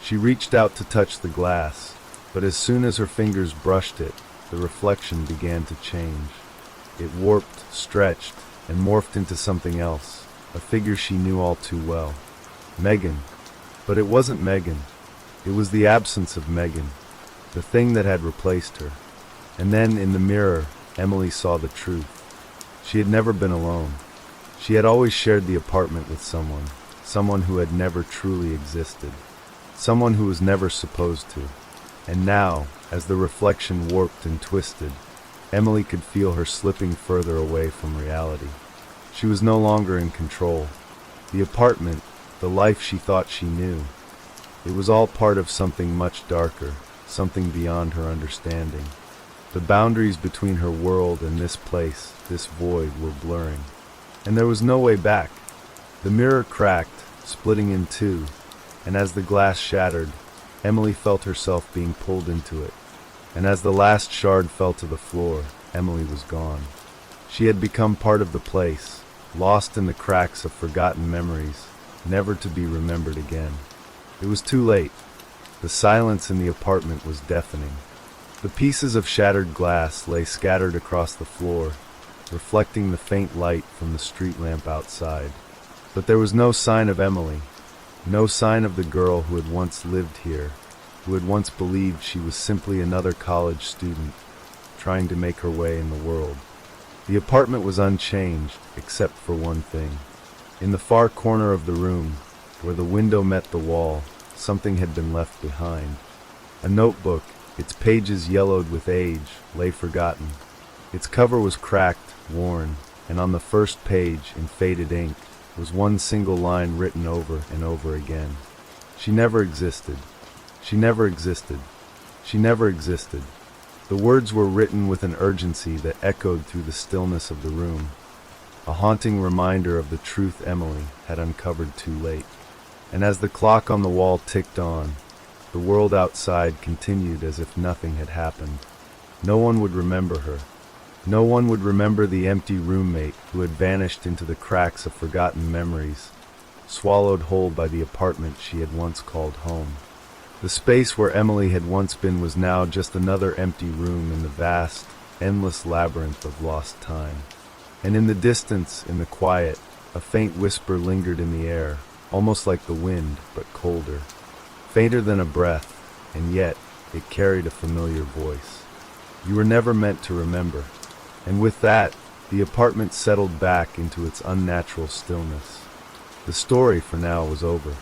She reached out to touch the glass, but as soon as her fingers brushed it, the reflection began to change. It warped, stretched, and morphed into something else, a figure she knew all too well. Megan. But it wasn't Megan. It was the absence of Megan, the thing that had replaced her. And then, in the mirror, Emily saw the truth. She had never been alone. She had always shared the apartment with someone who had never truly existed, someone who was never supposed to. And now, as the reflection warped and twisted, Emily could feel her slipping further away from reality. She was no longer in control. The apartment, the life she thought she knew, it was all part of something much darker, something beyond her understanding. The boundaries between her world and this place, this void, were blurring. And there was no way back. The mirror cracked, splitting in two, and as the glass shattered, Emily felt herself being pulled into it. And as the last shard fell to the floor, Emily was gone. She had become part of the place, lost in the cracks of forgotten memories, never to be remembered again. It was too late. The silence in the apartment was deafening. The pieces of shattered glass lay scattered across the floor, reflecting the faint light from the street lamp outside. But there was no sign of Emily, no sign of the girl who had once lived here, who had once believed she was simply another college student, trying to make her way in the world. The apartment was unchanged, except for one thing. In the far corner of the room, where the window met the wall, something had been left behind. A notebook, its pages yellowed with age, lay forgotten. Its cover was cracked, worn, and on the first page, in faded ink, was one single line written over and over again. She never existed. She never existed. She never existed. The words were written with an urgency that echoed through the stillness of the room, a haunting reminder of the truth Emily had uncovered too late. And as the clock on the wall ticked on, the world outside continued as if nothing had happened. No one would remember her. No one would remember the empty roommate who had vanished into the cracks of forgotten memories, swallowed whole by the apartment she had once called home. The space where Emily had once been was now just another empty room in the vast, endless labyrinth of lost time. And in the distance, in the quiet, a faint whisper lingered in the air, almost like the wind, but colder. Fainter than a breath, and yet it carried a familiar voice. You were never meant to remember. And with that, the apartment settled back into its unnatural stillness. The story for now was over,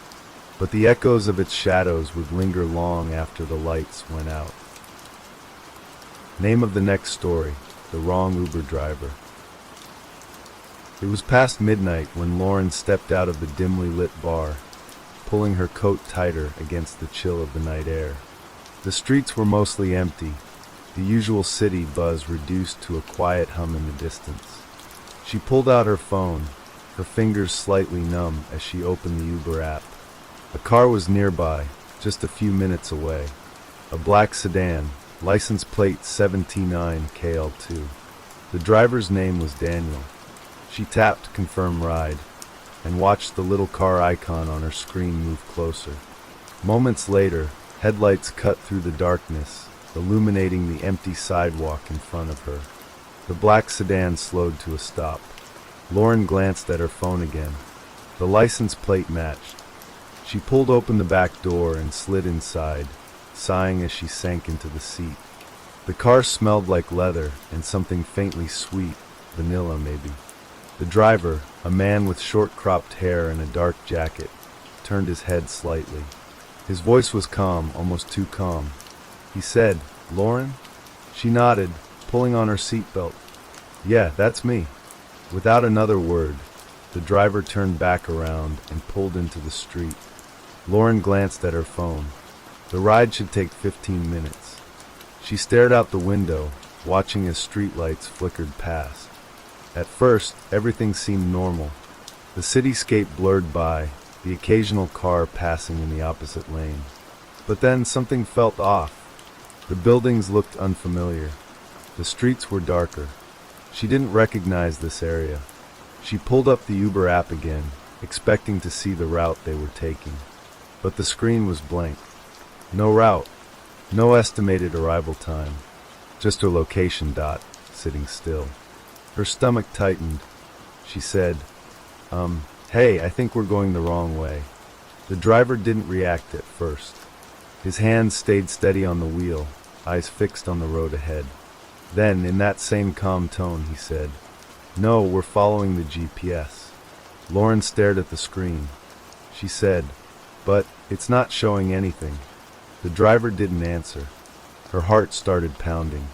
but the echoes of its shadows would linger long after the lights went out. Name of the next story: The Wrong Uber Driver. It was past midnight when Lauren stepped out of the dimly lit bar, pulling her coat tighter against the chill of the night air. The streets were mostly empty, the usual city buzz reduced to a quiet hum in the distance. She pulled out her phone, her fingers slightly numb as she opened the Uber app. A car was nearby, just a few minutes away. A black sedan, license plate 79KL2. The driver's name was Daniel. She tapped Confirm Ride and watched the little car icon on her screen move closer. Moments later, headlights cut through the darkness, illuminating the empty sidewalk in front of her. The black sedan slowed to a stop. Lauren glanced at her phone again. The license plate matched. She pulled open the back door and slid inside, sighing as she sank into the seat. The car smelled like leather and something faintly sweet, vanilla maybe. The driver, a man with short-cropped hair and a dark jacket, turned his head slightly. His voice was calm, almost too calm. He said, "Lauren?" She nodded, pulling on her seatbelt. "Yeah, that's me." Without another word, the driver turned back around and pulled into the street. Lauren glanced at her phone. The ride should take 15 minutes. She stared out the window, watching as streetlights flickered past. At first, everything seemed normal. The cityscape blurred by, the occasional car passing in the opposite lane. But then something felt off. The buildings looked unfamiliar. The streets were darker. She didn't recognize this area. She pulled up the Uber app again, expecting to see the route they were taking. But the screen was blank. No route. No estimated arrival time. Just a location dot, sitting still. Her stomach tightened. She said, "Hey, I think we're going the wrong way." The driver didn't react at first. His hands stayed steady on the wheel, eyes fixed on the road ahead. Then, in that same calm tone, he said, "No, we're following the GPS." Lauren stared at the screen. She said, "But it's not showing anything." The driver didn't answer. Her heart started pounding.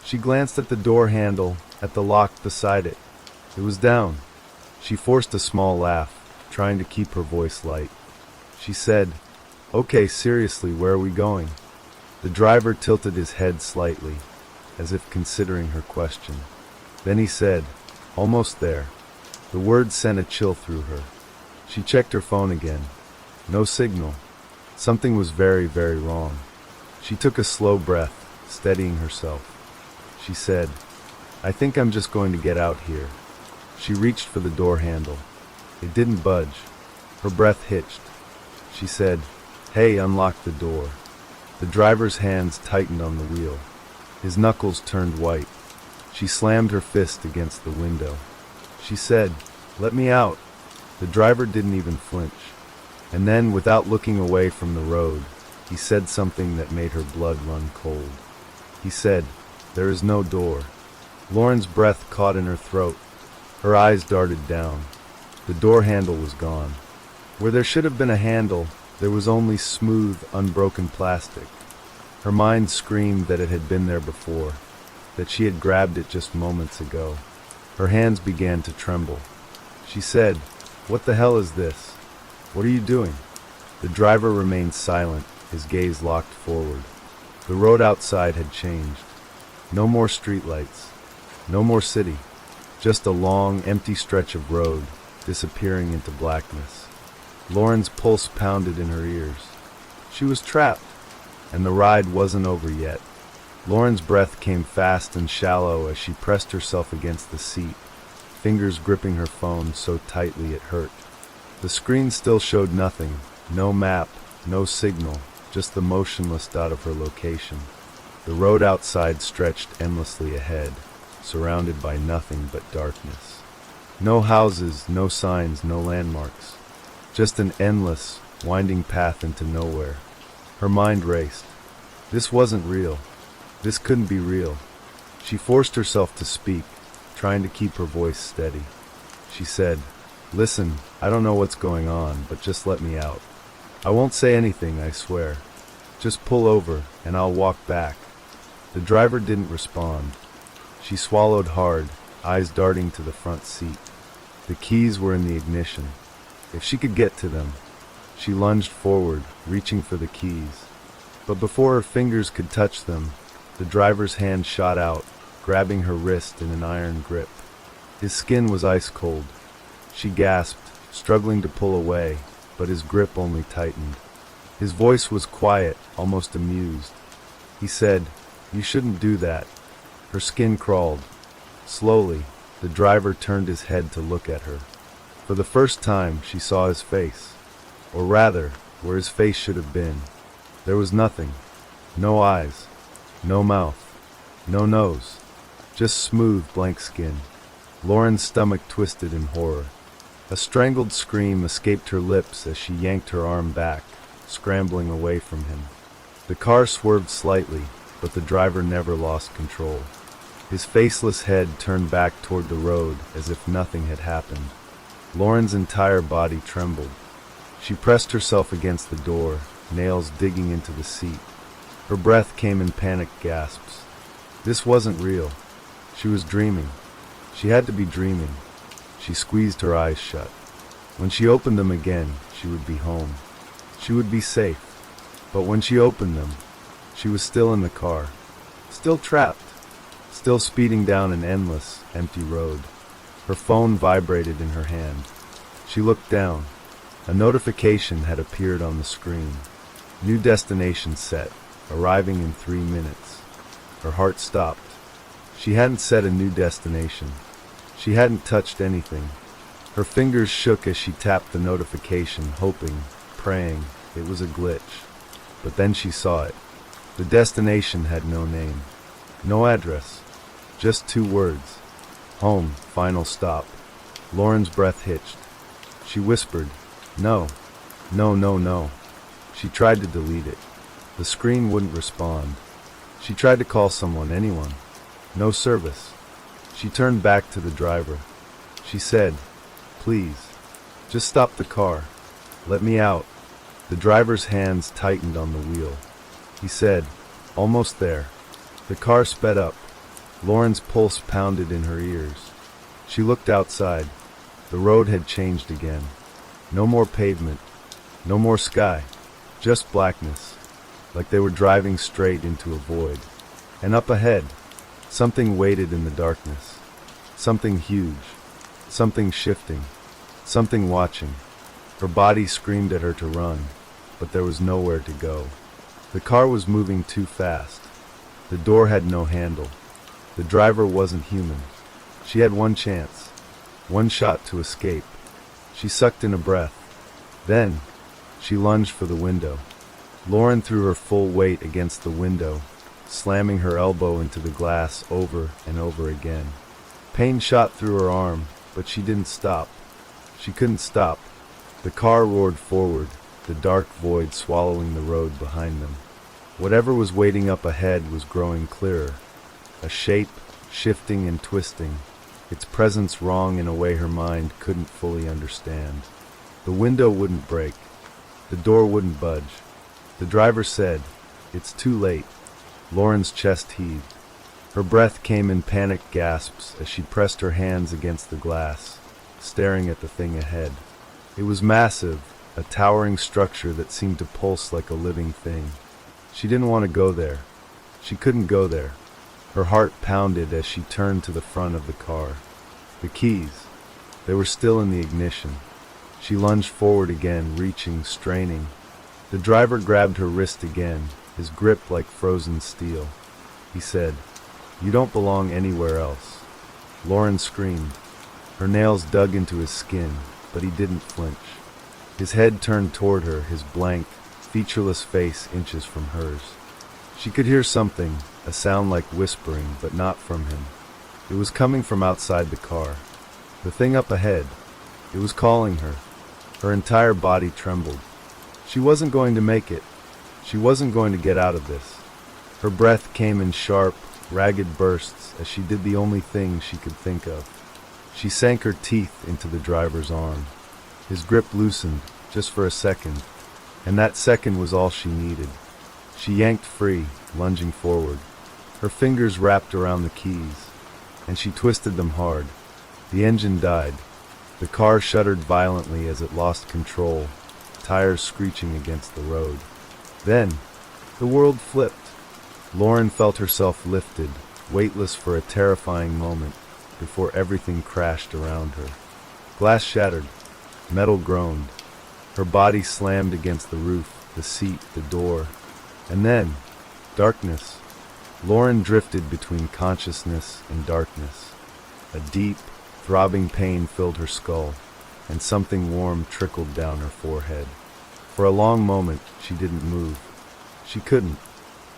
She glanced at the door handle, at the lock beside it. It was down. She forced a small laugh, trying to keep her voice light. She said, "Okay, seriously, where are we going?" The driver tilted his head slightly, as if considering her question. Then he said, "Almost there." The words sent a chill through her. She checked her phone again. No signal. Something was very, very wrong. She took a slow breath, steadying herself. She said, "I think I'm just going to get out here." She reached for the door handle. It didn't budge. Her breath hitched. She said, "Hey, unlock the door." The driver's hands tightened on the wheel. His knuckles turned white. She slammed her fist against the window. She said, "Let me out." The driver didn't even flinch. And then, without looking away from the road, he said something that made her blood run cold. He said, "There is no door." Lauren's breath caught in her throat. Her eyes darted down. The door handle was gone. Where there should have been a handle, there was only smooth, unbroken plastic. Her mind screamed that it had been there before, that she had grabbed it just moments ago. Her hands began to tremble. She said, What the hell is this? What are you doing? The driver remained silent, his gaze locked forward. The road outside had changed. No more streetlights. No more city. Just a long, empty stretch of road, disappearing into blackness. Lauren's pulse pounded in her ears. She was trapped, and the ride wasn't over yet. Lauren's breath came fast and shallow as she pressed herself against the seat, fingers gripping her phone so tightly it hurt. The screen still showed nothing, no map, no signal, just the motionless dot of her location. The road outside stretched endlessly ahead, surrounded by nothing but darkness. No houses, no signs, no landmarks. Just an endless, winding path into nowhere. Her mind raced. This wasn't real. This couldn't be real. She forced herself to speak, trying to keep her voice steady. She said, "Listen, I don't know what's going on, but just let me out. I won't say anything, I swear. Just pull over, and I'll walk back." The driver didn't respond. She swallowed hard, eyes darting to the front seat. The keys were in the ignition. If she could get to them. She lunged forward, reaching for the keys. But before her fingers could touch them, the driver's hand shot out, grabbing her wrist in an iron grip. His skin was ice cold. She gasped, struggling to pull away, but his grip only tightened. His voice was quiet, almost amused. He said, "You shouldn't do that." Her skin crawled. Slowly, the driver turned his head to look at her. For the first time, she saw his face. Or rather, where his face should have been. There was nothing. No eyes. No mouth. No nose. Just smooth, blank skin. Lauren's stomach twisted in horror. A strangled scream escaped her lips as she yanked her arm back, scrambling away from him. The car swerved slightly, but the driver never lost control. His faceless head turned back toward the road as if nothing had happened. Lauren's entire body trembled. She pressed herself against the door, nails digging into the seat. Her breath came in panicked gasps. This wasn't real. She was dreaming. She had to be dreaming. She squeezed her eyes shut. When she opened them again, she would be home. She would be safe. But when she opened them, she was still in the car. Still trapped. Still speeding down an endless, empty road. Her phone vibrated in her hand. She looked down. A notification had appeared on the screen. New destination set, arriving in 3 minutes. Her heart stopped. She hadn't set a new destination. She hadn't touched anything. Her fingers shook as she tapped the notification, hoping, praying, it was a glitch. But then she saw it. The destination had no name. No address. Just 2 words. Home, final stop. Lauren's breath hitched. She whispered, "No. No, no, no." She tried to delete it. The screen wouldn't respond. She tried to call someone, anyone. No service. She turned back to the driver. She said, "Please, just stop the car. Let me out." The driver's hands tightened on the wheel. He said, "Almost there." The car sped up. Lauren's pulse pounded in her ears. She looked outside. The road had changed again. No more pavement. No more sky. Just blackness. Like they were driving straight into a void. And up ahead, something waited in the darkness. Something huge. Something shifting. Something watching. Her body screamed at her to run, but there was nowhere to go. The car was moving too fast. The door had no handle. The driver wasn't human. She had one chance. One shot to escape. She sucked in a breath. Then, she lunged for the window. Lauren threw her full weight against the window, slamming her elbow into the glass over and over again. Pain shot through her arm, but she didn't stop. She couldn't stop. The car roared forward, the dark void swallowing the road behind them. Whatever was waiting up ahead was growing clearer. A shape, shifting and twisting, its presence wrong in a way her mind couldn't fully understand. The window wouldn't break. The door wouldn't budge. The driver said, "It's too late." Lauren's chest heaved. Her breath came in panicked gasps as she pressed her hands against the glass, staring at the thing ahead. It was massive, a towering structure that seemed to pulse like a living thing. She didn't want to go there. She couldn't go there. Her heart pounded as she turned to the front of the car. The keys. They were still in the ignition. She lunged forward again, reaching, straining. The driver grabbed her wrist again, his grip like frozen steel. He said, "You don't belong anywhere else." Lauren screamed. Her nails dug into his skin, but he didn't flinch. His head turned toward her, his blank, featureless face inches from hers. She could hear something, a sound like whispering, but not from him. It was coming from outside the car. The thing up ahead. It was calling her. Her entire body trembled. She wasn't going to make it. She wasn't going to get out of this. Her breath came in sharp, ragged bursts as she did the only thing she could think of. She sank her teeth into the driver's arm. His grip loosened, just for a second, and that second was all she needed. She yanked free, lunging forward. Her fingers wrapped around the keys, and she twisted them hard. The engine died. The car shuddered violently as it lost control, tires screeching against the road. Then, the world flipped. Lauren felt herself lifted, weightless for a terrifying moment, before everything crashed around her. Glass shattered. Metal groaned. Her body slammed against the roof, the seat, the door. And then, darkness. Lauren drifted between consciousness and darkness. A deep, throbbing pain filled her skull, and something warm trickled down her forehead. For a long moment, she didn't move. She couldn't.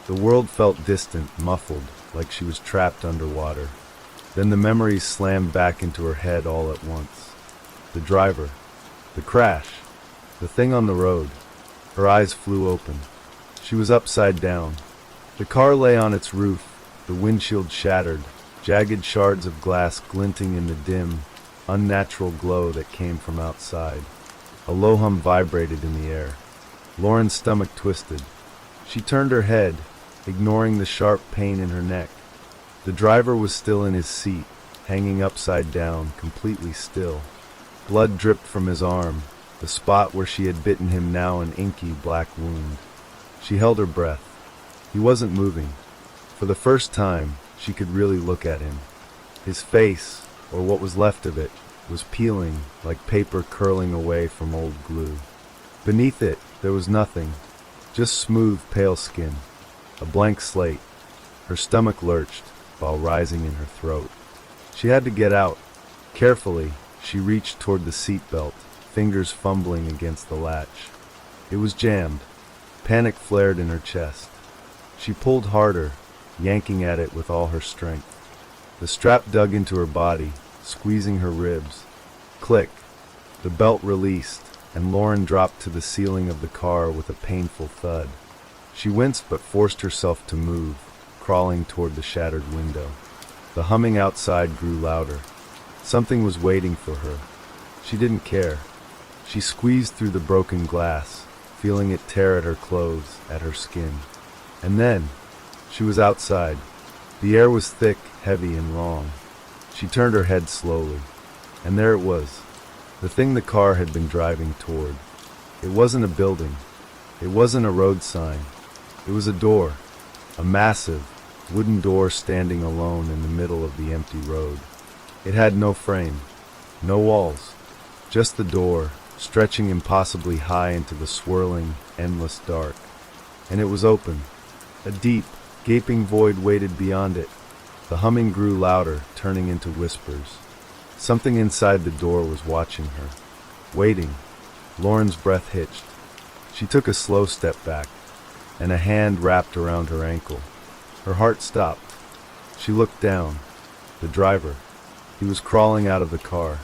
The world felt distant, muffled, like she was trapped underwater. Then the memories slammed back into her head all at once. The driver. The crash. The thing on the road. Her eyes flew open. She was upside down. The car lay on its roof, the windshield shattered, jagged shards of glass glinting in the dim, unnatural glow that came from outside. A low hum vibrated in the air. Lauren's stomach twisted. She turned her head, ignoring the sharp pain in her neck. The driver was still in his seat, hanging upside down, completely still. Blood dripped from his arm, the spot where she had bitten him now an inky black wound. She held her breath. He wasn't moving. For the first time, she could really look at him. His face, or what was left of it, was peeling like paper curling away from old glue. Beneath it, there was nothing, just smooth, pale skin, a blank slate. Her stomach lurched, while rising in her throat. She had to get out. Carefully, she reached toward the seat belt, fingers fumbling against the latch. It was jammed. Panic flared in her chest. She pulled harder, yanking at it with all her strength. The strap dug into her body, squeezing her ribs. Click. The belt released, and Lauren dropped to the ceiling of the car with a painful thud. She winced but forced herself to move, crawling toward the shattered window. The humming outside grew louder. Something was waiting for her. She didn't care. She squeezed through the broken glass, feeling it tear at her clothes, at her skin. And then, she was outside. The air was thick, heavy, and wrong. She turned her head slowly, and there it was, the thing the car had been driving toward. It wasn't a building. It wasn't a road sign. It was a door, a massive, wooden door standing alone in the middle of the empty road. It had no frame, no walls, just the door, stretching impossibly high into the swirling, endless dark. And it was open. A deep, gaping void waited beyond it. The humming grew louder, turning into whispers. Something inside the door was watching her, waiting. Lauren's breath hitched. She took a slow step back, and a hand wrapped around her ankle. Her heart stopped. She looked down. The driver. He was crawling out of the car.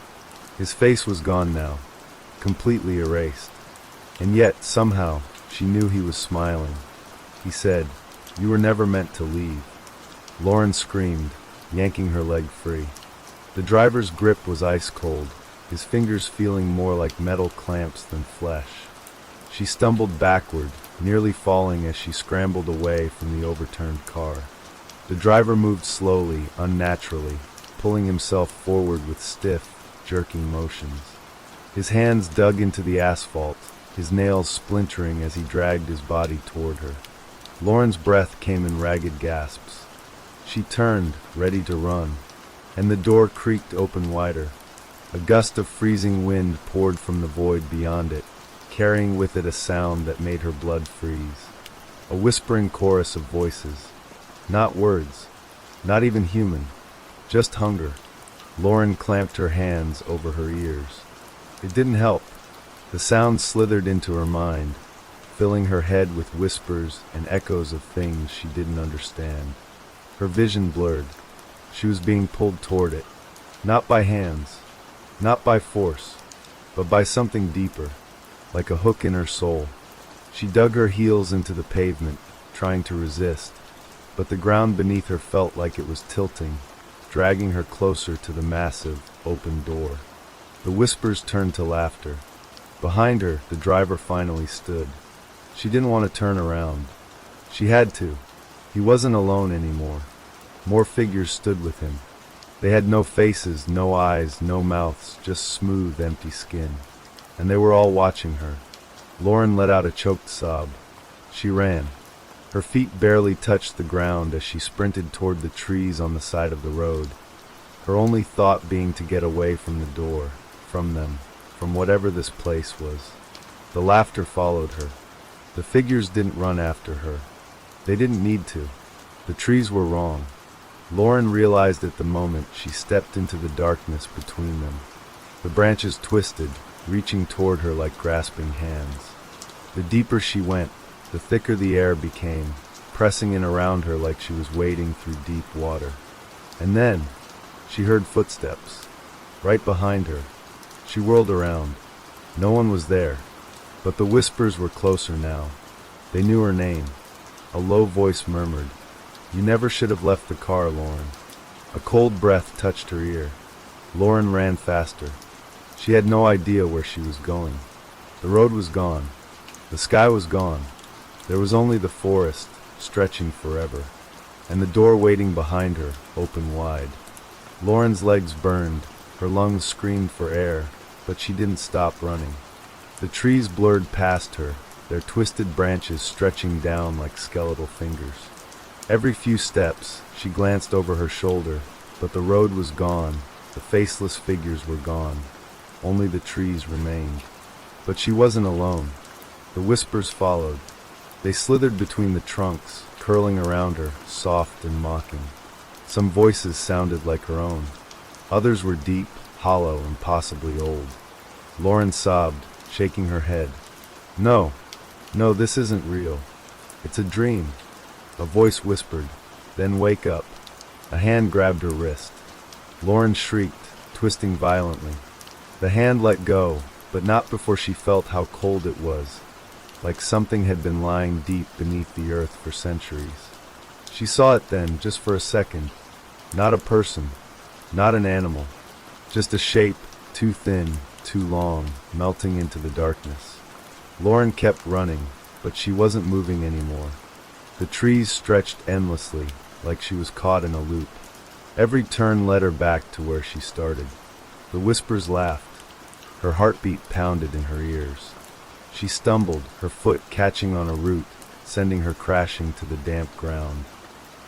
His face was gone now, completely erased. And yet, somehow, she knew he was smiling. He said, "You were never meant to leave." Lauren screamed, yanking her leg free. The driver's grip was ice cold, his fingers feeling more like metal clamps than flesh. She stumbled backward, nearly falling as she scrambled away from the overturned car. The driver moved slowly, unnaturally, pulling himself forward with stiff, jerking motions. His hands dug into the asphalt, his nails splintering as he dragged his body toward her. Lauren's breath came in ragged gasps. She turned, ready to run, and the door creaked open wider. A gust of freezing wind poured from the void beyond it, carrying with it a sound that made her blood freeze. A whispering chorus of voices. Not words, not even human, just hunger. Lauren clamped her hands over her ears. It didn't help. The sound slithered into her mind, filling her head with whispers and echoes of things she didn't understand. Her vision blurred. She was being pulled toward it, not by hands, not by force, but by something deeper, like a hook in her soul. She dug her heels into the pavement, trying to resist, but the ground beneath her felt like it was tilting, dragging her closer to the massive, open door. The whispers turned to laughter. Behind her, the driver finally stood. She didn't want to turn around. She had to. He wasn't alone anymore. More figures stood with him. They had no faces, no eyes, no mouths, just smooth, empty skin. And they were all watching her. Lauren let out a choked sob. She ran. Her feet barely touched the ground as she sprinted toward the trees on the side of the road, her only thought being to get away from the door, from them, from whatever this place was. The laughter followed her. The figures didn't run after her. They didn't need to. The trees were wrong. Lauren realized at the moment she stepped into the darkness between them. The branches twisted, reaching toward her like grasping hands. The deeper she went, the thicker the air became, pressing in around her like she was wading through deep water. And then, she heard footsteps, right behind her. She whirled around. No one was there, but the whispers were closer now. They knew her name. A low voice murmured, "You never should have left the car, Lauren." A cold breath touched her ear. Lauren ran faster. She had no idea where she was going. The road was gone. The sky was gone. There was only the forest, stretching forever, and the door waiting behind her, open wide. Lauren's legs burned, her lungs screamed for air, but she didn't stop running. The trees blurred past her, their twisted branches stretching down like skeletal fingers. Every few steps, she glanced over her shoulder, but the road was gone, the faceless figures were gone. Only the trees remained. But she wasn't alone. The whispers followed. They slithered between the trunks, curling around her, soft and mocking. Some voices sounded like her own. Others were deep, hollow, and possibly old. Lauren sobbed, shaking her head. No, this isn't real. It's a dream." A voice whispered, "Then wake up." A hand grabbed her wrist. Lauren shrieked, twisting violently. The hand let go, but not before she felt how cold it was, like something had been lying deep beneath the earth for centuries. She saw it then, just for a second. Not a person, not an animal, just a shape, too thin, too long, melting into the darkness. Lauren kept running, but she wasn't moving anymore. The trees stretched endlessly, like she was caught in a loop. Every turn led her back to where she started. The whispers laughed. Her heartbeat pounded in her ears. She stumbled, her foot catching on a root, sending her crashing to the damp ground.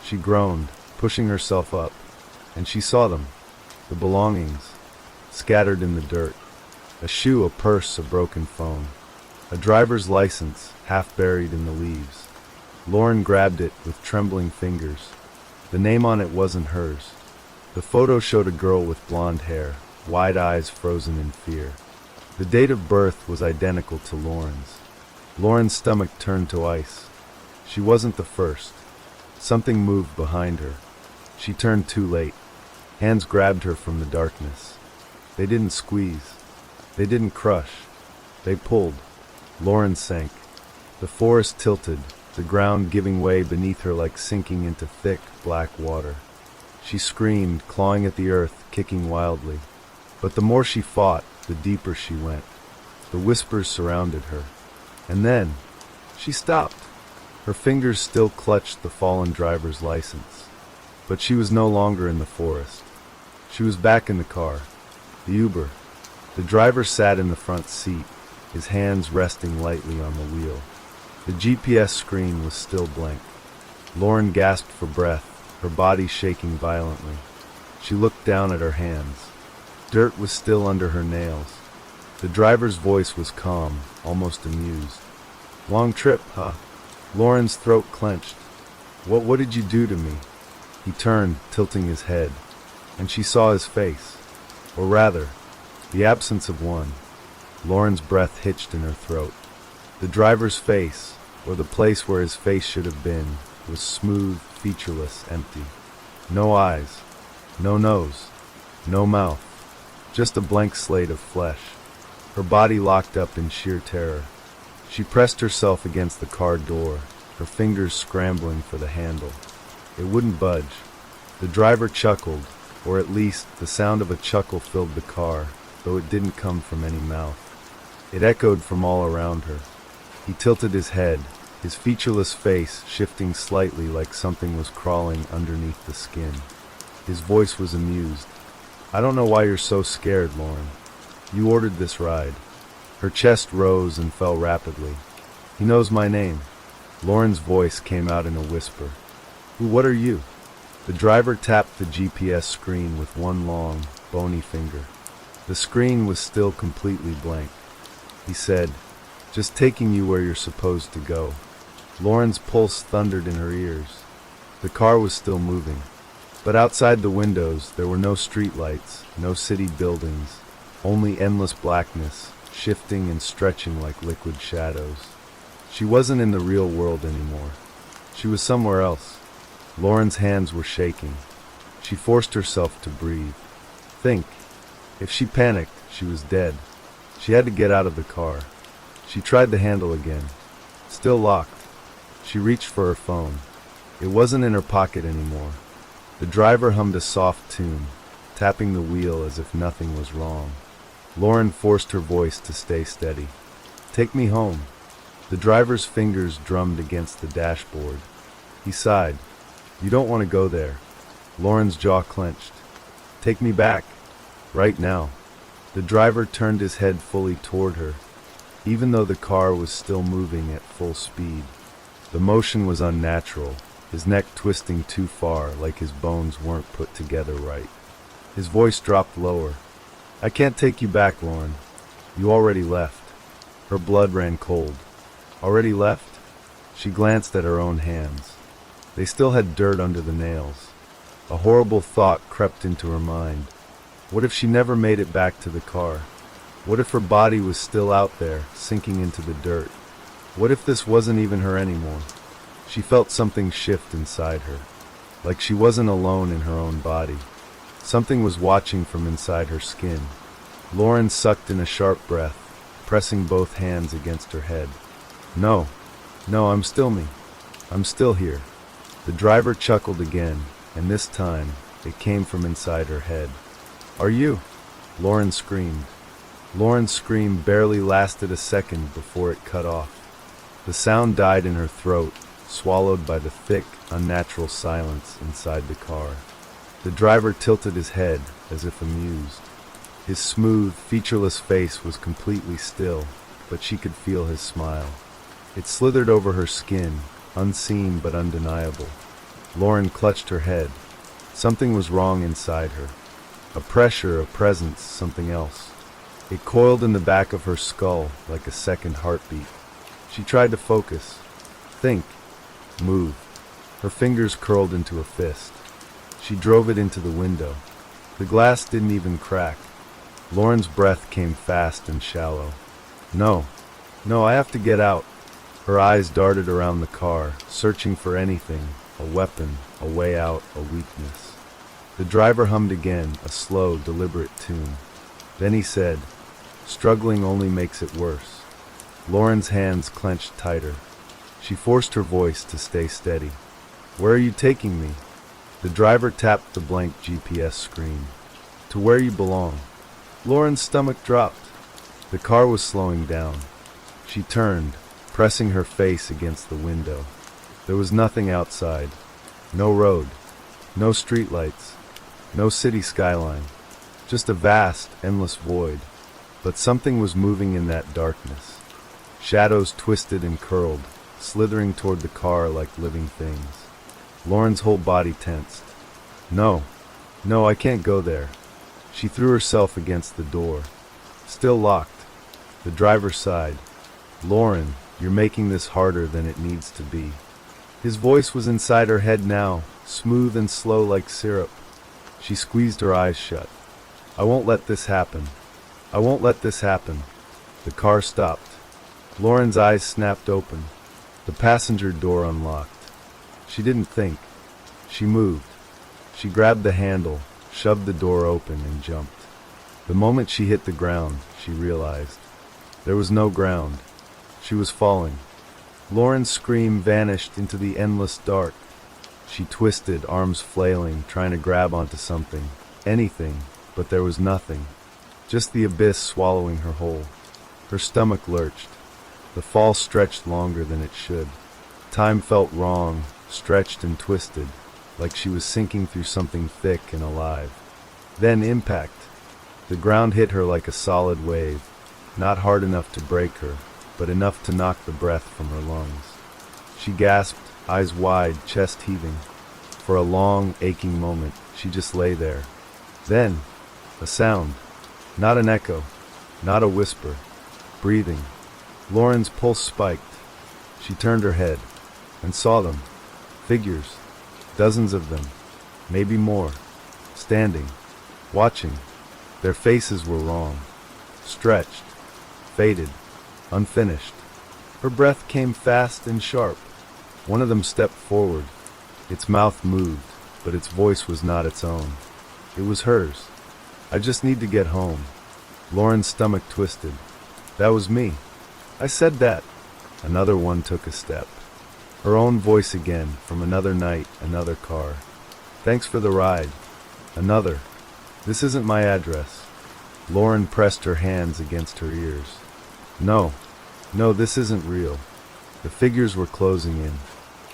She groaned, pushing herself up, and she saw them, the belongings, scattered in the dirt. A shoe, a purse, a broken phone. A driver's license, half buried in the leaves. Lauren grabbed it with trembling fingers. The name on it wasn't hers. The photo showed a girl with blonde hair, wide eyes frozen in fear. The date of birth was identical to Lauren's. Lauren's stomach turned to ice. She wasn't the first. Something moved behind her. She turned too late. Hands grabbed her from the darkness. They didn't squeeze. They didn't crush. They pulled. Lauren sank. The forest tilted, the ground giving way beneath her like sinking into thick, black water. She screamed, clawing at the earth, kicking wildly. But the more she fought, the deeper she went. The whispers surrounded her. And then, she stopped. Her fingers still clutched the fallen driver's license. But she was no longer in the forest. She was back in the car. The Uber. The driver sat in the front seat, his hands resting lightly on the wheel. The GPS screen was still blank. Lauren gasped for breath, her body shaking violently. She looked down at her hands. Dirt was still under her nails. The driver's voice was calm, almost amused. "Long trip, huh?" Lauren's throat clenched. What did you do to me?" He turned, tilting his head, and she saw his face. Or rather, the absence of one. Lauren's breath hitched in her throat. The driver's face, or the place where his face should have been, was smooth, featureless, empty. No eyes, no nose, no mouth, just a blank slate of flesh. Her body locked up in sheer terror. She pressed herself against the car door, her fingers scrambling for the handle. It wouldn't budge. The driver chuckled, or at least the sound of a chuckle filled the car, though it didn't come from any mouth. It echoed from all around her. He tilted his head, his featureless face shifting slightly like something was crawling underneath the skin. His voice was amused. "I don't know why you're so scared, Lauren. You ordered this ride." Her chest rose and fell rapidly. "He knows my name." Lauren's voice came out in a whisper. What are you?" The driver tapped the GPS screen with one long, bony finger. The screen was still completely blank. He said, "Just taking you where you're supposed to go." Lauren's pulse thundered in her ears. The car was still moving. But outside the windows, there were no streetlights, no city buildings, only endless blackness, shifting and stretching like liquid shadows. She wasn't in the real world anymore. She was somewhere else. Lauren's hands were shaking. She forced herself to breathe. Think. If she panicked, she was dead. She had to get out of the car. She tried the handle again. Still locked. She reached for her phone. It wasn't in her pocket anymore. The driver hummed a soft tune, tapping the wheel as if nothing was wrong. Lauren forced her voice to stay steady. "Take me home." The driver's fingers drummed against the dashboard. He sighed. "You don't want to go there." Lauren's jaw clenched. "Take me back. Right now." The driver turned his head fully toward her, even though the car was still moving at full speed. The motion was unnatural, his neck twisting too far, like his bones weren't put together right. His voice dropped lower. "I can't take you back, Lauren. You already left." Her blood ran cold. Already left? She glanced at her own hands. They still had dirt under the nails. A horrible thought crept into her mind. What if she never made it back to the car? What if her body was still out there, sinking into the dirt? What if this wasn't even her anymore? She felt something shift inside her, like she wasn't alone in her own body. Something was watching from inside her skin. Lauren sucked in a sharp breath, pressing both hands against her head. No, I'm still me. I'm still here." The driver chuckled again, and this time, it came from inside her head. "Are you?" Lauren screamed. Lauren's scream barely lasted a second before it cut off. The sound died in her throat, swallowed by the thick, unnatural silence inside the car. The driver tilted his head, as if amused. His smooth, featureless face was completely still, but she could feel his smile. It slithered over her skin, unseen but undeniable. Lauren clutched her head. Something was wrong inside her. A pressure, a presence, something else. It coiled in the back of her skull like a second heartbeat. She tried to focus. Think. Move. Her fingers curled into a fist. She drove it into the window. The glass didn't even crack. Lauren's breath came fast and shallow. No, I have to get out." Her eyes darted around the car, searching for anything, a weapon, a way out, a weakness. The driver hummed again, a slow, deliberate tune. Then he said, "Struggling only makes it worse." Lauren's hands clenched tighter. She forced her voice to stay steady. "Where are you taking me?" The driver tapped the blank GPS screen. "To where you belong." Lauren's stomach dropped. The car was slowing down. She turned, pressing her face against the window. There was nothing outside. No road. No streetlights. No city skyline. Just a vast, endless void. But something was moving in that darkness. Shadows twisted and curled, slithering toward the car like living things. Lauren's whole body tensed. No, no, I can't go there. She threw herself against the door. Still locked. The driver sighed. Lauren, you're making this harder than it needs to be. His voice was inside her head now, smooth and slow like syrup. She squeezed her eyes shut. I won't let this happen. I won't let this happen. The car stopped. Lauren's eyes snapped open. The passenger door unlocked. She didn't think. She moved. She grabbed the handle, shoved the door open, and jumped. The moment she hit the ground, she realized. There was no ground. She was falling. Lauren's scream vanished into the endless dark. She twisted, arms flailing, trying to grab onto something, anything, but there was nothing. Just the abyss swallowing her whole. Her stomach lurched. The fall stretched longer than it should. Time felt wrong, stretched and twisted, like she was sinking through something thick and alive. Then impact. The ground hit her like a solid wave, not hard enough to break her, but enough to knock the breath from her lungs. She gasped, eyes wide, chest heaving. For a long, aching moment, she just lay there. Then, a sound. Not an echo, not a whisper. Breathing. Lauren's pulse spiked. She turned her head and saw them. Figures. Dozens of them. Maybe more. Standing. Watching. Their faces were wrong. Stretched. Faded. Unfinished. Her breath came fast and sharp. One of them stepped forward. Its mouth moved, but its voice was not its own. It was hers. I just need to get home. Lauren's stomach twisted. That was me. I said that. Another one took a step. Her own voice again, from another night, another car. Thanks for the ride. Another. This isn't my address. Lauren pressed her hands against her ears. No, this isn't real. The figures were closing in.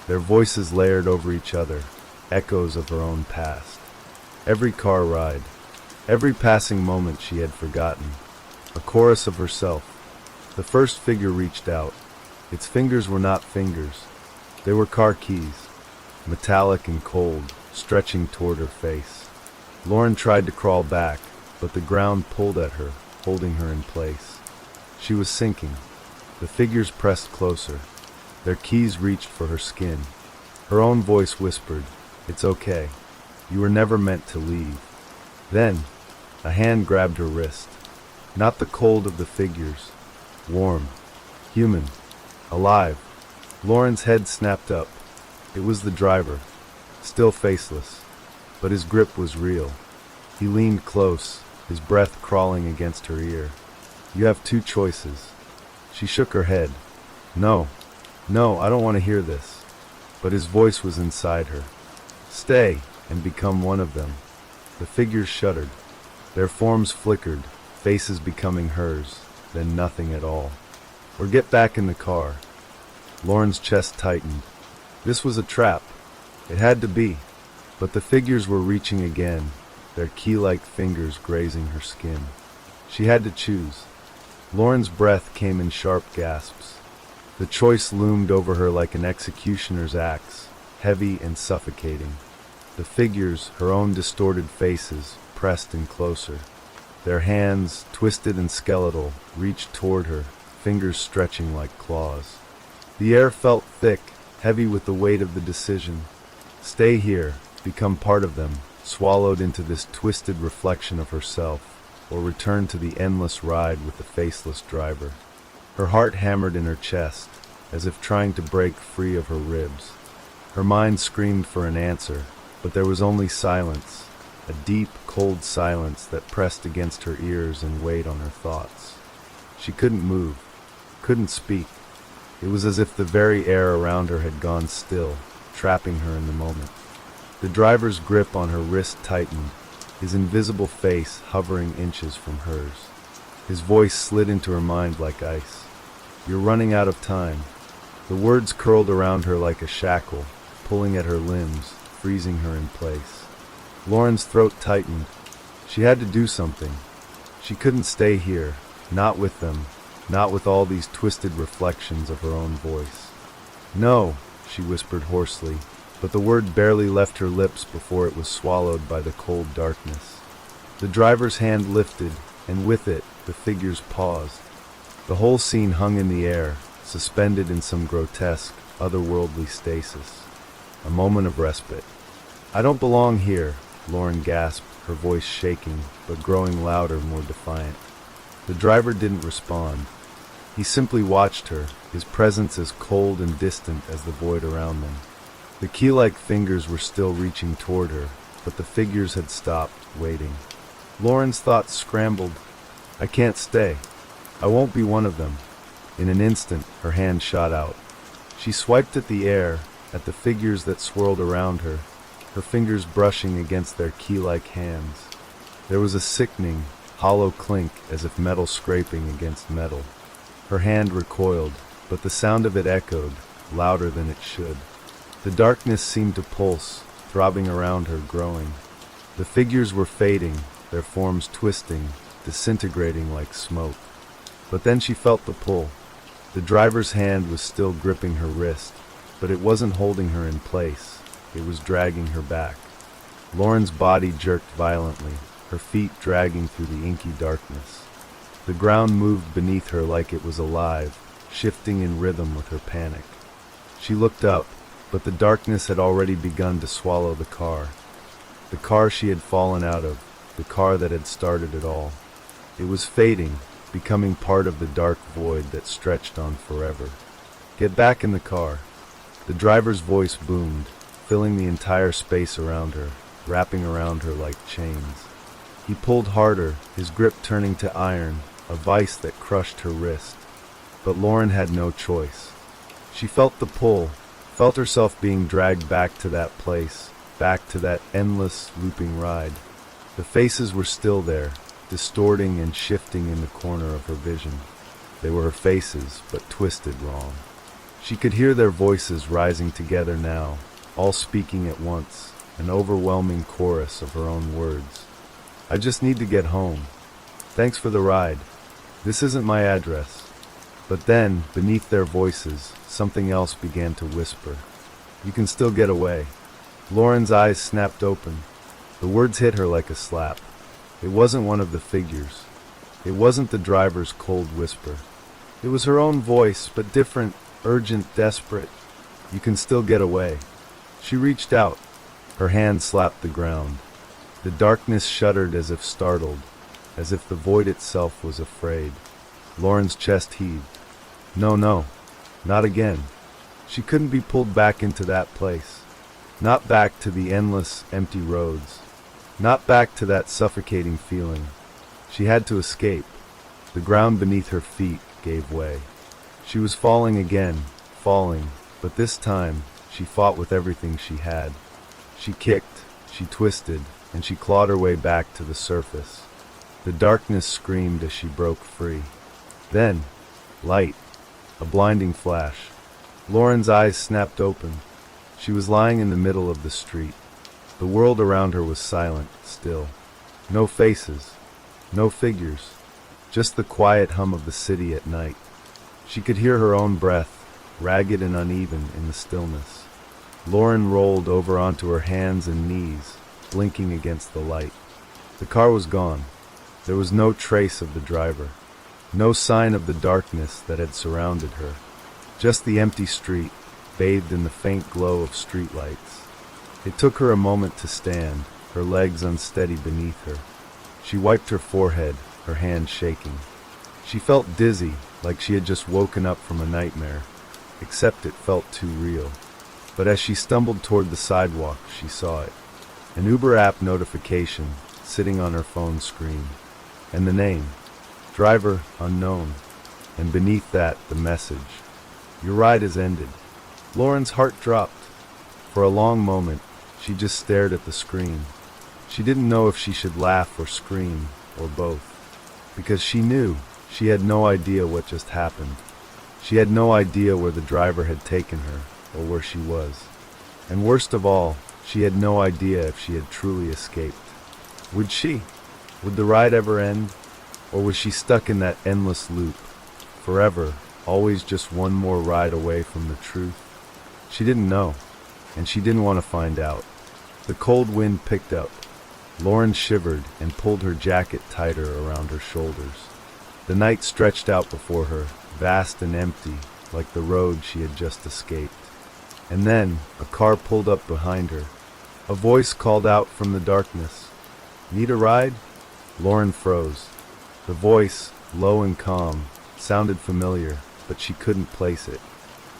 Their voices layered over each other, echoes of her own past. Every car ride, every passing moment she had forgotten, a chorus of herself. The first figure reached out. Its fingers were not fingers. They were car keys, metallic and cold, stretching toward her face. Lauren tried to crawl back, but the ground pulled at her, holding her in place. She was sinking. The figures pressed closer. Their keys reached for her skin. Her own voice whispered, "It's okay. You were never meant to leave." Then, a hand grabbed her wrist. Not the cold of the figures. Warm. Human. Alive. Lauren's head snapped up. It was the driver. Still faceless. But his grip was real. He leaned close, his breath crawling against her ear. "You have two choices." She shook her head. No, I don't want to hear this." But his voice was inside her. "Stay and become one of them." The figures shuddered. Their forms flickered, faces becoming hers, then nothing at all. "Or get back in the car." Lauren's chest tightened. This was a trap. It had to be. But the figures were reaching again, their key-like fingers grazing her skin. She had to choose. Lauren's breath came in sharp gasps. The choice loomed over her like an executioner's axe, heavy and suffocating. The figures, her own distorted faces, pressed in closer. Their hands, twisted and skeletal, reached toward her, fingers stretching like claws. The air felt thick, heavy with the weight of the decision. Stay here, become part of them, swallowed into this twisted reflection of herself, or return to the endless ride with the faceless driver. Her heart hammered in her chest, as if trying to break free of her ribs. Her mind screamed for an answer, but there was only silence, a deep, cold silence that pressed against her ears and weighed on her thoughts. She couldn't move, couldn't speak. It was as if the very air around her had gone still, trapping her in the moment. The driver's grip on her wrist tightened, his invisible face hovering inches from hers. His voice slid into her mind like ice. "You're running out of time." The words curled around her like a shackle, pulling at her limbs, freezing her in place. Lauren's throat tightened. She had to do something. She couldn't stay here, Not with them, not with all these twisted reflections of her own voice. No, she whispered hoarsely, but the word barely left her lips before it was swallowed by the cold darkness. The driver's hand lifted, and with it, the figures paused. The whole scene hung in the air, suspended in some grotesque, otherworldly stasis. A moment of respite. "I don't belong here," Lauren gasped, her voice shaking, but growing louder, more defiant. The driver didn't respond. He simply watched her, his presence as cold and distant as the void around them. The key-like fingers were still reaching toward her, but the figures had stopped, waiting. Lauren's thoughts scrambled. "I can't stay. I won't be one of them." In an instant, her hand shot out. She swiped at the air, at the figures that swirled around her, her fingers brushing against their key-like hands. There was a sickening, hollow clink as if metal scraping against metal. Her hand recoiled, but the sound of it echoed, louder than it should. The darkness seemed to pulse, throbbing around her, growing. The figures were fading, their forms twisting, disintegrating like smoke. But then she felt the pull. The driver's hand was still gripping her wrist, but it wasn't holding her in place. It was dragging her back. Lauren's body jerked violently, her feet dragging through the inky darkness. The ground moved beneath her like it was alive, shifting in rhythm with her panic. She looked up, but the darkness had already begun to swallow the car. The car she had fallen out of, the car that had started it all. It was fading, becoming part of the dark void that stretched on forever. "Get back in the car." The driver's voice boomed, filling the entire space around her, wrapping around her like chains. He pulled harder, his grip turning to iron, a vice that crushed her wrist. But Lauren had no choice. She felt the pull, felt herself being dragged back to that place, back to that endless, looping ride. The faces were still there, distorting and shifting in the corner of her vision. They were her faces, but twisted wrong. She could hear their voices rising together now, all speaking at once, an overwhelming chorus of her own words. "I just need to get home. Thanks for the ride. This isn't my address." But then, beneath their voices, something else began to whisper. "You can still get away." Lauren's eyes snapped open. The words hit her like a slap. It wasn't one of the figures. It wasn't the driver's cold whisper. It was her own voice, but different, urgent, desperate. "You can still get away." She reached out. Her hand slapped the ground. The darkness shuddered as if startled, as if the void itself was afraid. Lauren's chest heaved. No, not again. She couldn't be pulled back into that place. Not back to the endless, empty roads. Not back to that suffocating feeling. She had to escape. The ground beneath her feet gave way. She was falling again, but this time she fought with everything she had. She kicked, she twisted, and she clawed her way back to the surface. The darkness screamed as she broke free. Then, light, a blinding flash. Lauren's eyes snapped open. She was lying in the middle of the street. The world around her was silent, still. No faces, no figures, just the quiet hum of the city at night. She could hear her own breath, ragged and uneven in the stillness. Lauren rolled over onto her hands and knees, blinking against the light. The car was gone. There was no trace of the driver, no sign of the darkness that had surrounded her. Just the empty street, bathed in the faint glow of streetlights. It took her a moment to stand, her legs unsteady beneath her. She wiped her forehead, her hand shaking. She felt dizzy, like she had just woken up from a nightmare, except it felt too real. But as she stumbled toward the sidewalk, she saw it. An Uber app notification sitting on her phone screen. And the name, driver unknown. And beneath that, the message, your ride has ended. Lauren's heart dropped. For a long moment, she just stared at the screen. She didn't know if she should laugh or scream, or both. Because she knew she had no idea what just happened. She had no idea where the driver had taken her, or where she was. And worst of all, she had no idea if she had truly escaped. Would she? Would the ride ever end? Or was she stuck in that endless loop, forever, always just one more ride away from the truth? She didn't know, and she didn't want to find out. The cold wind picked up. Lauren shivered and pulled her jacket tighter around her shoulders. The night stretched out before her, vast and empty, like the road she had just escaped. And then, a car pulled up behind her. A voice called out from the darkness. "Need a ride?" Lauren froze. The voice, low and calm, sounded familiar, but she couldn't place it.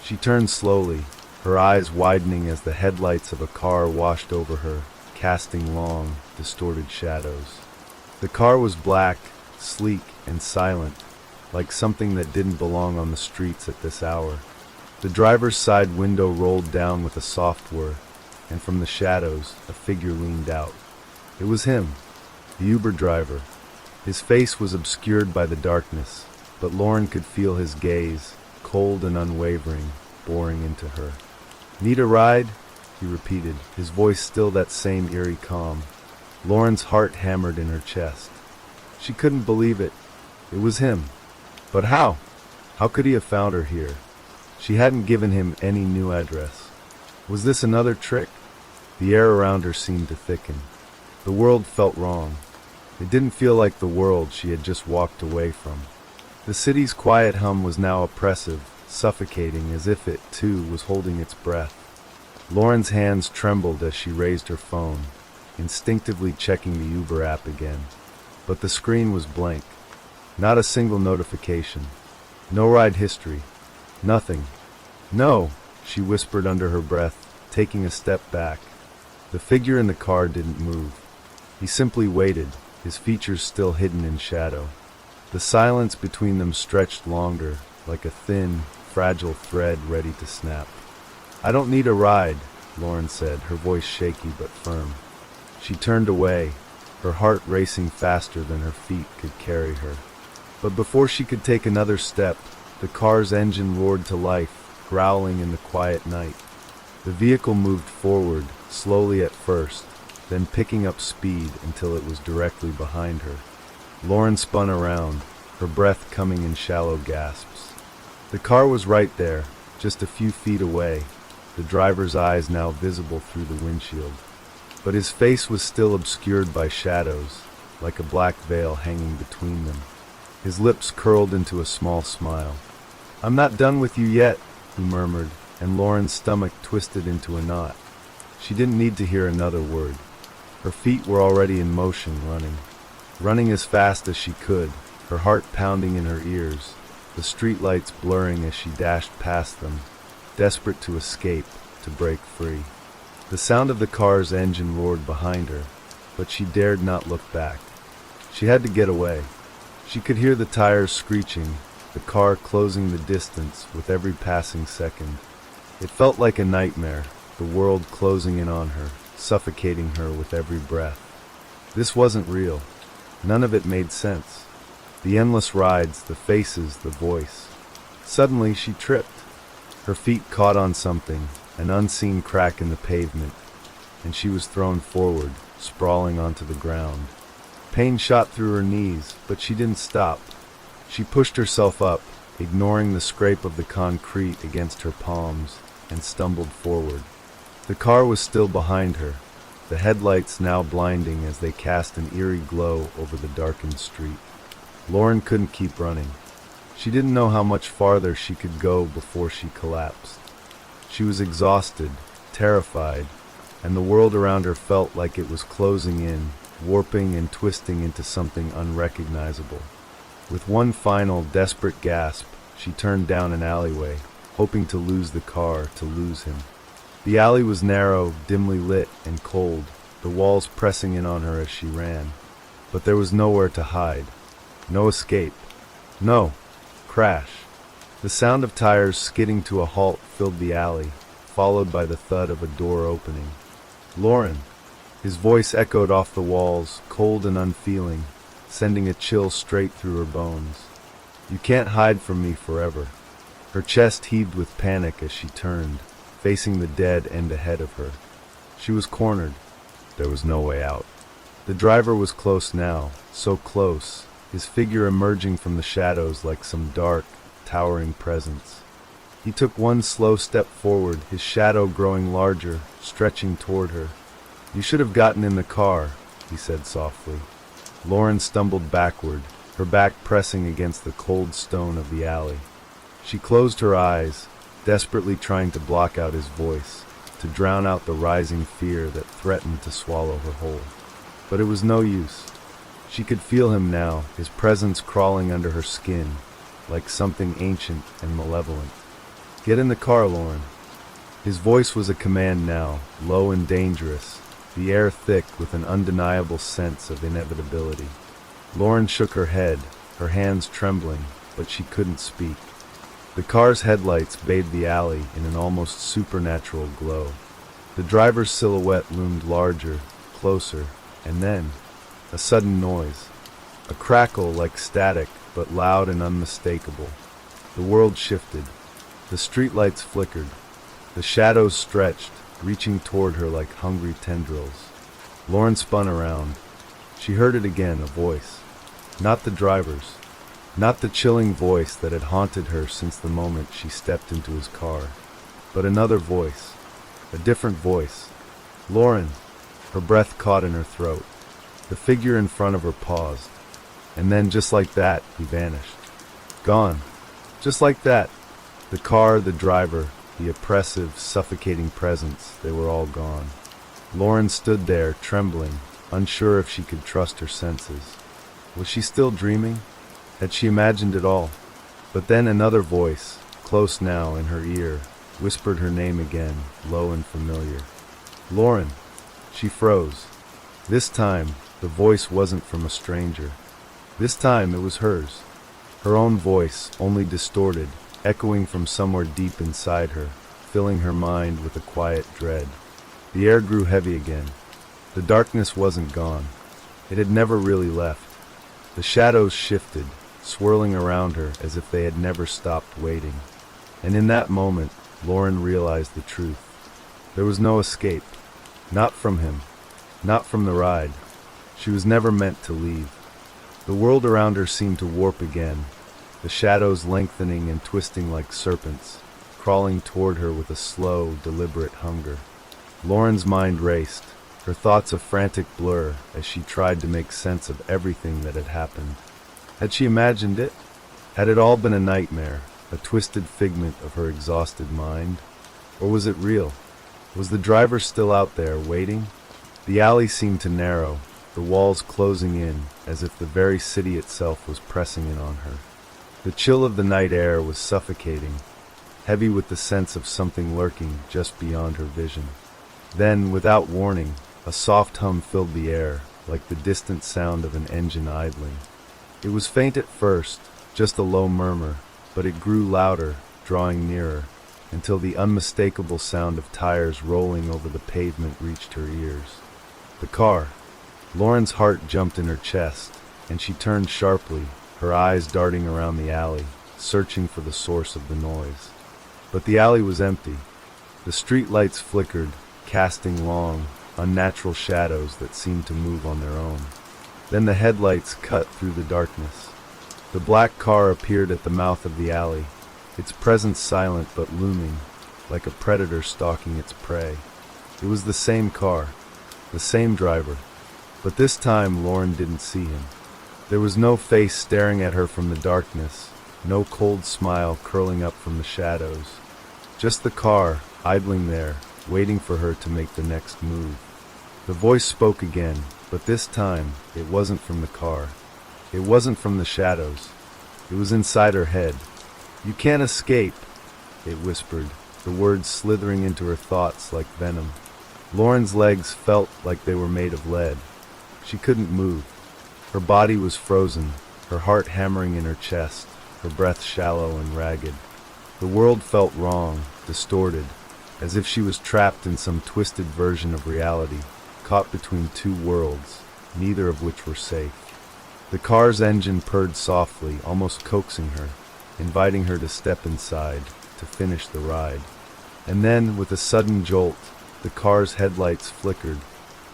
She turned slowly, her eyes widening as the headlights of a car washed over her, casting long, distorted shadows. The car was black, sleek, and silent, like something that didn't belong on the streets at this hour. The driver's side window rolled down with a soft whir, and from the shadows, a figure leaned out. It was him, the Uber driver. His face was obscured by the darkness, but Lauren could feel his gaze, cold and unwavering, boring into her. "Need a ride?" he repeated, his voice still that same eerie calm. Lauren's heart hammered in her chest. She couldn't believe it. It was him. But how? How could he have found her here? She hadn't given him any new address. Was this another trick? The air around her seemed to thicken. The world felt wrong. It didn't feel like the world she had just walked away from. The city's quiet hum was now oppressive, suffocating, as if it, too, was holding its breath. Lauren's hands trembled as she raised her phone, instinctively checking the Uber app again. But the screen was blank. Not a single notification. No ride history. Nothing. "No," she whispered under her breath, taking a step back. The figure in the car didn't move. He simply waited, his features still hidden in shadow. The silence between them stretched longer, like a thin, fragile thread ready to snap. "I don't need a ride," Lauren said, her voice shaky but firm. She turned away, her heart racing faster than her feet could carry her. But before she could take another step, the car's engine roared to life, growling in the quiet night. The vehicle moved forward, slowly at first, then picking up speed until it was directly behind her. Lauren spun around, her breath coming in shallow gasps. The car was right there, just a few feet away, the driver's eyes now visible through the windshield. But his face was still obscured by shadows, like a black veil hanging between them. His lips curled into a small smile. "I'm not done with you yet," he murmured, and Lauren's stomach twisted into a knot. She didn't need to hear another word. Her feet were already in motion, running as fast as she could, her heart pounding in her ears, the streetlights blurring as she dashed past them, desperate to escape, to break free. The sound of the car's engine roared behind her, but she dared not look back. She had to get away. She could hear the tires screeching, the car closing the distance with every passing second. It felt like a nightmare, the world closing in on her, suffocating her with every breath. This wasn't real. None of it made sense. The endless rides, the faces, the voice. Suddenly she tripped. Her feet caught on something, an unseen crack in the pavement, and she was thrown forward, sprawling onto the ground. Pain shot through her knees, but she didn't stop. She pushed herself up, ignoring the scrape of the concrete against her palms, and stumbled forward. The car was still behind her, the headlights now blinding as they cast an eerie glow over the darkened street. Lauren couldn't keep running. She didn't know how much farther she could go before she collapsed. She was exhausted, terrified, and the world around her felt like it was closing in, warping and twisting into something unrecognizable. With one final, desperate gasp, she turned down an alleyway, hoping to lose the car, to lose him. The alley was narrow, dimly lit, and cold, the walls pressing in on her as she ran. But there was nowhere to hide. No escape. No. Crash. The sound of tires skidding to a halt filled the alley, followed by the thud of a door opening. "Lauren!" His voice echoed off the walls, cold and unfeeling, sending a chill straight through her bones. "You can't hide from me forever." Her chest heaved with panic as she turned, facing the dead end ahead of her. She was cornered. There was no way out. The driver was close now, so close, his figure emerging from the shadows like some dark, towering presence. He took one slow step forward, his shadow growing larger, stretching toward her. "You should have gotten in the car," he said softly. Lauren stumbled backward, her back pressing against the cold stone of the alley. She closed her eyes, desperately trying to block out his voice, to drown out the rising fear that threatened to swallow her whole. But it was no use. She could feel him now, his presence crawling under her skin, like something ancient and malevolent. "Get in the car, Lauren." His voice was a command now, low and dangerous, the air thick with an undeniable sense of inevitability. Lauren shook her head, her hands trembling, but she couldn't speak. The car's headlights bathed the alley in an almost supernatural glow. The driver's silhouette loomed larger, closer, and then a sudden noise. A crackle like static, but loud and unmistakable. The world shifted. The streetlights flickered. The shadows stretched, reaching toward her like hungry tendrils. Lauren spun around. She heard it again, a voice. Not the driver's. Not the chilling voice that had haunted her since the moment she stepped into his car. But another voice. A different voice. "Lauren!" Her breath caught in her throat. The figure in front of her paused. And then, just like that, he vanished. Gone. Just like that. The car, the driver, the oppressive, suffocating presence, they were all gone. Lauren stood there, trembling, unsure if she could trust her senses. Was she still dreaming? Had she imagined it all? But then another voice, close now in her ear, whispered her name again, low and familiar. "Lauren!" She froze. This time, the voice wasn't from a stranger. This time it was hers. Her own voice, only distorted, echoing from somewhere deep inside her, filling her mind with a quiet dread. The air grew heavy again. The darkness wasn't gone. It had never really left. The shadows shifted, swirling around her as if they had never stopped waiting. And in that moment, Lauren realized the truth. There was no escape. Not from him. Not from the ride. She was never meant to leave. The world around her seemed to warp again, the shadows lengthening and twisting like serpents, crawling toward her with a slow, deliberate hunger. Lauren's mind raced, her thoughts a frantic blur as she tried to make sense of everything that had happened. Had she imagined it? Had it all been a nightmare, a twisted figment of her exhausted mind? Or was it real? Was the driver still out there, waiting? The alley seemed to narrow, the walls closing in, as if the very city itself was pressing in on her. The chill of the night air was suffocating, heavy with the sense of something lurking just beyond her vision. Then, without warning, a soft hum filled the air, like the distant sound of an engine idling. It was faint at first, just a low murmur, but it grew louder, drawing nearer, until the unmistakable sound of tires rolling over the pavement reached her ears. The car. Lauren's heart jumped in her chest, and she turned sharply, her eyes darting around the alley, searching for the source of the noise. But the alley was empty. The street lights flickered, casting long, unnatural shadows that seemed to move on their own. Then the headlights cut through the darkness. The black car appeared at the mouth of the alley, its presence silent but looming, like a predator stalking its prey. It was the same car, the same driver, but this time Lauren didn't see him. There was no face staring at her from the darkness, no cold smile curling up from the shadows. Just the car, idling there, waiting for her to make the next move. The voice spoke again, but this time it wasn't from the car. It wasn't from the shadows. It was inside her head. "You can't escape," it whispered, the words slithering into her thoughts like venom. Lauren's legs felt like they were made of lead. She couldn't move. Her body was frozen, her heart hammering in her chest, her breath shallow and ragged. The world felt wrong, distorted, as if she was trapped in some twisted version of reality, caught between two worlds, neither of which were safe. The car's engine purred softly, almost coaxing her, inviting her to step inside, to finish the ride. And then, with a sudden jolt, the car's headlights flickered,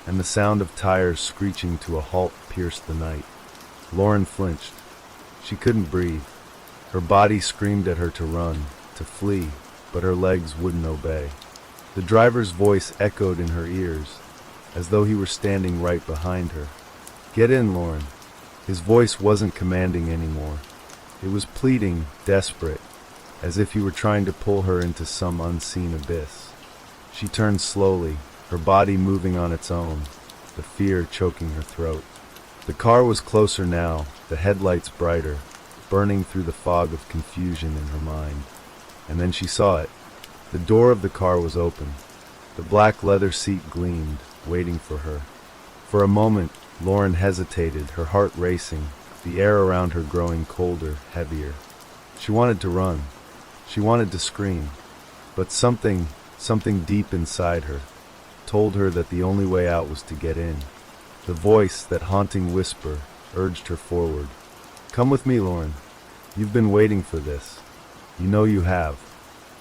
and the sound of tires screeching to a halt pierced the night. Lauren flinched. She couldn't breathe. Her body screamed at her to run, to flee, but her legs wouldn't obey. The driver's voice echoed in her ears, as though he were standing right behind her. "Get in, Lauren." His voice wasn't commanding anymore. It was pleading, desperate, as if he were trying to pull her into some unseen abyss. She turned slowly, her body moving on its own, the fear choking her throat. The car was closer now, the headlights brighter, burning through the fog of confusion in her mind. And then she saw it. The door of the car was open. The black leather seat gleamed, waiting for her. For a moment, Lauren hesitated, her heart racing, the air around her growing colder, heavier. She wanted to run. She wanted to scream. But something deep inside her, told her that the only way out was to get in. The voice, that haunting whisper, urged her forward. "Come with me, Lauren. You've been waiting for this. You know you have."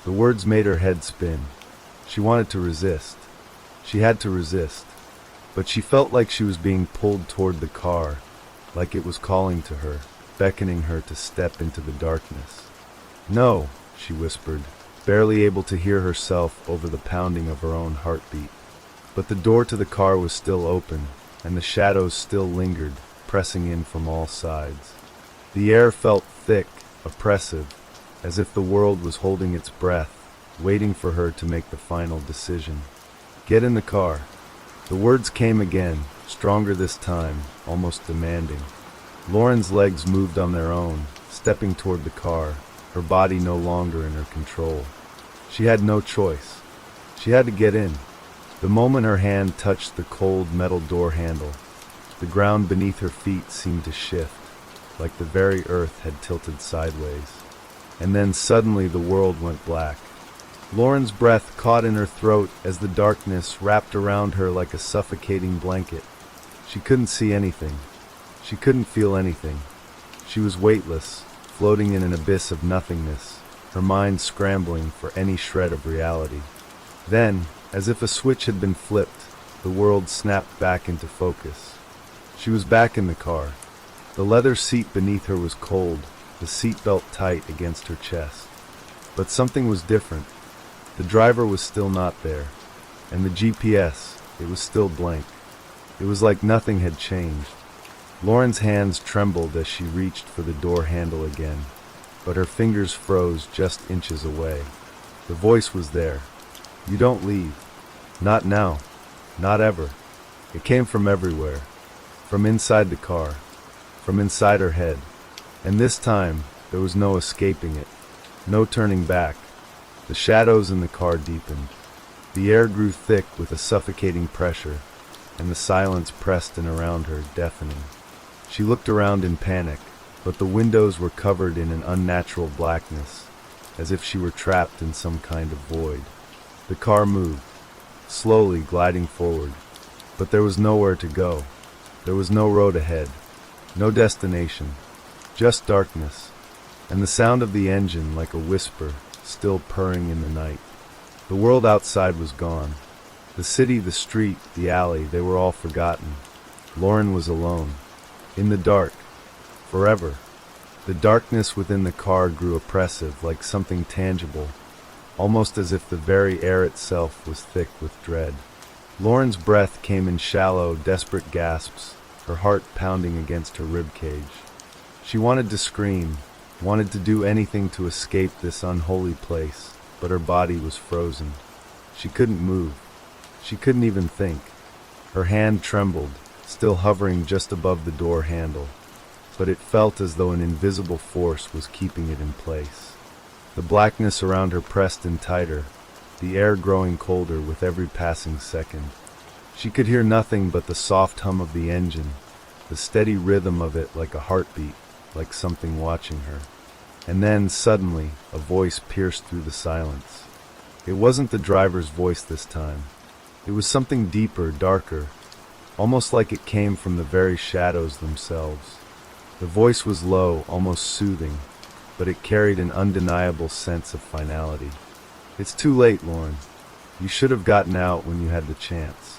The words made her head spin. She wanted to resist. She had to resist. But she felt like she was being pulled toward the car, like it was calling to her, beckoning her to step into the darkness. "No," she whispered, barely able to hear herself over the pounding of her own heartbeat. But the door to the car was still open, and the shadows still lingered, pressing in from all sides. The air felt thick, oppressive, as if the world was holding its breath, waiting for her to make the final decision. "Get in the car." The words came again, stronger this time, almost demanding. Lauren's legs moved on their own, stepping toward the car, her body no longer in her control. She had no choice. She had to get in. The moment her hand touched the cold metal door handle, the ground beneath her feet seemed to shift, like the very earth had tilted sideways. And then suddenly the world went black. Lauren's breath caught in her throat as the darkness wrapped around her like a suffocating blanket. She couldn't see anything. She couldn't feel anything. She was weightless, floating in an abyss of nothingness, her mind scrambling for any shred of reality. Then, as if a switch had been flipped, the world snapped back into focus. She was back in the car. The leather seat beneath her was cold, the seatbelt tight against her chest. But something was different. The driver was still not there, and the GPS, it was still blank. It was like nothing had changed. Lauren's hands trembled as she reached for the door handle again, but her fingers froze just inches away. The voice was there. "You don't leave. Not now. Not ever." It came from everywhere. From inside the car. From inside her head. And this time, there was no escaping it. No turning back. The shadows in the car deepened. The air grew thick with a suffocating pressure, and the silence pressed in around her, deafening. She looked around in panic, but the windows were covered in an unnatural blackness, as if she were trapped in some kind of void. The car moved, slowly gliding forward, but there was nowhere to go. There was no road ahead, no destination, just darkness, and the sound of the engine like a whisper, still purring in the night. The world outside was gone. The city, the street, the alley, they were all forgotten. Lauren was alone, in the dark, forever. The darkness within the car grew oppressive, like something tangible, almost as if the very air itself was thick with dread. Lauren's breath came in shallow, desperate gasps, her heart pounding against her ribcage. She wanted to scream, wanted to do anything to escape this unholy place, but her body was frozen. She couldn't move. She couldn't even think. Her hand trembled, still hovering just above the door handle, but it felt as though an invisible force was keeping it in place. The blackness around her pressed in tighter, the air growing colder with every passing second. She could hear nothing but the soft hum of the engine, the steady rhythm of it like a heartbeat, like something watching her. And then, suddenly, a voice pierced through the silence. It wasn't the driver's voice this time. It was something deeper, darker, almost like it came from the very shadows themselves. The voice was low, almost soothing, but it carried an undeniable sense of finality. "It's too late, Lauren. You should have gotten out when you had the chance."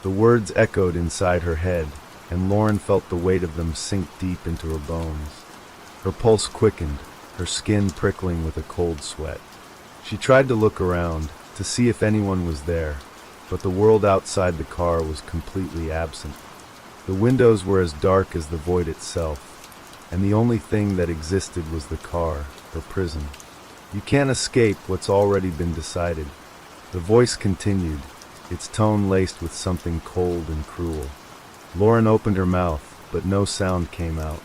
The words echoed inside her head, and Lauren felt the weight of them sink deep into her bones. Her pulse quickened, her skin prickling with a cold sweat. She tried to look around, to see if anyone was there, but the world outside the car was completely absent. The windows were as dark as the void itself, and the only thing that existed was the car, her prison. You can't escape what's already been decided. The voice continued, its tone laced with something cold and cruel. Lauren opened her mouth, but no sound came out.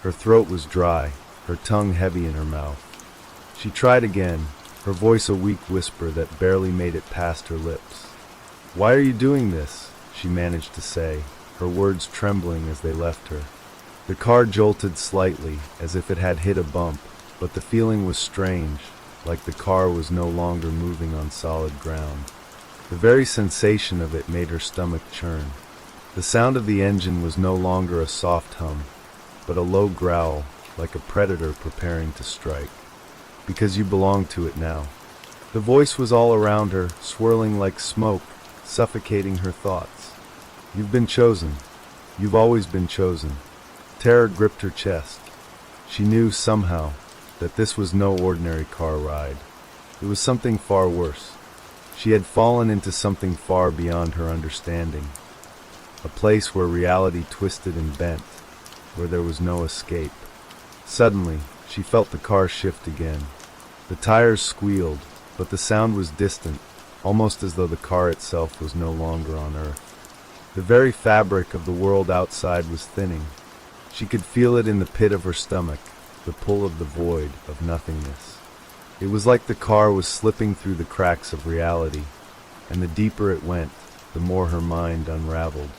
Her throat was dry, her tongue heavy in her mouth. She tried again, her voice a weak whisper that barely made it past her lips. "Why are you doing this?" she managed to say, her words trembling as they left her. The car jolted slightly, as if it had hit a bump, but the feeling was strange, like the car was no longer moving on solid ground. The very sensation of it made her stomach churn. The sound of the engine was no longer a soft hum, but a low growl, like a predator preparing to strike. "Because you belong to it now." The voice was all around her, swirling like smoke, suffocating her thoughts. "You've been chosen. You've always been chosen." Terror gripped her chest. She knew somehow that this was no ordinary car ride. It was something far worse. She had fallen into something far beyond her understanding. A place where reality twisted and bent, where there was no escape. Suddenly, she felt the car shift again. The tires squealed, but the sound was distant, almost as though the car itself was no longer on Earth. The very fabric of the world outside was thinning. She could feel it in the pit of her stomach, the pull of the void, of nothingness. It was like the car was slipping through the cracks of reality, and the deeper it went, the more her mind unraveled.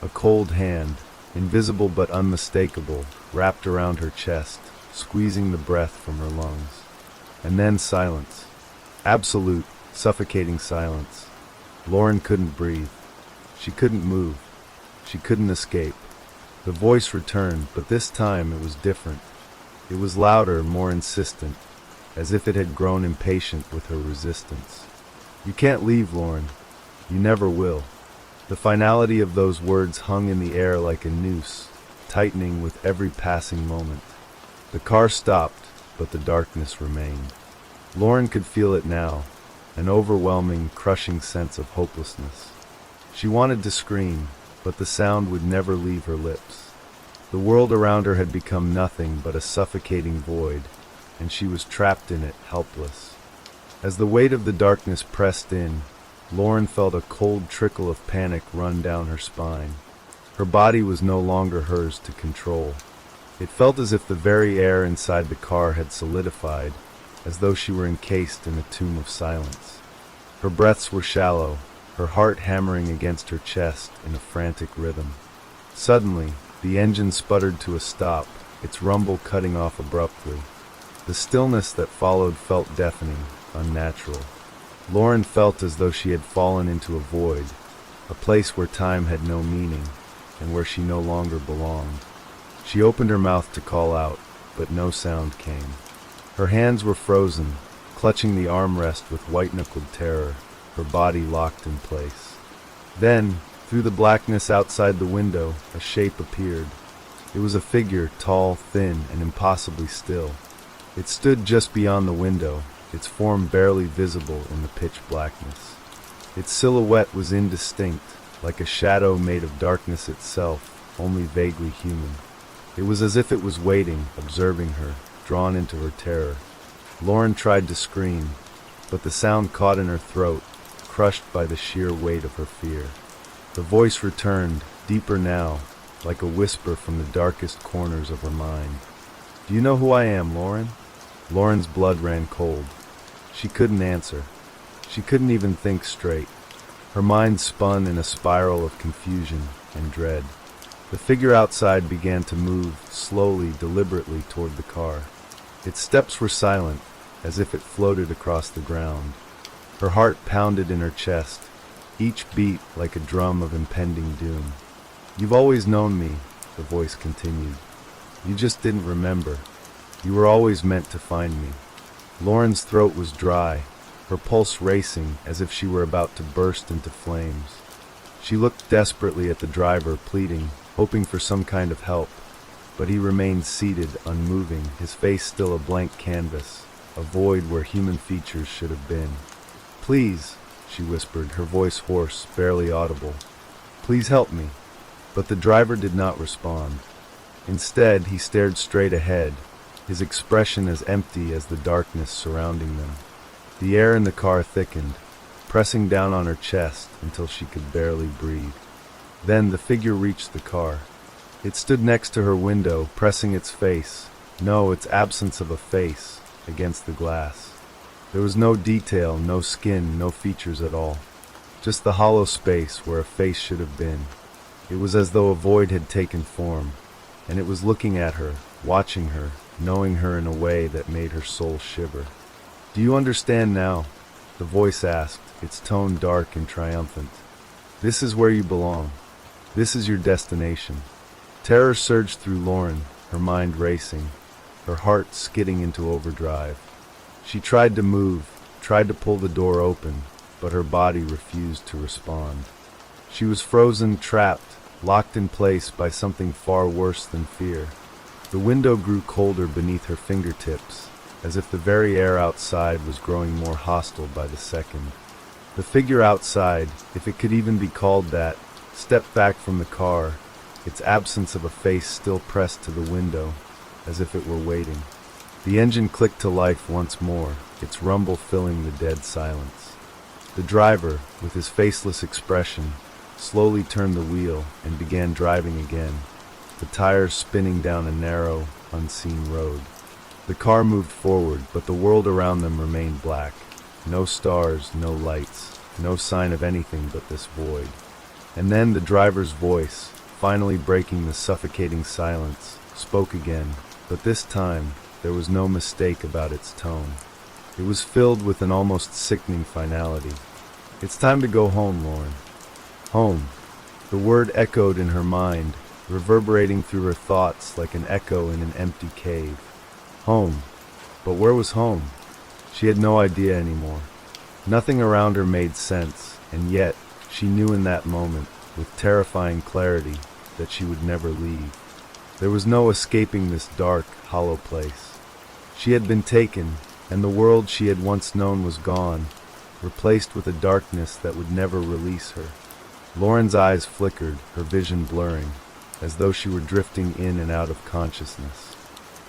A cold hand, invisible but unmistakable, wrapped around her chest, squeezing the breath from her lungs. And then silence. Absolute, suffocating silence. Lauren couldn't breathe. She couldn't move. She couldn't escape. The voice returned, but this time it was different. It was louder, more insistent, as if it had grown impatient with her resistance. "You can't leave, Lauren. You never will." The finality of those words hung in the air like a noose, tightening with every passing moment. The car stopped, but the darkness remained. Lauren could feel it now, an overwhelming, crushing sense of hopelessness. She wanted to scream, but the sound would never leave her lips. The world around her had become nothing but a suffocating void, and she was trapped in it, helpless. As the weight of the darkness pressed in, Lauren felt a cold trickle of panic run down her spine. Her body was no longer hers to control. It felt as if the very air inside the car had solidified, as though she were encased in a tomb of silence. Her breaths were shallow, her heart hammering against her chest in a frantic rhythm. Suddenly, the engine sputtered to a stop, its rumble cutting off abruptly. The stillness that followed felt deafening, unnatural. Lauren felt as though she had fallen into a void, a place where time had no meaning, and where she no longer belonged. She opened her mouth to call out, but no sound came. Her hands were frozen, clutching the armrest with white-knuckled terror, her body locked in place. Then, through the blackness outside the window, a shape appeared. It was a figure, tall, thin, and impossibly still. It stood just beyond the window, its form barely visible in the pitch blackness. Its silhouette was indistinct, like a shadow made of darkness itself, only vaguely human. It was as if it was waiting, observing her, drawn into her terror. Lauren tried to scream, but the sound caught in her throat, crushed by the sheer weight of her fear. The voice returned, deeper now, like a whisper from the darkest corners of her mind. "Do you know who I am, Lauren?" Lauren's blood ran cold. She couldn't answer. She couldn't even think straight. Her mind spun in a spiral of confusion and dread. The figure outside began to move, slowly, deliberately, toward the car. Its steps were silent, as if it floated across the ground. Her heart pounded in her chest, each beat like a drum of impending doom. "You've always known me," the voice continued. "You just didn't remember. You were always meant to find me." Lauren's throat was dry, her pulse racing as if she were about to burst into flames. She looked desperately at the driver, pleading, hoping for some kind of help, but he remained seated, unmoving, his face still a blank canvas, a void where human features should have been. "Please," she whispered, her voice hoarse, barely audible. "Please help me." But the driver did not respond. Instead, he stared straight ahead, his expression as empty as the darkness surrounding them. The air in the car thickened, pressing down on her chest until she could barely breathe. Then the figure reached the car. It stood next to her window, pressing its face, no, its absence of a face, against the glass. There was no detail, no skin, no features at all. Just the hollow space where a face should have been. It was as though a void had taken form, and it was looking at her, watching her, knowing her in a way that made her soul shiver. "Do you understand now?" the voice asked, its tone dark and triumphant. "This is where you belong. This is your destination." Terror surged through Lauren, her mind racing, her heart skidding into overdrive. She tried to move, tried to pull the door open, but her body refused to respond. She was frozen, trapped, locked in place by something far worse than fear. The window grew colder beneath her fingertips, as if the very air outside was growing more hostile by the second. The figure outside, if it could even be called that, stepped back from the car, its absence of a face still pressed to the window, as if it were waiting. The engine clicked to life once more, its rumble filling the dead silence. The driver, with his faceless expression, slowly turned the wheel and began driving again, the tires spinning down a narrow, unseen road. The car moved forward, but the world around them remained black. No stars, no lights, no sign of anything but this void. And then the driver's voice, finally breaking the suffocating silence, spoke again, but this time there was no mistake about its tone. It was filled with an almost sickening finality. "It's time to go home, Lauren." Home. The word echoed in her mind, reverberating through her thoughts like an echo in an empty cave. Home. But where was home? She had no idea anymore. Nothing around her made sense, and yet she knew in that moment, with terrifying clarity, that she would never leave. There was no escaping this dark, hollow place. She had been taken, and the world she had once known was gone, replaced with a darkness that would never release her. Lauren's eyes flickered, her vision blurring, as though she were drifting in and out of consciousness.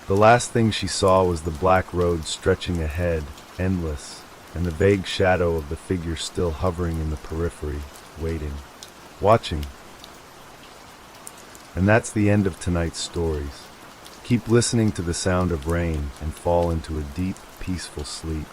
The last thing she saw was the black road stretching ahead, endless, and the vague shadow of the figure still hovering in the periphery, waiting, watching. And that's the end of tonight's stories. Keep listening to the sound of rain and fall into a deep, peaceful sleep.